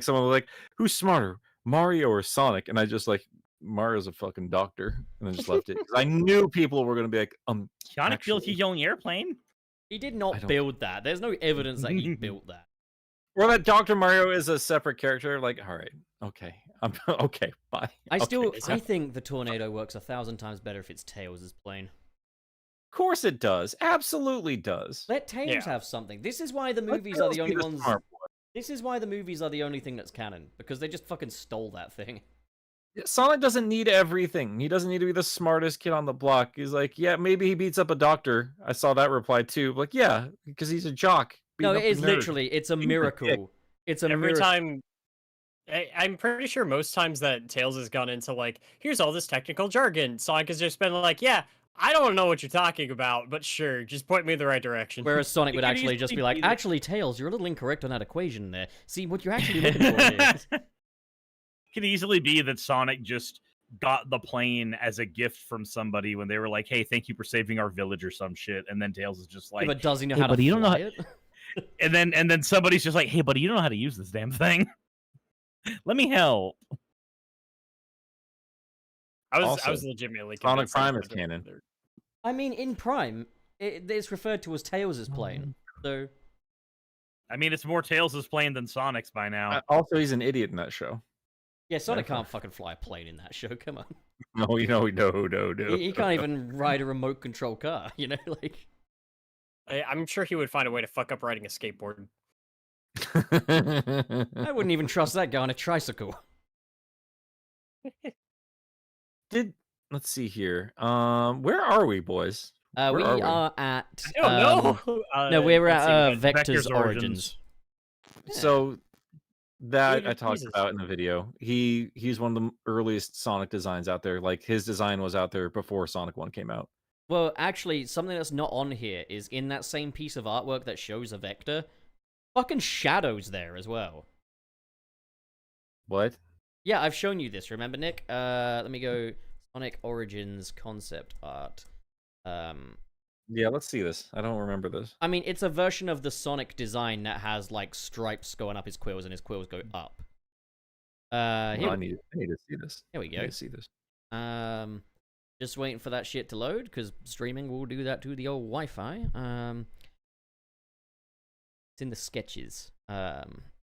someone was like, "Who's smarter, Mario or Sonic?" And I just like, "Mario's a fucking doctor," and then just left it 'cause I knew people were gonna be like, Sonic built actually- his own airplane. He did I not don't- build that. There's no evidence that he built that. or that Dr. Mario is a separate character." Like, all right, okay, I'm okay, bye. I still, Okay, I think the tornado works 1,000 times better if it's Tails' plane. of course it does, absolutely does. Let Tails Yeah. have something. This is why the Let movies are Tails the be only ones. smart boy. This is why the movies are the only thing that's canon, because they just fucking stole that thing. Yeah, Sonic doesn't need everything. He doesn't need to be the smartest kid on the block. He's like, yeah, maybe he beats up a doctor. I saw that reply too. Like, yeah, because he's a jock. No, beating it up is a nerd. literally, it's a He's a dick. miracle. It's a Every miracle. time I'm pretty sure most times that Tails has gone into like, here's all this technical jargon, Sonic has just been like, yeah, I don't know what you're talking about, but sure, just point me in the right direction. Whereas Sonic It would could actually just easily be like, be that- actually, Tails, you're a little incorrect on that equation there. See, what you're actually looking for is... Could easily be that Sonic just got the plane as a gift from somebody when they were like, "Hey, thank you for saving our village" or some shit, and then Tails is just Yeah, like, but does he know "Hey, how to buddy, you don't know fly how-" it? and then somebody's just like, "Hey, buddy, you don't know how to use this damn thing. Let me help." I was Also, legitimately Sonic convinced that Prime was is canon. there. I mean, in Prime, it's referred to as Tails' plane. So, I mean, it's more Tails' plane than Sonic's by now. Also, he's an idiot in that show. yeah, Sonic Therefore. can't fucking fly a plane in that show, come on. No, no. He can't even ride a remote control car, you know? Like, I'm sure he would find a way to fuck up riding a skateboard. I wouldn't even trust that guy on a tricycle. Let's see here. Where are we, boys? Where We are we? are at... I don't know. No, we're let's at see, Vector's Vector's Origins. Yeah. So that David I talked Jesus. about in the video. He's one of the earliest Sonic designs out there. Like his design was out there before Sonic 1 came out. Well, actually, something that's not on here is in that same piece of artwork that shows a Vector, fucking Shadow's there as well. What? Yeah, I've shown you this, remember, Nick? Let me go Sonic Origins concept art. Yeah, let's see this. I don't remember this. I mean, it's a version of the Sonic design that has, like, stripes going up his quills and his quills go up. I Here, need to see this. here we I go. need to see this. Just waiting for that shit to load, because streaming will do that to the old Wi-Fi. It's in the sketches.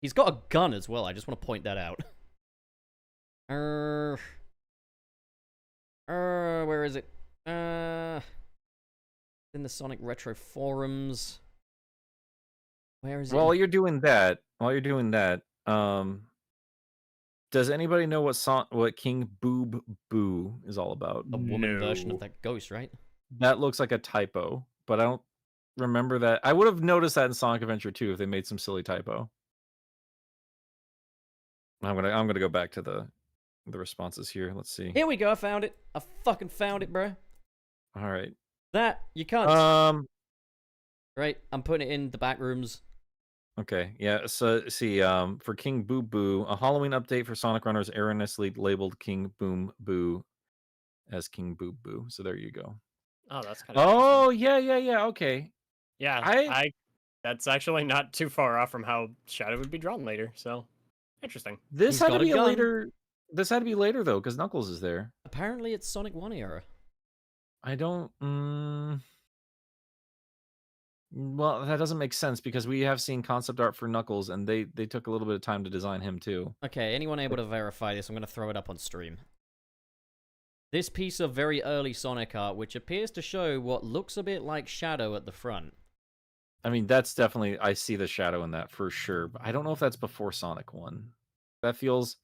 He's got a gun as well, I just want to point that out. Where is it? In the Sonic Retro forums. Where is it? While you're doing that, does anybody know what King Boob Boo is all about? A woman version No. of that ghost, right? That looks like a typo, but I don't remember that. I would have noticed that in Sonic Adventure 2 if they made some silly typo. I'm gonna go back to the responses here. Let's see. Here we go, I found it. I fucking found it, bro. All right. That, you can't... right, I'm putting it in the back rooms. Okay. Yeah. So see, for King Boo Boo, a Halloween update for Sonic Runners erroneously labeled King Boom Boo as King Boo Boo. So there you go. Oh, that's kind of Oh yeah. Okay. yeah. I That's actually not too far off from how Shadow would be drawn later. So interesting. This He's had to got a be gun. later. This had to be later though, because Knuckles is there. Apparently, it's Sonic 1 era. I don't. Well, that doesn't make sense because we have seen concept art for Knuckles, and they took a little bit of time to design him too. Okay, anyone able to verify this? I'm going to throw it up on stream. This piece of very early Sonic art, which appears to show what looks a bit like Shadow at the front. I mean, that's definitely, I see the shadow in that for sure. But I don't know if that's before Sonic 1. It feels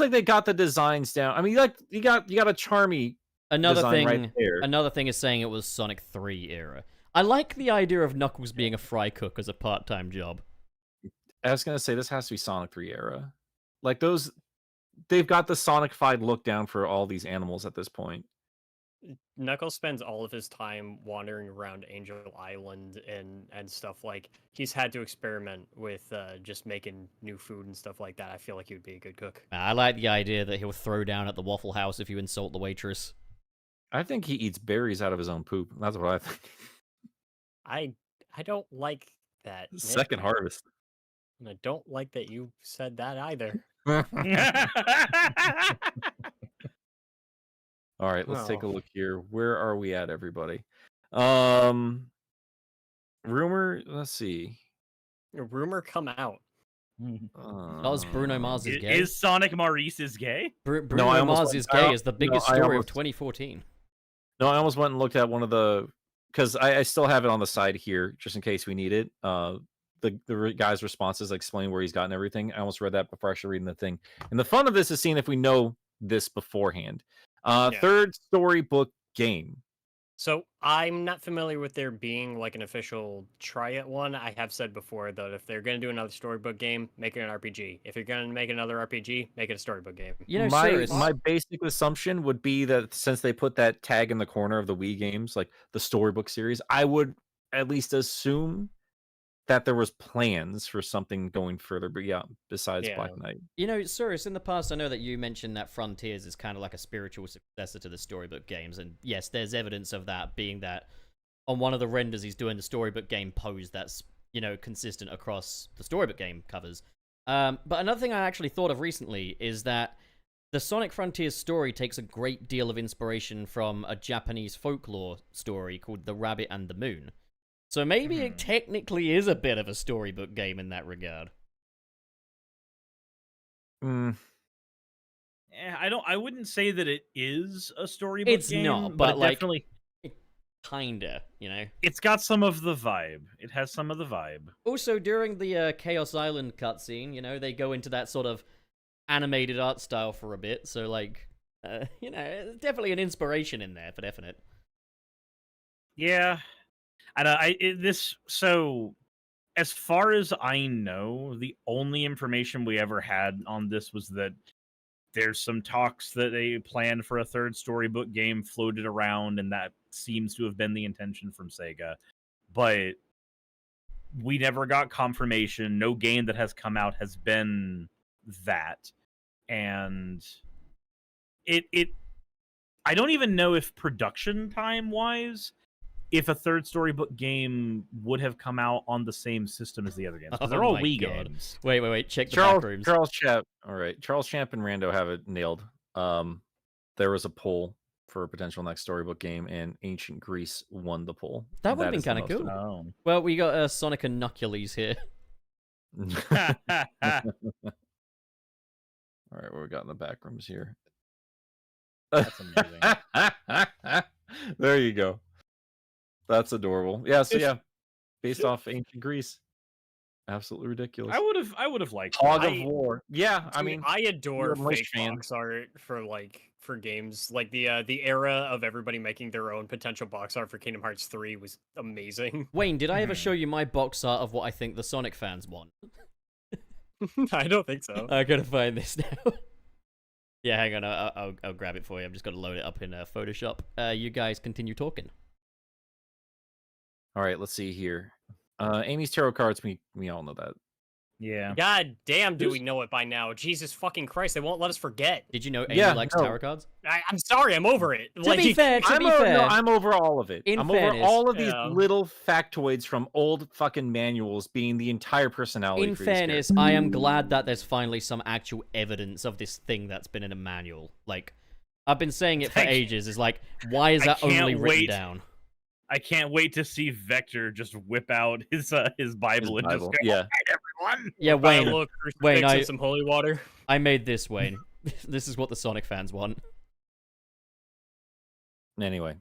like they got the designs down. I mean, like you got a Charmy Another design thing, right there. another thing is saying it was Sonic 3 era. I like the idea of Knuckles being a fry cook as a part-time job. I was gonna say this has to be Sonic 3 era. Like those, they've got the Sonic-fied look down for all these animals at this point. Knuckles spends all of his time wandering around Angel Island and stuff. Like he's had to experiment with just making new food and stuff like that. I feel like he would be a good cook. I like the idea that he'll throw down at the Waffle House if you insult the waitress. I think he eats berries out of his own poop. That's what I think. I don't like that. Nick. Second harvest. And I don't like that you said that either. All right, let's take a Oh. look here. Where are we at, everybody? Rumor. Let's see. A rumor come out. That was Bruno Mars is gay. Is Sonic Maurice gay? Bruno I almost Mars went- is I gay al- is the no, biggest I story of almost- 2014. No, I almost went and looked at one of the because I still have it on the side here just in case we need it. The guy's responses explain where he's gotten everything. I almost read that before actually reading the thing. And the fun of this is seeing if we know this beforehand. Yeah. Third storybook game. So I'm not familiar with there being like an official try it one. I have said before that if they're going to do another storybook game, make it an RPG. If you're going to make another RPG, make it a storybook game. You know, my Suris, basic assumption would be that since they put that tag in the corner of the Wii games, like the storybook series, I would at least assume that there was plans for something going further. But yeah, besides Yeah. Black Knight. you know, Suris, in the past, I know that you mentioned that Frontiers is kind of like a spiritual successor to the storybook games, and yes, there's evidence of that, being that on one of the renders he's doing the storybook game pose that's, you know, consistent across the storybook game covers. But another thing I actually thought of recently is that the Sonic Frontiers story takes a great deal of inspiration from a Japanese folklore story called The Rabbit and the Moon. So maybe it technically is a bit of a storybook game in that regard. Mm, I wouldn't say that it is a storybook It's game. not, but it like- definitely, Kinda, you know? it's got some of the vibe. It has some of the vibe. Also, during the Chaos Island cutscene, you know, they go into that sort of animated art style for a bit, so, like, you know, there's definitely an inspiration in there, for definite. Yeah, and so as far as I know, the only information we ever had on this was that there's some talks that they planned for a third storybook game floated around, and that seems to have been the intention from Sega. But we never got confirmation. No game that has come out has been that. And I don't even know if production time wise, if a third storybook game would have come out on the same system as the other games. 'Cause they're Oh all my Wii God. games. Wait, check the back rooms. Charles Champ. All right, Charles Champ and Rando have it nailed. There was a poll for a potential next storybook game, and Ancient Greece won the poll. That would've been is the kinda most cool. Oh. Well, we got Sonic and Knuckles here. All right, what we got in the back rooms here? That's amazing. There you go. That's adorable. Yeah, so If- yeah, based off Ancient Greece. Absolutely ridiculous. I would have liked Fog that. of War. Yeah, I Dude, mean, I adore you're a Moist fake fan. box art for games. Like the era of everybody making their own potential box art for Kingdom Hearts 3 was amazing. Wayne, did I ever Mhm. show you my box art of what I think the Sonic fans want? I don't think so. I gotta find this now. Yeah, hang on, I'll grab it for you. I've just got to load it up in Photoshop. You guys continue talking. all right, let's see here. Amy's tarot cards, we all know that. Yeah. God damn, do we know it by now? Jesus fucking Christ, they won't let us forget. Did you know Amy Yeah, likes no. tarot cards? I'm sorry, I'm over it. To be fair, I'm over all of it. In I'm fairness, over all of these yeah. little factoids from old fucking manuals being the entire personality. In for these fairness, I am glad that there's finally some actual evidence of this thing that's been in a manual. Like, I've been saying it for ages. Is like, why is that only written down? I can't wait to see Vector just whip out his Bible and just go, yeah. "All right, everyone." Yeah, Wayne. Look, Wayne, and some holy water. I made this, Wayne. This is what the Sonic fans want. Anyway.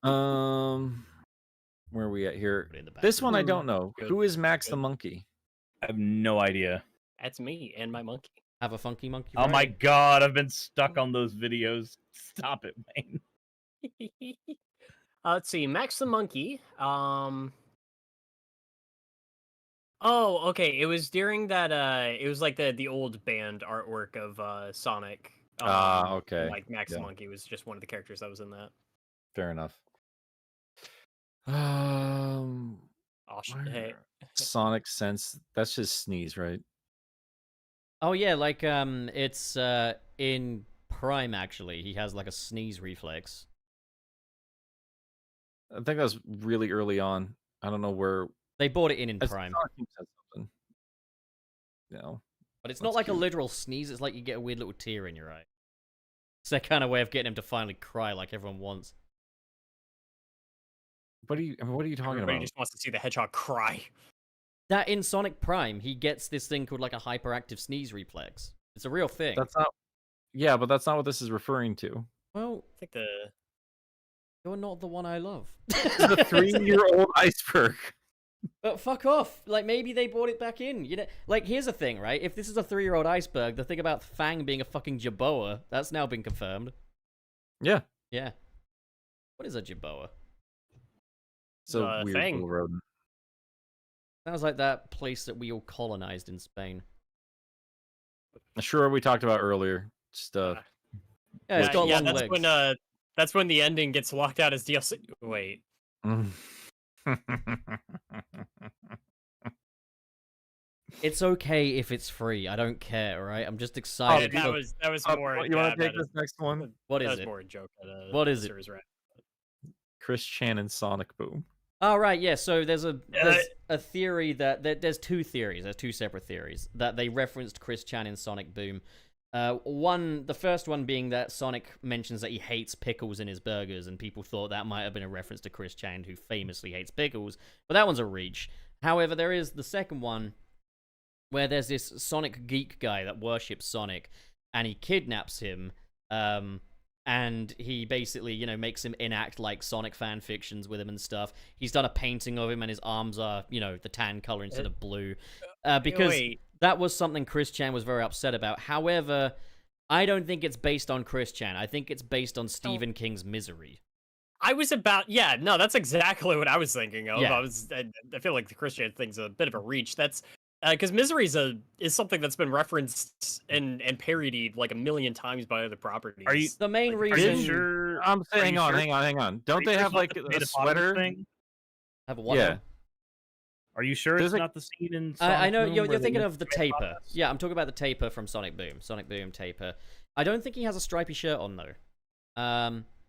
Where are we at here? Put it in the back. This one I don't know. Good. Who is Max the Good. monkey? I have no idea. That's me and my monkey. Have a funky monkey. Oh my Friday. god, I've been stuck on those videos. Stop it, Wayne. Let's see, Max the monkey. Oh, okay. It was during that. It was like the old band artwork of Sonic. Okay. Like Max the Yeah. monkey was just one of the characters that was in that. Fair enough. Oh, hey. Sonic Sense. That's just sneeze, right? Oh yeah, like it's in Prime actually. He has like a sneeze reflex. I think that was really early on. I don't know where. They bought it in I Prime, saw him said something. No. but it's not That's like cute. a literal sneeze. It's like you get a weird little tear in your eye. It's that kind of way of getting him to finally cry like everyone wants. What are you talking Everybody about? just wants to see the hedgehog cry. That in Sonic Prime, he gets this thing called like a hyperactive sneeze reflex. It's a real thing. That's not. Yeah, but that's not what this is referring to. Well, I think the you're not the one I love. This is a 3-year-old Iceberg. But fuck off. Like, maybe they brought it back in. You know, like, here's the thing, right? If this is a 3-year-old Iceberg, the thing about Fang being a fucking Jaboa, that's now been confirmed. Yeah. Yeah. What is a Jaboa? It's a weird Fang. little rodent. Sounds like that place that we all colonized in Spain. Sure, we talked about earlier. Just Yeah, it's got long that's legs. that's when the ending gets locked out as DLC. Wait. It's okay if it's free. I don't care, right? I'm just excited. that for- was more. You want to yeah, take this next one? What that is was it? more a joke. What is it? Suris rat. Chris Chan and Sonic Boom. Oh, right, yeah. So there's a theory that there's two theories. There's two separate theories that they referenced Chris Chan in Sonic Boom. The first one being that Sonic mentions that he hates pickles in his burgers, and people thought that might have been a reference to Chris Chan, who famously hates pickles. But that one's a reach. However, there is the second one, where there's this Sonic geek guy that worships Sonic, and he kidnaps him, and he basically, you know, makes him enact, like, Sonic fan fictions with him and stuff. He's done a painting of him, and his arms are, you know, the tan color instead of blue. Because Wait. that was something Chris Chan was very upset about. However, I don't think it's based on Chris Chan. I think it's based on Stephen King's Misery. I was about no, that's exactly what I was thinking of. Yeah. I feel like the Christian thing's a bit of a reach. That's because Misery is something that's been referenced and parodied like a million times by other properties. Are you? The main Are reason... you sure? I'm saying, Are you hang on. Don't they have like a sweater? Thing? Have a what? Yeah. Are you sure There's it's a- not the scene in? I Sonic know Boom you're where they thinking make of the great taper. progress? Yeah, I'm talking about the taper from Sonic Boom. Sonic Boom taper. I don't think he has a stripy shirt on though.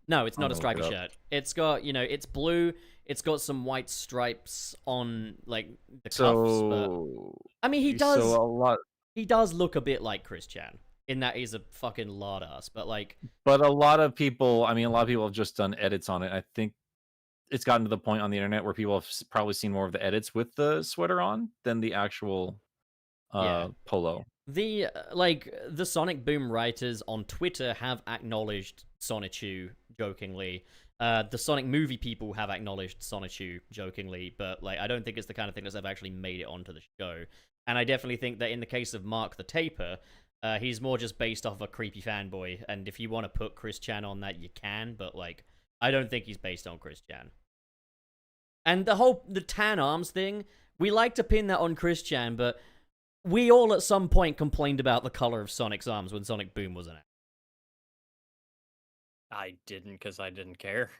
No, it's not I'm a gonna stripy look it up. shirt. It's got, you know, it's blue. It's got some white stripes on like the cuffs. But So I mean, he So does. a lot, He does look a bit like Chris Chan in that he's a fucking lard ass. But like, but a lot of people. I mean, a lot of people have just done edits on it. I think it's gotten to the point on the internet where people have probably seen more of the edits with the sweater on than the actual Yeah. polo. the Sonic Boom writers on Twitter have acknowledged Sonichu jokingly. The Sonic movie people have acknowledged Sonichu jokingly, but like I don't think it's the kind of thing that's ever actually made it onto the show. And I definitely think that in the case of Mark the Taper, he's more just based off a creepy fanboy. And if you want to put Chris Chan on that, you can. But like, I don't think he's based on Chris Chan. And the tan arms thing, we like to pin that on Chris Chan, but we all at some point complained about the color of Sonic's arms when Sonic Boom wasn't out. I didn't because I didn't care.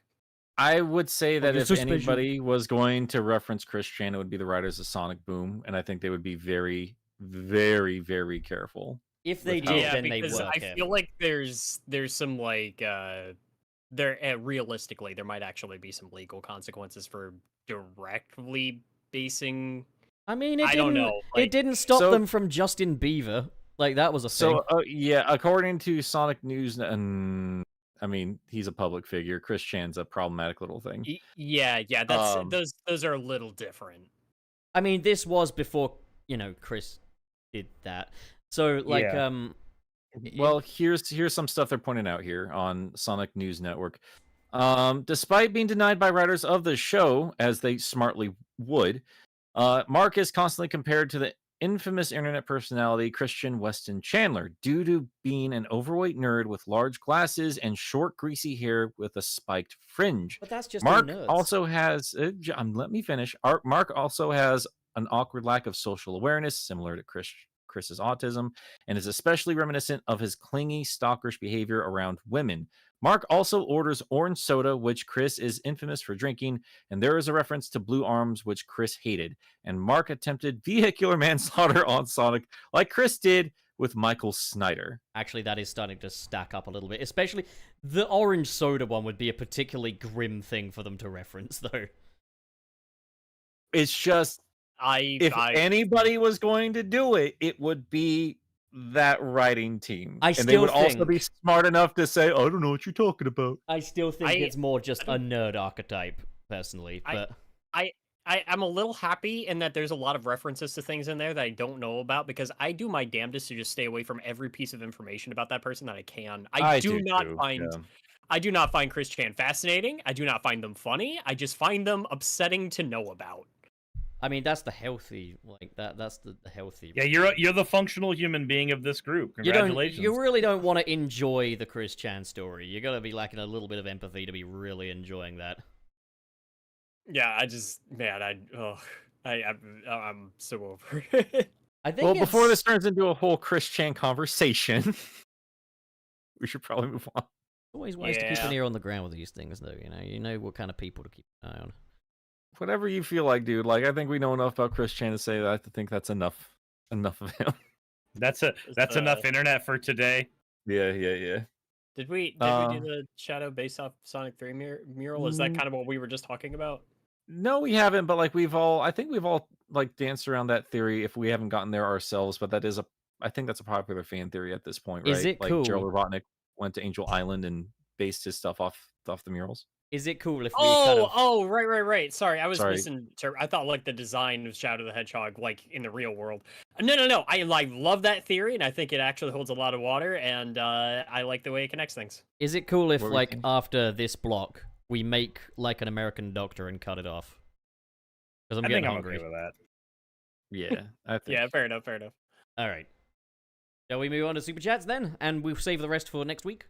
I would say that you're if so special. anybody was going to reference Chris Chan, it would be the writers of Sonic Boom, and I think they would be very, very, very careful. If they with how- did, Yeah, then they because were I feel careful. like there's some like there realistically there might actually be some legal consequences for directly basing. I mean, I don't know. It Like, didn't stop So- them from Justin Bieber. Like that was a thing. So yeah, according to Sonic News, and I mean he's a public figure. Chris Chan's a problematic little thing. yeah, that's Um, those are a little different. I mean, this was before Chris did that. So like Yeah. Well, here's some stuff they're pointing out here on Sonic News Network. Despite being denied by writers of the show, as they smartly would, Mark is constantly compared to the infamous internet personality Christian Weston Chandler due to being an overweight nerd with large glasses and short, greasy hair with a spiked fringe. But that's just Mark nerds. also has. Let me finish. Mark also has an awkward lack of social awareness, similar to Chris's autism, and is especially reminiscent of his clingy, stalkerish behavior around women. Mark also orders orange soda, which Chris is infamous for drinking, and there is a reference to Blue Arms, which Chris hated. And Mark attempted vehicular manslaughter on Sonic, like Chris did with Michael Snyder. Actually, that is starting to stack up a little bit. Especially the orange soda one would be a particularly grim thing for them to reference, though. It's just, if anybody was going to do it, it would be that writing team. I and they still would also think- be smart enough to say, I don't know what you're talking about. I still think it's more just a don't- nerd archetype, personally. But I'm a little happy in that there's a lot of references to things in there that I don't know about because I do my damnedest to just stay away from every piece of information about that person that I can. I do not find Chris Chan fascinating. I do not find them funny. I just find them upsetting to know about. I mean, that's the healthy, that's the healthy. Yeah, you're the functional human being of this group. Congratulations. You really don't want to enjoy the Chris Chan story. You gotta be lacking a little bit of empathy to be really enjoying that. Yeah, I'm so over it. I think. Well, before this turns into a whole Chris Chan conversation, we should probably move on. Always ways to keep Yeah. an ear on the ground with these things, though. You know what kind of people to keep an eye on. Whatever you feel like, dude. Like, I think we know enough about Chris Chan to say that I think that's enough of him. That's enough internet for today. Yeah. Did we do the shadow based off Sonic 3 mural? Is that kind of what we were just talking about? No, we haven't, but like I think we've all like danced around that theory if we haven't gotten there ourselves, but I think that's a popular fan theory at this point, right? Is it like cool? Gerald Robotnik went to Angel Island and based his stuff off the murals. Is it cool if we kind of... Right. Sorry, I was Sorry. I thought like the design of Shadow the Hedgehog, like in the real world. No. I like love that theory, and I think it actually holds a lot of water, and I like the way it connects things. Is it cool if, What were you like, thinking? after this block, we make, like, an American Doctor and cut it off? Because I'm I getting think I'm hungry. okay with that. Yeah, I think. Yeah, fair enough. All right. Shall we move on to Super Chats, then? And we'll save the rest for next week?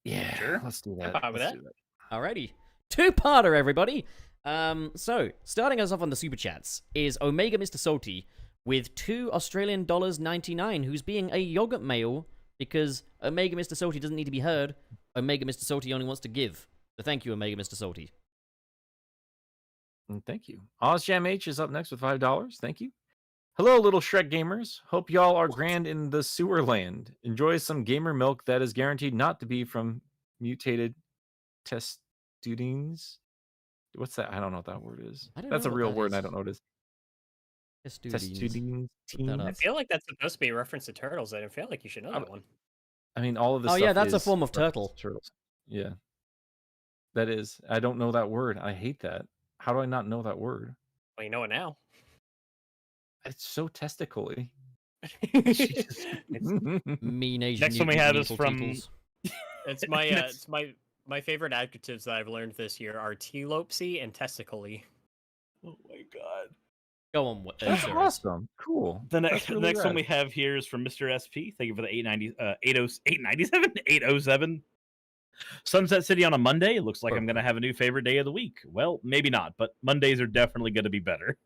Yeah, Sure. let's do that. fine with Let's that. do that. Alrighty. Two-parter, everybody! So, starting us off on the Super Chats is Omega Mr. Salty with $2.99, who's being a yogurt male because Omega Mr. Salty doesn't need to be heard. Omega Mr. Salty only wants to give. So thank you, Omega Mr. Salty. And thank you. OzJam H is up next with $5. Thank you. Hello, little Shrek gamers. Hope y'all are grand in the sewer land. Enjoy some gamer milk that is guaranteed not to be from mutated testudines. What's that? I don't know what that word is. I don't That's know a what real that word, is. and I don't know what it is. Testudines. that up. I feel like that's supposed to be a reference to turtles. I feel like you should know that one. I mean, all of this. Oh, stuff yeah, that's a is form of reference turtle. to turtles. Yeah, that is. I don't know that word. I hate that. How do I not know that word? Well, you know it now. It's so testically. Mean Asian Next one we mutant have is needle from- teetles. It's my favorite adjectives that I've learned this year are telopsy and testically. Oh my god. Go on, That's Suris. awesome. Cool. The That's next really next one rad. we have here is from Mr. SP. Thank you for the 807. Sunset City on a Monday. It looks like I'm gonna have a new favorite day of the week. Well, maybe not, but Mondays are definitely gonna be better.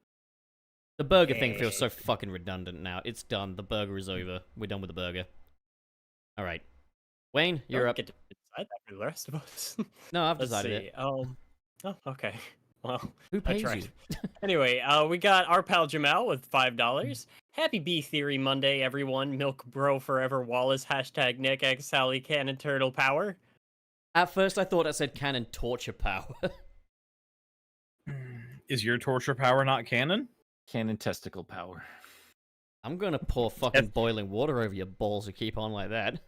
The burger thing feels so fucking redundant now. It's done. The burger is over. We're done with the burger. All right. Wayne, you're Don't up. get to decide that for the rest of us. No, I've Let's decided see. it. Oh, okay. Well, Who I pays tried. you? Anyway, we got our pal Jamal with $5. Happy B Theory Monday, everyone. Milk Bro Forever Wallace. Hashtag Nick X Sally Cannon Turtle Power. At first, I thought it said cannon torture power. Is your torture power not canon? Cannon testicle power. I'm gonna pour fucking boiling water over your balls. You keep on like that.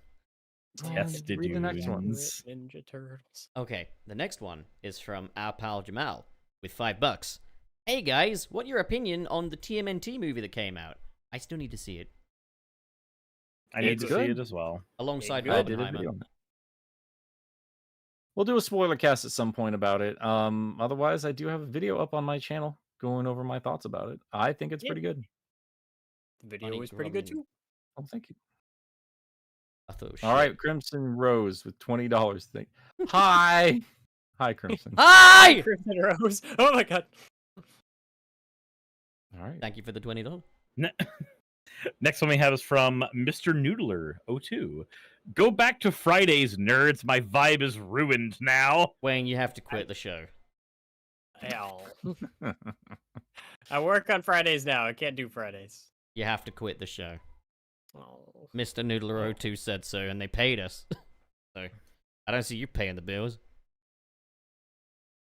Tested read the next one. dudes. Ninja Turtles. Okay, the next one is from our pal Jamal with $5. Hey guys, what your opinion on the TMNT movie that came out? I still need to see it I need It's to good. see it as well. alongside I did a Oppenheimer. video on that. We'll do a spoiler cast at some point about it. Otherwise, I do have a video up on my channel going over my thoughts about it. I think it's Yeah. pretty good. The video Funny was pretty good grumbling. too. Oh, thank you. I thought it was All shit. right, Crimson Rose with $20. Hi, hi, Crimson. Hi! Crimson Rose. Oh my god. All right. Thank you for the $20. Next one we have is from Mr. Noodler02. Go back to Fridays, nerds. My vibe is ruined now. Wayne, you have to quit the show. Ow. I work on Fridays now. I can't do Fridays. You have to quit the show. Oh. Mr. Noodler02 said so, and they paid us. So, I don't see you paying the bills.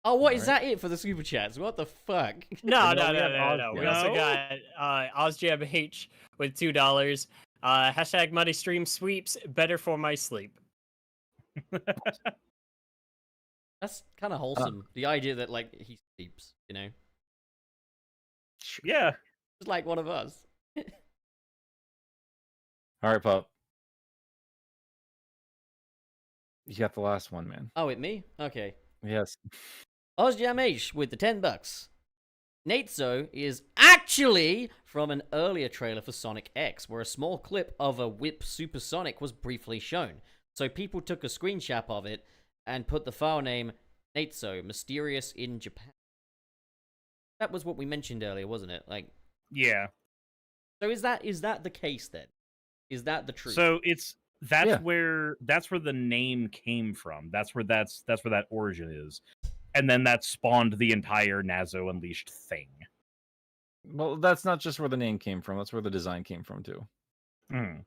Oh, what is that it for the super chats? What the fuck? No, No, no, we no, have no, no. We also No? got OzJam H with $2. Hashtag money stream sweeps. Better for my sleep. That's kind of wholesome. The idea that, like, he sleeps, you know? Yeah. Just like one of us. All right, Pup. You got the last one, man. Oh, it me? Okay. Yes. OzJam H with the $10. Natezo is actually from an earlier trailer for Sonic X, where a small clip of a whip supersonic was briefly shown. So people took a screenshot of it and put the file name Natezo, mysterious in Japan. That was what we mentioned earlier, wasn't it? Like, Yeah. so is that the case then? Is that the truth? So that's Yeah. where the name came from. That's where that origin is. And then that spawned the entire Nazo Unleashed thing. Well, that's not just where the name came from. That's where the design came from too. Mm.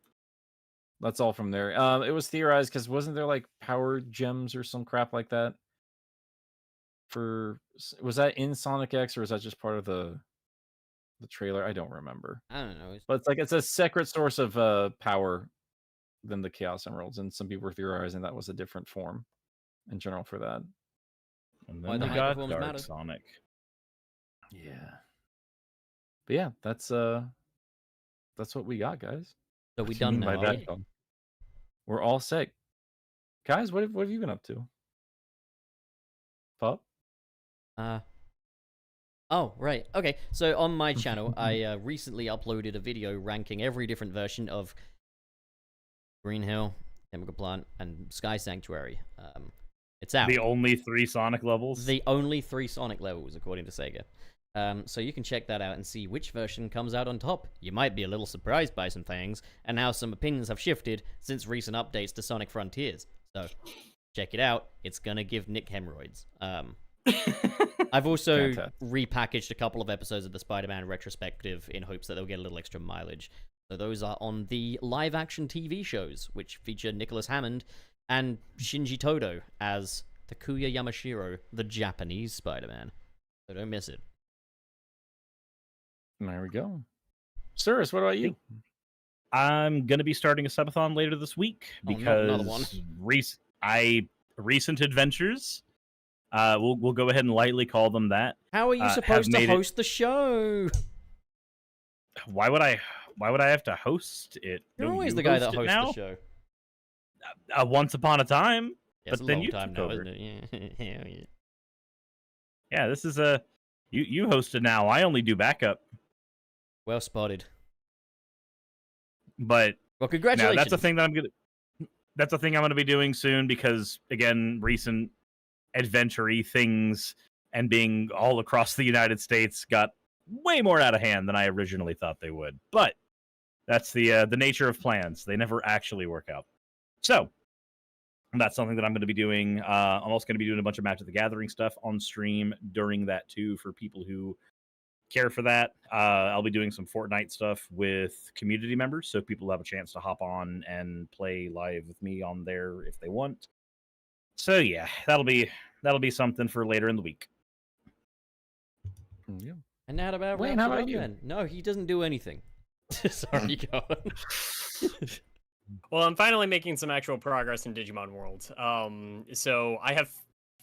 That's all from there. It was theorized because wasn't there like power gems or some crap like that? Was that in Sonic X or was that just part of the trailer? I don't remember. I don't know. But it's a secret source of power than the Chaos Emeralds, and some people were theorizing that was a different form in general for that. And Why then the we high got performance Dark matter? Sonic. Yeah. But yeah, that's what we got, guys. So we What do you done mean by now, are that, we? Tom? We're all set. Guys, what have you been up to? Pup? Oh, right. Okay. So on my channel, I recently uploaded a video ranking every different version of Green Hill, Chemical Plant, and Sky Sanctuary. It's out. The only 3 Sonic levels. The only 3 Sonic levels, according to Sega. So you can check that out and see which version comes out on top. You might be a little surprised by some things, and how some opinions have shifted since recent updates to Sonic Frontiers. So check it out. It's gonna give Nick hemorrhoids. I've also Fantastic. repackaged a couple of episodes of the Spider-Man retrospective in hopes that they'll get a little extra mileage. So those are on the live-action TV shows, which feature Nicholas Hammond and Shinji Todo as Takuya Yamashiro, the Japanese Spider-Man. So don't miss it. There we go. Suris, what about you? I'm gonna be starting a subathon later this week Oh, because no, another one. recent adventures. We'll go ahead and lightly call them that. How are you have supposed to made it- host the show? Why would I have to host it? You're Don't always you the guy host that it hosts now? the show. Once upon a time. Yeah, it's But a then long you time took now, over. isn't it? Yeah. Hell yeah. Yeah, this is you host it now. I only do backup, Well spotted. but Well, now congratulations. that's a thing that That's a thing I'm gonna be doing soon because again, recent adventure-y things and being all across the United States got way more out of hand than I originally thought they would. But that's the nature of plans. They never actually work out. So, That's something that I'm going to be doing. I'm also going to be doing a bunch of Magic the Gathering stuff on stream during that too for people who care for that. I'll be doing some Fortnite stuff with community members, so people have a chance to hop on and play live with me on there if they want. So yeah, that'll be something for later in the week. Yeah. And that about Wayne, wraps how it about up you? then. No, he doesn't do anything. Sorry, go on. Well, I'm finally making some actual progress in Digimon World. So I have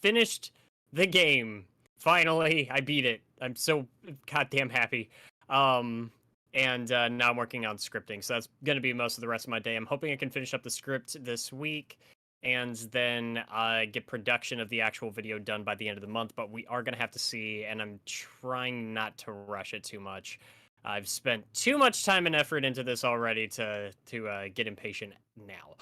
finished the game. Finally, I beat it. I'm so goddamn happy. And now I'm working on scripting. So that's going to be most of the rest of my day. I'm hoping I can finish up the script this week and then get production of the actual video done by the end of the month. But we are going to have to see, and I'm trying not to rush it too much. I've spent too much time and effort into this already to get impatient now.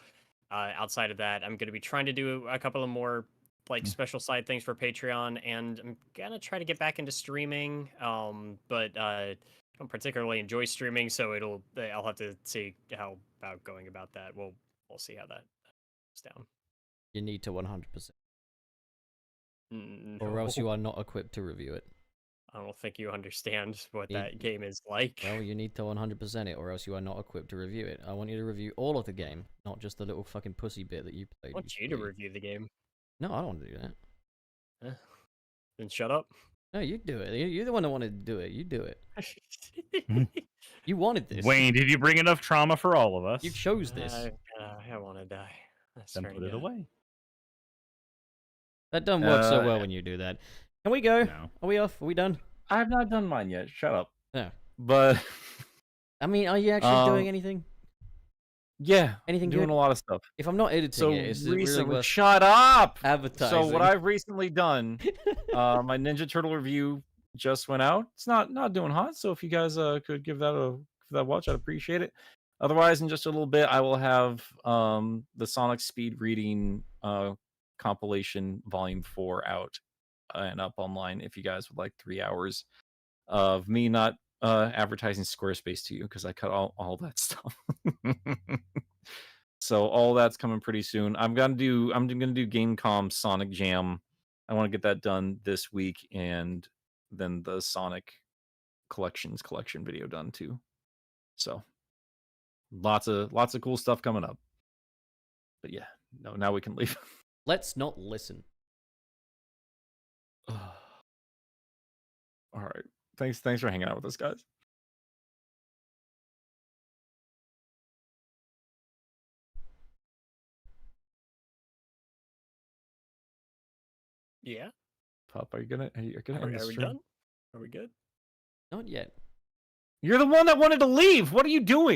Outside of that, I'm going to be trying to do a couple of more like special side things for Patreon, and I'm gonna try to get back into streaming. But I don't particularly enjoy streaming, so I'll have to see how about going about that. We'll see how that goes down. You need to 100%. Or else you are not equipped to review it. I don't think you understand what that game is like. Well, you need to 100% it, or else you are not equipped to review it. I want you to review all of the game, not just the little fucking pussy bit that you played. I want you to review the game. No, I don't want to do that. Then shut up. No, you do it. You're the one that wanted to do it. You do it. You wanted this. Wayne, did you bring enough trauma for all of us? You chose this. I want to die. Then put it away. That doesn't work so well when you do that. Can we go? No. Are we off? Are we done? I have not done mine yet. Shut up. No. But I mean, are you actually doing anything? yeah, Anything doing good? a lot of stuff. If I'm not editing So it, it's really recently, worth shut up. advertising. So what I've recently done, my Ninja Turtle review just went out. It's not doing hot, so if you guys could give that a watch, I'd appreciate it. Otherwise, in just a little bit, I will have the Sonic Speed Reading compilation Volume 4 out and up online. If you guys would like 3 hours of me not advertising Squarespace to you, because I cut all that stuff. So all that's coming pretty soon. I'm gonna do Gamecom Sonic Jam. I want to get that done this week, and then the Sonic collection video done too. So lots of cool stuff coming up. But yeah, no, now we can leave. Let's not listen. All right. Thanks for hanging out with us, guys. Yeah. Pup, are you gonna end the Are we stream? done? Are we good? Not yet. You're the one that wanted to leave. What are you doing?